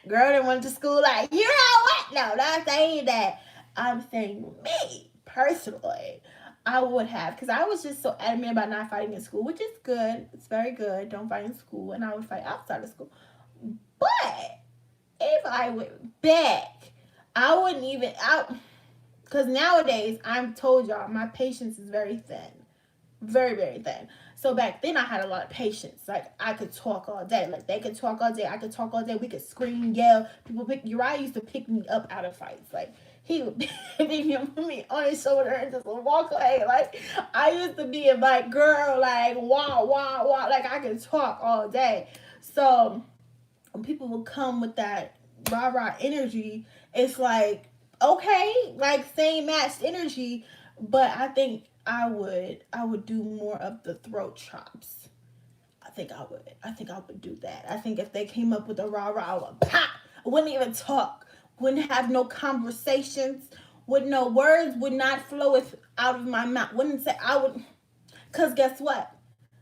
girl that went to school like, you know what? No, not saying that. I'm saying me personally, I would have, because I was just so adamant about not fighting in school, which is good. It's very good. Don't fight in school, and I would fight outside of school. But if I went back, I wouldn't even out, because nowadays I'm told y'all my patience is very thin, very very thin. So back then I had a lot of patience. Like I could talk all day. Like they could talk all day. I could talk all day. We could scream, yell. Uriah used to pick me up out of fights. Like he would pick me on his shoulder and just walk away. Like I used to be like, girl, like wow, wow, wow. Like I could talk all day. So when people would come with that rah-rah energy, it's like, okay, like same matched energy, but I think I would do more of the throat chops. I think I would do that. I think if they came up with a rah-rah, I would pop. I wouldn't even talk. Wouldn't have no conversations. Would no words would not flow out of my mouth. Wouldn't say I would, cause guess what?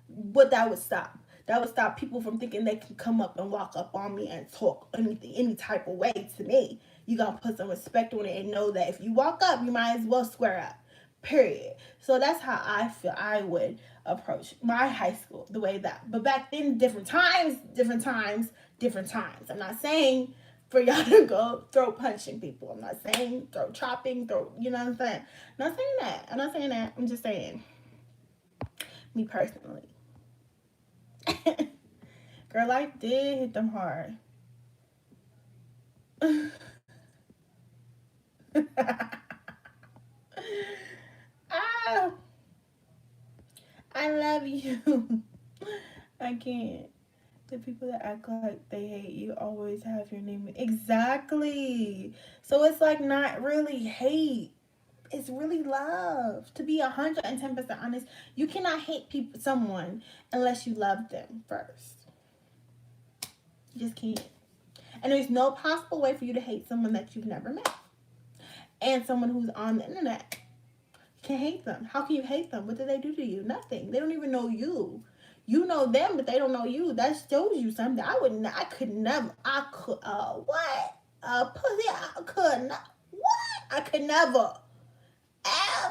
What that would stop. That would stop people from thinking they can come up and walk up on me and talk anything, any type of way to me. You gotta put some respect on it and know that if you walk up, you might as well square up. Period. So that's how I feel I would approach my high school, the way that. But back then, different times. I'm not saying for y'all to go throw punching people. I'm not saying throw chopping, you know what I'm saying? I'm not saying that. I'm just saying, me personally. Girl, life did hit them hard. Ah, I love you. I can't. The people that act like they hate you always have your name. Exactly. So it's like not really hate. It's really love. To be 110% honest, you cannot hate someone unless you love them first. You just can't. And there's no possible way for you to hate someone that you've never met. And someone who's on the internet. You can't hate them. How can you hate them? What did they do to you? Nothing. They don't even know you. You know them, but they don't know you. That shows you something. Pussy, I could never,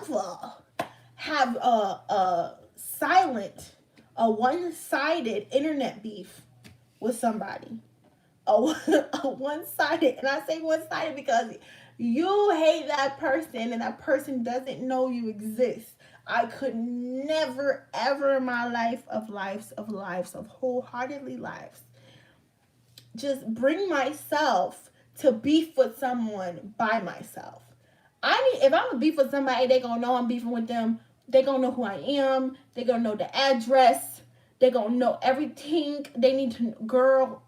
ever have a silent, a one-sided internet beef with somebody. A one-sided, and I say one-sided because you hate that person and that person doesn't know you exist. I could never, ever in my life of wholeheartedly lives, just bring myself to beef with someone by myself. If I'm a beef with somebody, they gonna know I'm beefing with them. They gonna know who I am. They gonna know the address. They gonna know everything. They need to, girl,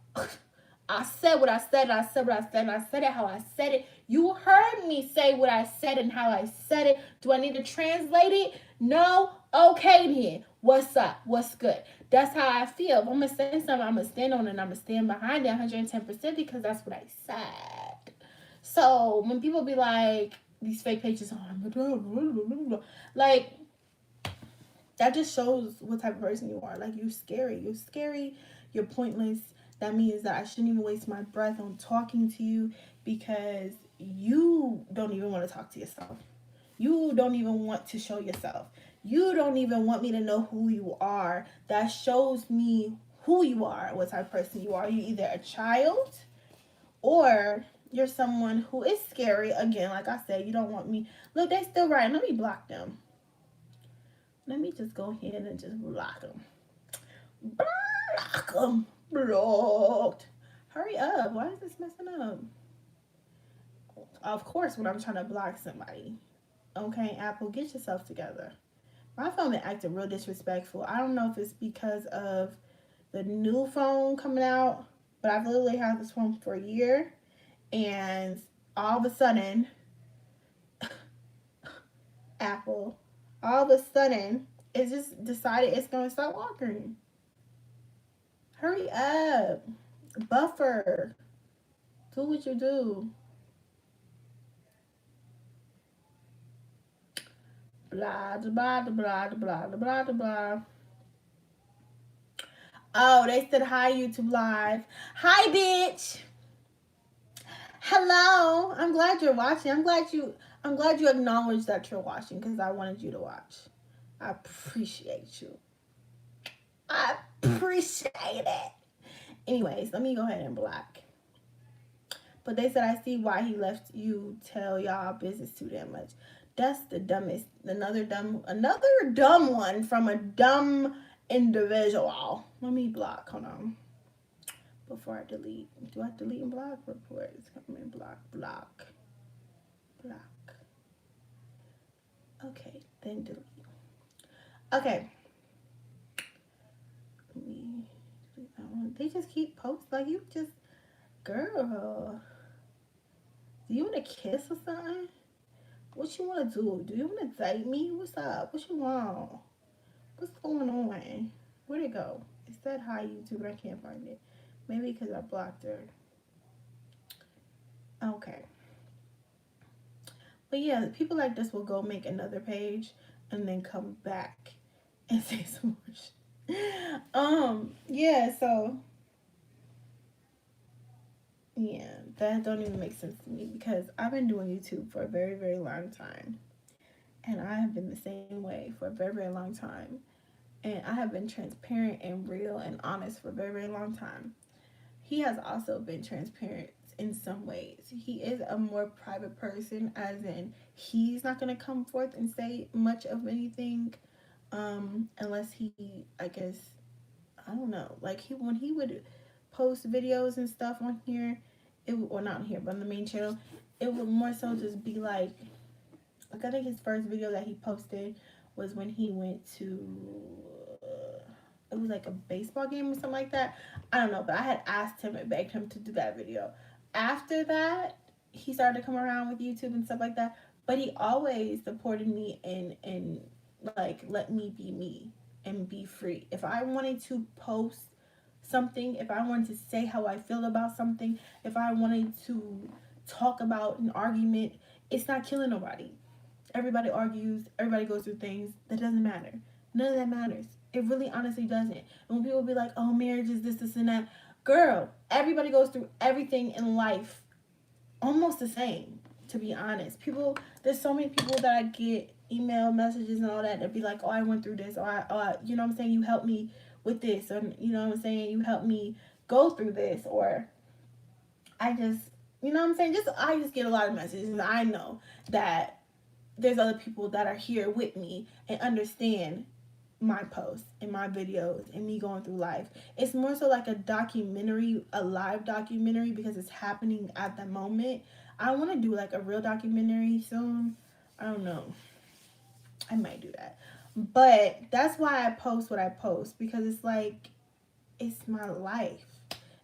I said what I said, and I said what I said, and I said it how I said it. You heard me say what I said and how I said it. Do I need to translate it? No? Okay then. What's up? What's good? That's how I feel. If I'm going to say something, I'm going to stand on it and I'm going to stand behind it 110% because that's what I said. So when people be like, these fake pages, like, that just shows what type of person you are. Like, you're scary. You're scary. You're pointless. That means that I shouldn't even waste my breath on talking to you because you don't even want to talk to yourself. You don't even want to show yourself. You don't even want me to know who you are. That shows me who you are, what type of person you are. You're either a child or you're someone who is scary. Again, like I said, you don't want me. Look, they still writing. Let me block them. Let me just go ahead and just block them. Block them. Blocked. Hurry up. Why is this messing up? Of course, when I'm trying to block somebody. Okay, Apple, get yourself together. My phone been acting real disrespectful. I don't know if it's because of the new phone coming out, but I've literally had this phone for a year, and all of a sudden, Apple, all of a sudden, it just decided it's going to start working. Hurry up. Buffer. Do what you do. Blah, blah, blah, blah, blah, blah, blah. Oh, they said hi, YouTube Live. Hi, bitch. Hello. I'm glad you're watching. I'm glad you acknowledged that you're watching because I wanted you to watch. I appreciate you. I appreciate it. Anyways, let me go ahead and block. But they said, I see why he left you tell y'all business too damn much. That's the dumbest. Another dumb one from a dumb individual. Let me block. Hold on. Before I delete. Do I delete and block? Reports. Come in. Block. Okay. Then delete. Okay. Let me delete that one. They just keep posting. Like, you just... Girl. Do you want to kiss or something? What you want to do? Do you want to date me? What's up? What you want? What's going on? Where'd it go? It said hi, YouTube, but I can't find it. Maybe because I blocked her. Okay. But yeah, people like this will go make another page and then come back and say some more shit. Yeah, so... Yeah, that don't even make sense to me because I've been doing YouTube for a very, very long time. And I have been the same way for a very, very long time. And I have been transparent and real and honest for a very, very long time. He has also been transparent in some ways. He is a more private person, as in he's not going to come forth and say much of anything unless he, I guess, I don't know. Like, when he would post videos and stuff on here, or not here, but on the main channel, it would more so just be like I think his first video that he posted was when he went to it was like a baseball game or something like that. I don't know, but I had asked him and begged him to do that video. After that, he started to come around with YouTube and stuff like that, but he always supported me and like let me be me and be free. If I wanted to post something, if I wanted to say how I feel about something, if I wanted to talk about an argument, it's not killing nobody. Everybody argues, everybody goes through things. That doesn't matter. None of that matters. It really honestly doesn't. And when people be like, oh, marriage is this, and that, girl, everybody goes through everything in life almost the same, to be honest. There's so many people that I get email messages and all that be like, oh, I went through this, or you know what I'm saying, you helped me with this, or you know what I'm saying, you helped me go through this, or I just, you know what I'm saying, I just get a lot of messages, and I know that there's other people that are here with me and understand my posts and my videos and me going through life. It's more so like a documentary, a live documentary, because it's happening at the moment. I want to do like a real documentary soon. I don't know. I might do that. But that's why I post what I post, because it's like, it's my life.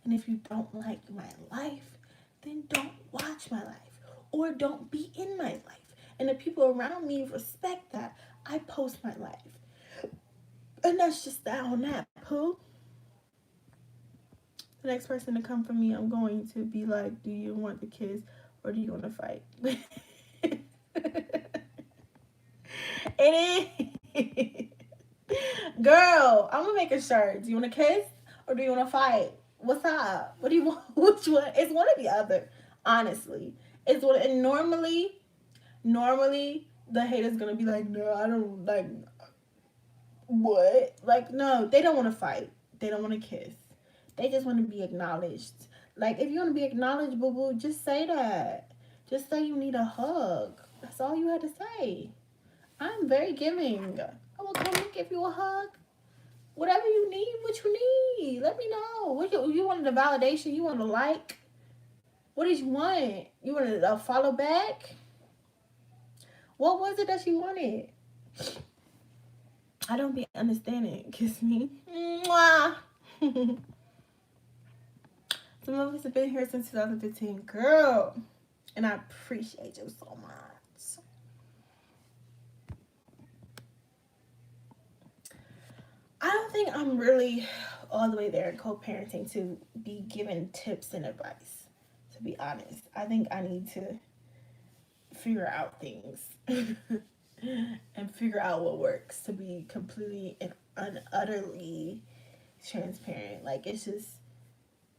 And if you don't like my life, then don't watch my life or don't be in my life. And the people around me respect that. I post my life. And that's just that on that, Pooh. The next person to come for me, I'm going to be like, do you want the kiss or do you want to fight? It is. Girl, I'm gonna make a shirt. Do you want to kiss or do you want to fight? What's up? What do you want? Which one? It's one or the other. Honestly, it's one. And normally, the hater's gonna be like, no, I don't like. What? Like, no, they don't want to fight. They don't want to kiss. They just want to be acknowledged. Like, if you want to be acknowledged, boo boo, just say that. Just say you need a hug. That's all you had to say. I'm very giving. I will come and give you a hug. Whatever you need, what you need. Let me know. What you wanted a validation? You want a like? What did you want? You wanted a follow back? What was it that you wanted? I don't be understanding. Kiss me. Mwah. Some of us have been here since 2015. Girl. And I appreciate you so much. I don't think I'm really all the way there in co-parenting to be given tips and advice, to be honest. I think I need to figure out things and figure out what works, to be completely and utterly transparent. Like, it's just,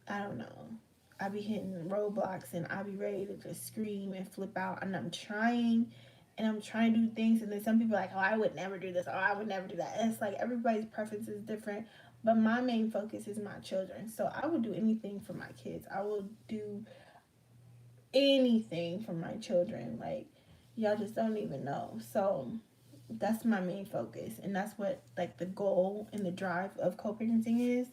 I don't know. I be hitting roadblocks and I be ready to just scream and flip out, and I'm trying to do things, and then some people are like, oh, I would never do this, or I would never do that. And it's like everybody's preference is different, but my main focus is my children. So I would do anything for my kids. I will do anything for my children. Like, y'all just don't even know. So that's my main focus, and that's what, like, the goal and the drive of co-parenting is.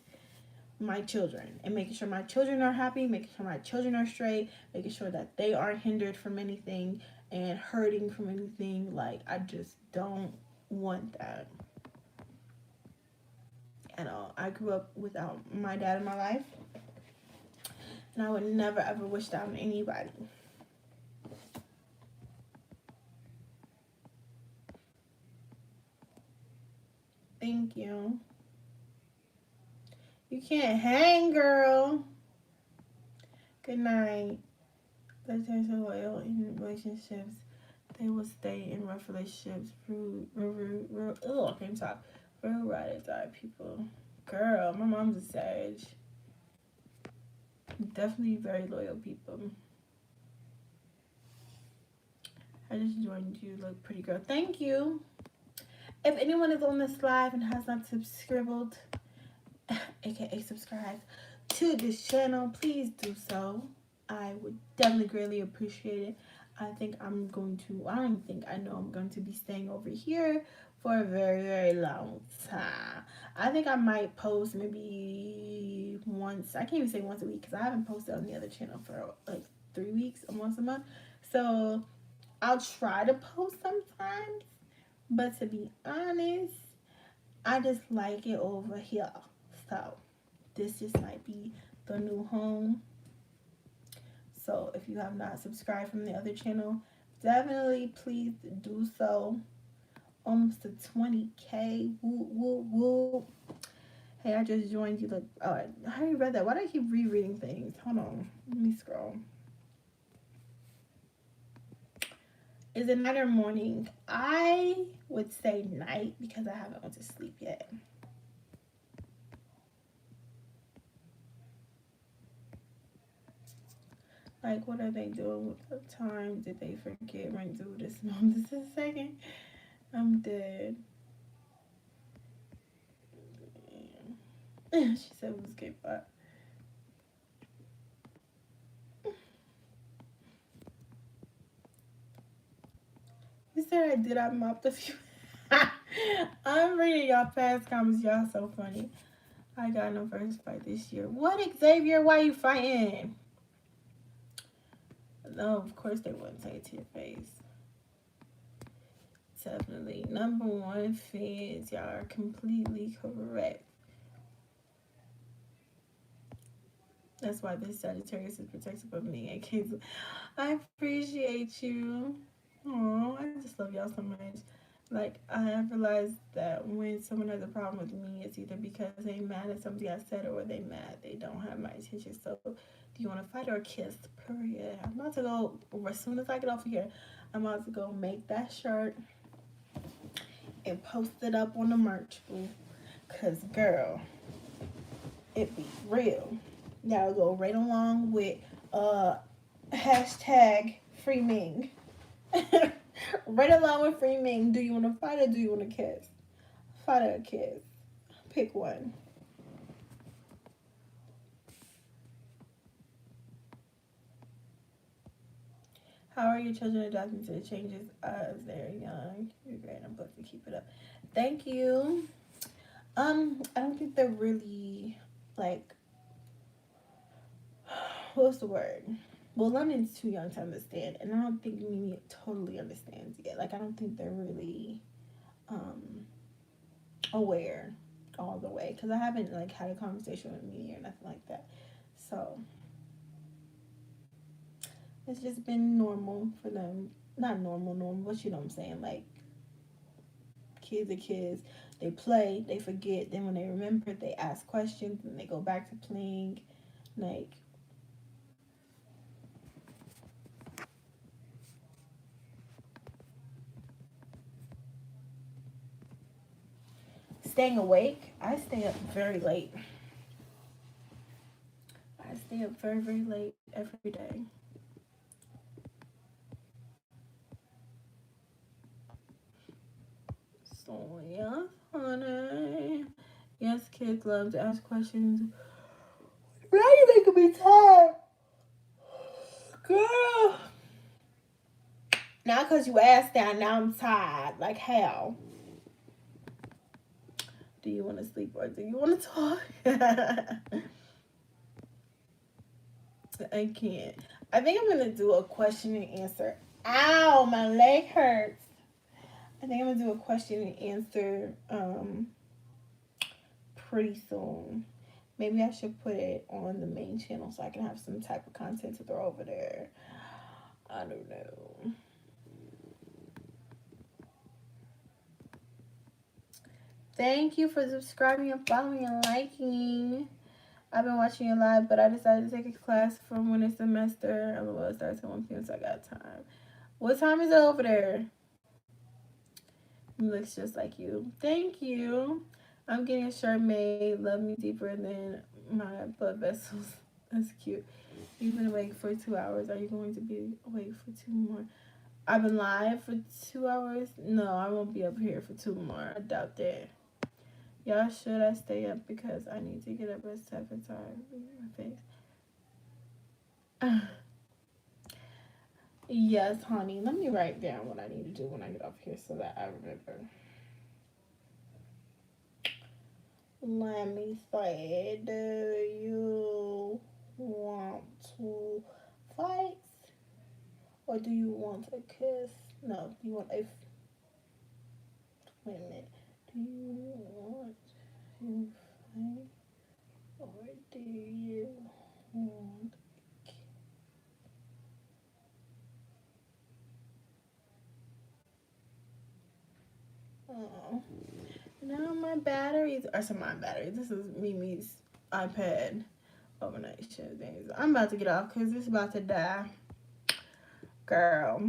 My children, and making sure my children are happy, making sure my children are straight, making sure that they aren't hindered from anything and hurting from anything. Like, I just don't want that at all. I grew up without my dad in my life, and I would never ever wish that on anybody. Thank you. You can't hang, girl. Good night. Let's turn to loyal in relationships. They will stay in rough relationships. I can't talk. Real ride or die people. Girl, my mom's a sage. Definitely very loyal people. I just joined you. Look pretty, girl. Thank you. If anyone is on this live and has not subscribed, aka subscribe to this channel, please do so. I would definitely greatly appreciate it. I know I'm going to be staying over here for a very, very long time. I think I might post maybe once. I can't even say once a week because I haven't posted on the other channel for like 3 weeks, almost a month. So I'll try to post sometimes. But to be honest, I just like it over here. So this just might be the new home. So if you have not subscribed from the other channel, definitely please do so. Almost to 20K. Woo, woo, woo. Hey, I just joined you. Look, oh, I already read that. Why do I keep rereading things? Hold on. Let me scroll. Is it night or morning? I would say night because I haven't went to sleep yet. Like, what are they doing with the time? Did they forget rent due this month? This is a second. I'm dead. She said it was K-pop. You said I did. I mopped a few. I'm reading y'all past comments. Y'all so funny. I got no first fight this year. What, Xavier? Why you fighting? No, of course they wouldn't say it to your face. Definitely. Number one, fans. Y'all are completely correct. That's why this Sagittarius is protective of me and kids. I appreciate you. Oh, I just love y'all so much. Like, I have realized that when someone has a problem with me, it's either because they mad at something I said or they mad they don't have my attention. So, do you want to fight or kiss? Period. I'm about to go, as soon as I get off of here, I'm about to go make that shirt and post it up on the merch booth. Because, girl, it be real. That'll go right along with hashtag free Ming. Right along with free Ming. Do you want to fight or do you want to kiss? Fight or kiss? Pick one. How are your children adapting to the changes as they're young? You're great. I'm supposed to keep it up. Thank you. I don't think they're really like, what's the word? Well, London's too young to understand, and I don't think Mimi totally understands yet. Like, I don't think they're really aware all the way, because I haven't like had a conversation with Mimi or nothing like that. So it's just been normal for them. Not normal, but you know what I'm saying. Like, kids are kids. They play, they forget. Then when they remember, they ask questions, and they go back to playing. Like, staying awake, I stay up very late. I stay up very, very late every day. So, yeah, honey. Yes, kids love to ask questions. Now you making me tired. Girl. Now because you asked that, now I'm tired. Like, how? Do you want to sleep or do you want to talk? I can't. I think I'm going to do a question and answer. Ow, my leg hurts. I think I'm going to do a question and answer pretty soon. Maybe I should put it on the main channel so I can have some type of content to throw over there. I don't know. Thank you for subscribing and following and liking. I've been watching it live, but I decided to take a class for winter semester. LOL, it starts at 1 p.m., so I got time. What time is it over there? It looks just like you. Thank you. I'm getting a shirt made. Love me deeper than my blood vessels. That's cute. You've been awake for 2 hours. Are you going to be awake for 2 more? I've been live for 2 hours. No, I won't be up here for 2 more. I doubt that. Y'all, should I stay up because I need to get up at 7 times? My face. Yes, honey. Let me write down what I need to do when I get off here so that I remember. Let me say, do you want to fight? Or do you want a kiss? No, you want a... Wait a minute. Do you want to fight? Or do you want a kiss? Oh. Now my batteries are some my batteries. This is Mimi's iPad overnight shit things. I'm about to get off because it's about to die. Girl.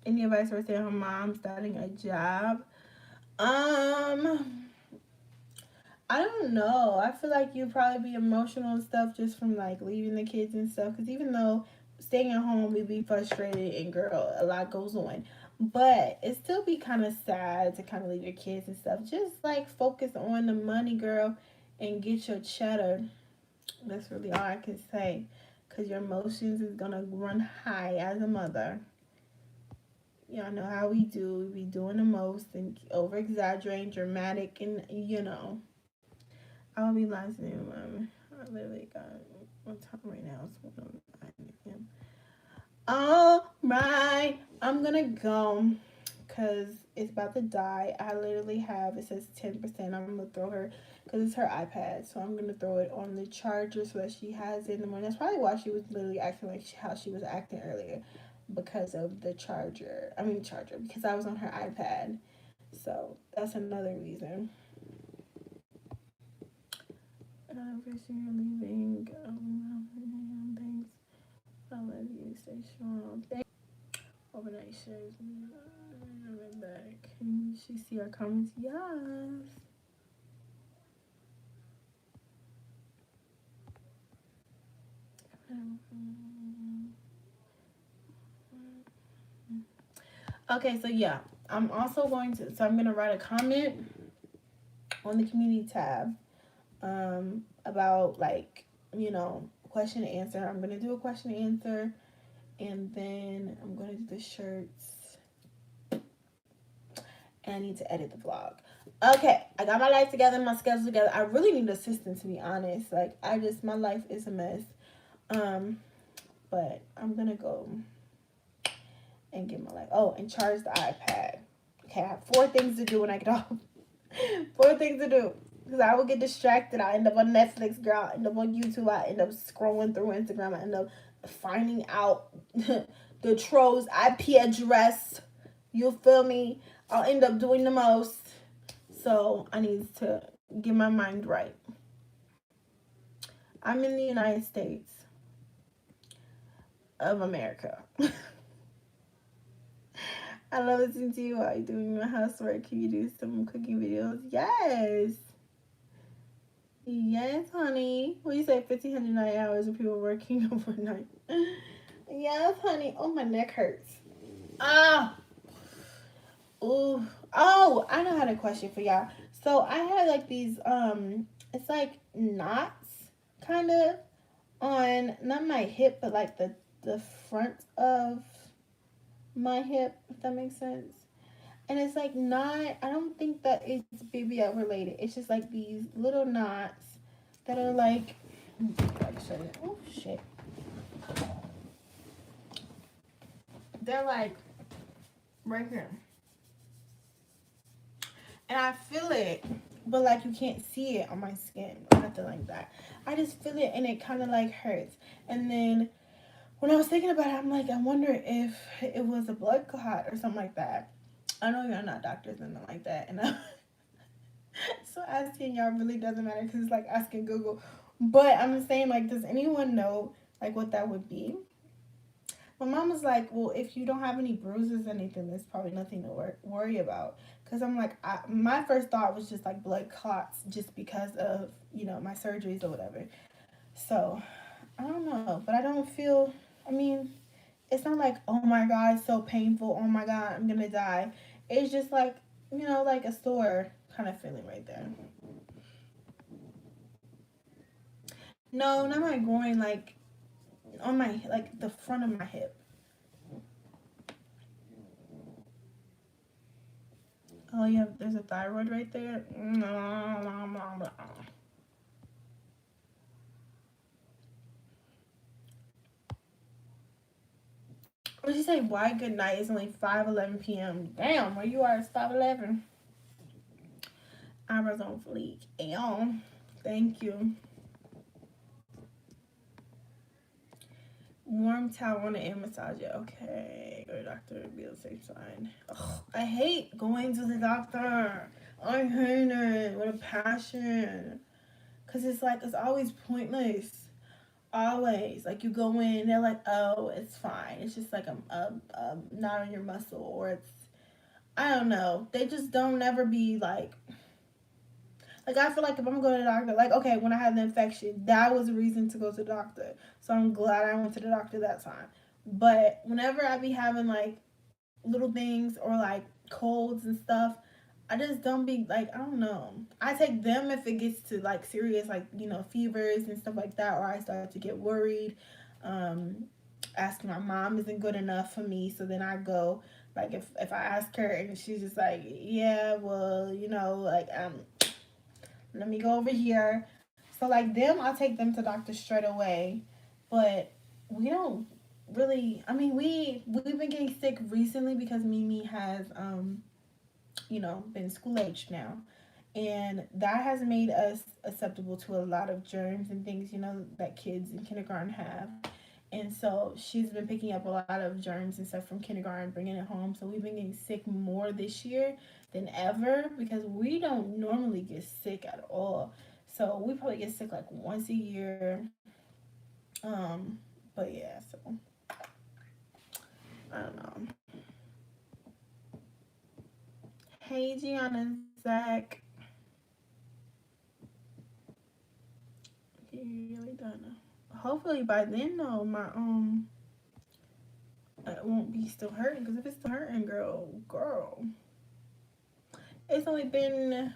Any advice for stay-at-home mom starting a job? I don't know. I feel like you'd probably be emotional and stuff just from like leaving the kids and stuff. Because even though staying at home, we'd be frustrated and girl, a lot goes on. But it still be kind of sad to kind of leave your kids and stuff. Just like focus on the money, girl, and get your cheddar. That's really all I can say. Because your emotions is going to run high as a mother. Y'all know how we do. We be doing the most and over exaggerating, dramatic, and you know. I'll be lying to you, Mom. I literally got what time right now? It's 1:09 a.m. All right, I'm gonna go because it's about to die. I literally have, it says 10%. I'm gonna throw her because it's her iPad, so I'm gonna throw it on the charger so that she has it in the morning. That's probably why she was literally acting like how she was acting earlier, because of the charger. Because I was on her iPad. So that's another reason. Appreciate you leaving. Thanks. I love you. Stay strong. Thanks. Overnight shares. Right back. Can she see our comments? Yes. Okay, so yeah, I'm also going to, so I'm going to write a comment on the community tab about like, you know, question and answer. I'm going to do a question and answer, and then I'm going to do the shirts, and I need to edit the vlog. Okay, I got my life together, my schedule together. I really need assistance, to be honest. Like, my life is a mess. But I'm going to go and get my life. Oh, and charge the iPad. Okay, I have 4 things to do when I get off. 4 things to do. Because I will get distracted. I end up on Netflix, girl. I end up on YouTube. I end up scrolling through Instagram. I end up finding out the troll's IP address. You feel me? I'll end up doing the most. So I need to get my mind right. I'm in the United States of America. I love listening to you while you're doing your housework. Can you do some cooking videos? Yes. Yes, honey. What do you say? 1,500 hours of people working overnight. Yes, honey. Oh, my neck hurts. Ah. Ooh. Oh, I know how to question for y'all. So I had like these it's like knots kind of on not my hip, but like the front of my hip, if that makes sense. And it's like not, I don't think that it's BBL related. It's just like these little knots that are like, oh shit. They're like right here. And I feel it, but like you can't see it on my skin or nothing like that. I just feel it and it kind of like hurts. And then when I was thinking about it, I'm like, I wonder if it was a blood clot or something like that. I know you're not doctors and nothing like that. And so asking y'all really doesn't matter because it's like asking Google. But I'm saying, like, does anyone know like what that would be? My mom was like, well, if you don't have any bruises or anything, there's probably nothing to worry about. Because I'm like, my first thought was just like blood clots just because of, you know, my surgeries or whatever. So, I don't know. But I don't feel, I mean, it's not like, oh my God, it's so painful. Oh my God, I'm going to die. It's just like, you know, like a sore kind of feeling right there. No, not my groin, like on my, like the front of my hip. Oh yeah, there's a thyroid right there. What did you say? Why good night? It's only 5:11 p.m. Damn, where you are? It's 5:11. Eyebrows on fleek. Ew. Thank you. Warm towel on the and massage it. Okay. Go to the doctor. Be on the safe side. Ugh, I hate going to the doctor. I hate it with a passion. Because it's like, it's always pointless. Always. Like, you go in, they're like, oh, it's fine. It's just like a knot on your muscle. Or it's, I don't know. They just don't ever be like I feel like if I'm going to the doctor, like, okay, when I had the infection, that was a reason to go to the doctor. So I'm glad I went to the doctor that time. But whenever I be having, like, little things or, like, colds and stuff, I just don't be, like, I don't know. I take them if it gets to, like, serious, like, you know, fevers and stuff like that, or I start to get worried. Asking my mom isn't good enough for me, so then I go. Like, if I ask her and she's just like, yeah, well, you know, like, let me go over here. So like them, I'll take them to doctor straight away. But we don't really. I mean, we've been getting sick recently because Mimi has you know, been school aged now, and that has made us susceptible to a lot of germs and things, you know, that kids in kindergarten have. And so she's been picking up a lot of germs and stuff from kindergarten, bringing it home. So we've been getting sick more this year than ever because we don't normally get sick at all. So we probably get sick like once a year. But yeah, so I don't know. Hey, Gianna and Zach. Yeah, we done. Hopefully by then though, my it won't be still hurting. Because if it's still hurting, girl, it's only been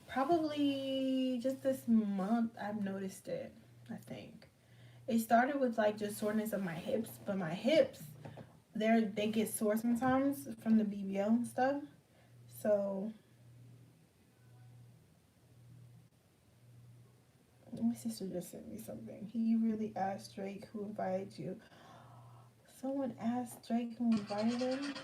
probably just this month I've noticed it. I think it started with like just soreness of my hips, but my hips they get sore sometimes from the BBL and stuff. So my sister just sent me something. He really asked Drake who invited you. Someone asked Drake who invited him.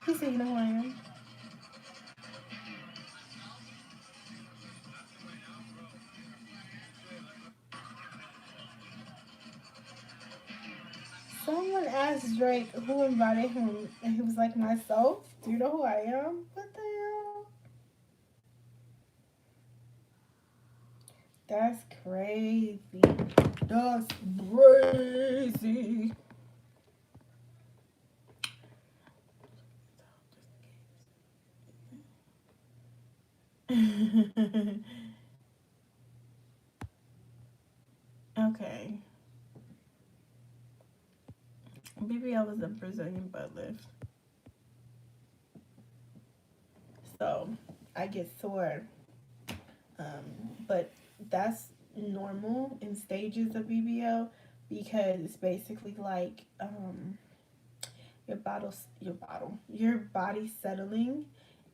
He said, "You know who I am." Someone asked Drake who invited him, and he was like, "Myself. Do you know who I am?" What the hell? That's crazy. That's crazy. Okay. BBL was a Brazilian butt lift. So I get sore. But that's normal in stages of BBL because it's basically like your body settling.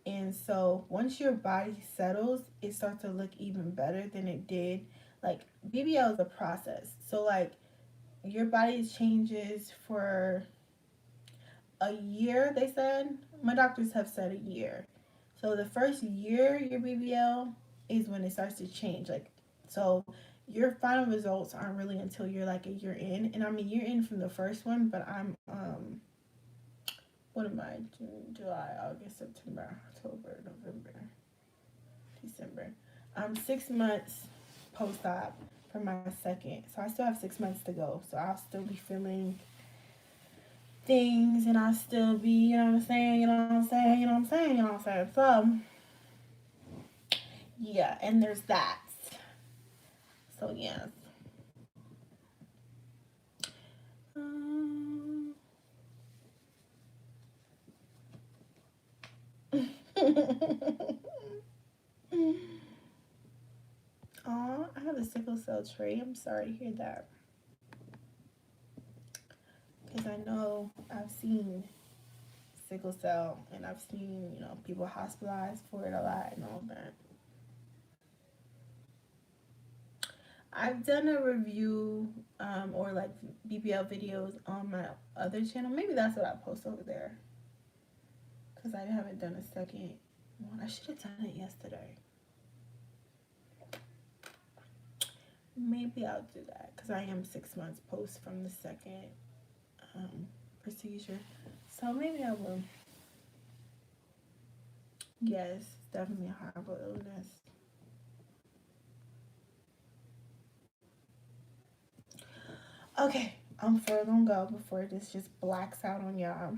And so once your body settles, it starts to look even better than it did. Like BBL is a process. So like your body changes for a year, they said. My doctors have said a year. So the first year your BBL is when it starts to change. Like so your final results aren't really until you're like a year in. And I mean you're in from the first one, but I'm what am I? June, July, August, September, October, November, December. I'm 6 months post op for my second. So I still have 6 months to go. So I'll still be feeling things and I'll still be, you know what I'm saying, you know what I'm saying, you know what I'm saying, you know what I'm saying. So yeah, and there's that. So yes. Um, oh, I have a sickle cell trait. I'm sorry to hear that. Because I know I've seen sickle cell and I've seen, you know, people hospitalized for it a lot and all that. I've done a review or like BBL videos on my other channel. Maybe that's what I post over there. Because I haven't done a second one. I should have done it yesterday. Maybe I'll do that. Because I am 6 months post from the second procedure. So maybe I will. Yes, definitely a horrible illness. Okay, I'm further gonna go before this just blacks out on y'all.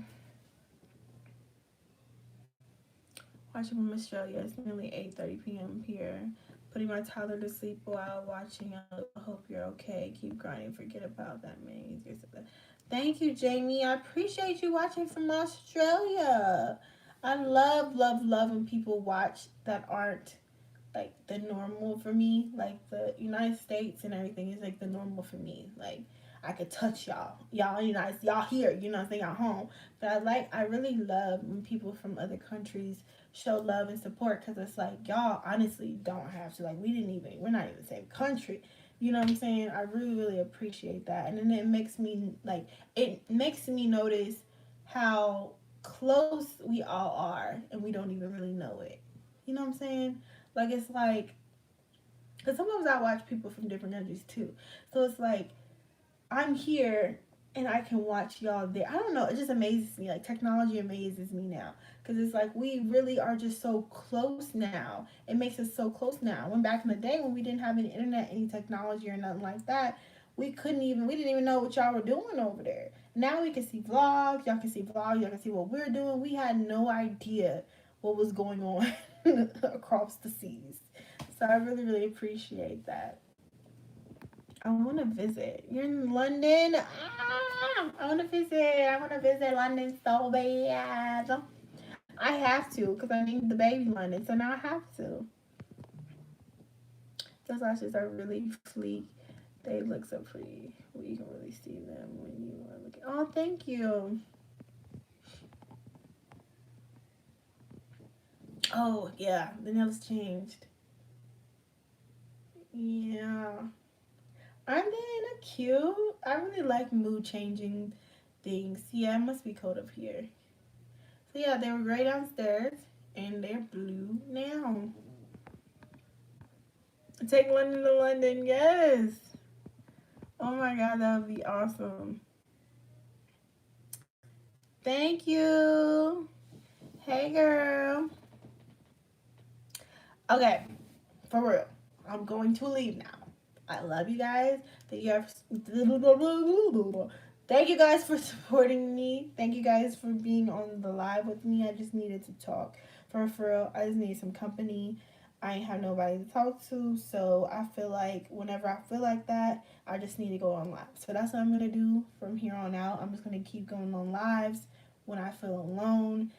Watching from Australia. It's nearly 8:30 p.m. here. Putting my toddler to sleep while watching. I hope you're okay. Keep grinding. Forget about that, man. Thank you, Jamie. I appreciate you watching from Australia. I love when people watch that aren't like the normal for me. Like the United States and everything is like the normal for me. Like I could touch y'all United, y'all here. You know, what I'm saying, y'all home. But I really love when people from other countries show love and support because it's like y'all honestly don't have to. Like we're not even the same country. You know what I'm saying? I really appreciate that, and then it makes me notice how close we all are, and we don't even really know it. You know what I'm saying? Like it's like Because sometimes I watch people from different countries too. So it's like, I'm here and I can watch y'all there. I don't know. It just amazes me. Like, technology amazes me now. Because it's like, we really are just so close now. It makes us so close now. When back in the day, when we didn't have any internet, any technology or nothing like that, we didn't even know what y'all were doing over there. Now we can see vlogs. Y'all can see vlogs. Y'all can see what we're doing. We had no idea what was going on across the seas. So I really, really appreciate that. I want to visit. You're in London? I want to visit. I want to visit London so bad. I have to because I named the baby London, so now I have to. Those lashes are really fleek. They look so pretty. Well, you can really see them when you are looking. Oh, thank you. Oh, yeah. The nails changed. Yeah. Aren't they cute? I really like mood changing things. Yeah, it must be cold up here. So yeah, they were gray downstairs and they're blue now. Take London to London, yes. Oh my god, that would be awesome. Thank you. Hey girl. Okay, for real. I'm going to leave now. I love you guys. Thank you guys for supporting me. Thank you guys for being on the live with me. I just needed to talk. For real, I just need some company. I ain't have nobody to talk to, so I feel like whenever I feel like that, I just need to go on live. So that's what I'm going to do from here on out. I'm just going to keep going on lives when I feel alone.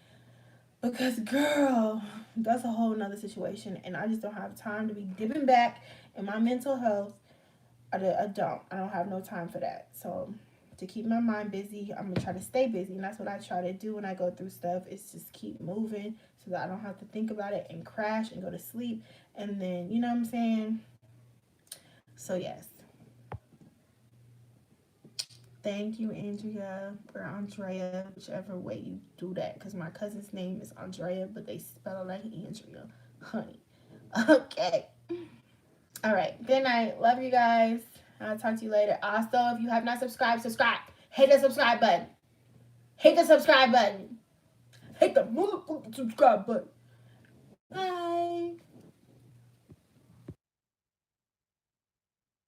Because, girl, that's a whole nother situation, and I just don't have time to be dipping back in my mental health. I don't have no time for that. So to keep my mind busy, I'm gonna try to stay busy, and that's what I try to do when I go through stuff, is just keep moving so that I don't have to think about it and crash and go to sleep, and then, you know what I'm saying? So yes, thank you, Andrea, or Andrea, whichever way you do that, because my cousin's name is Andrea, but they spell it like Andrea, honey. Okay. All right, good night. Love you guys. I'll talk to you later. Also, if you have not subscribed, subscribe. Hit the subscribe button. Hit the subscribe button. Hit the subscribe button.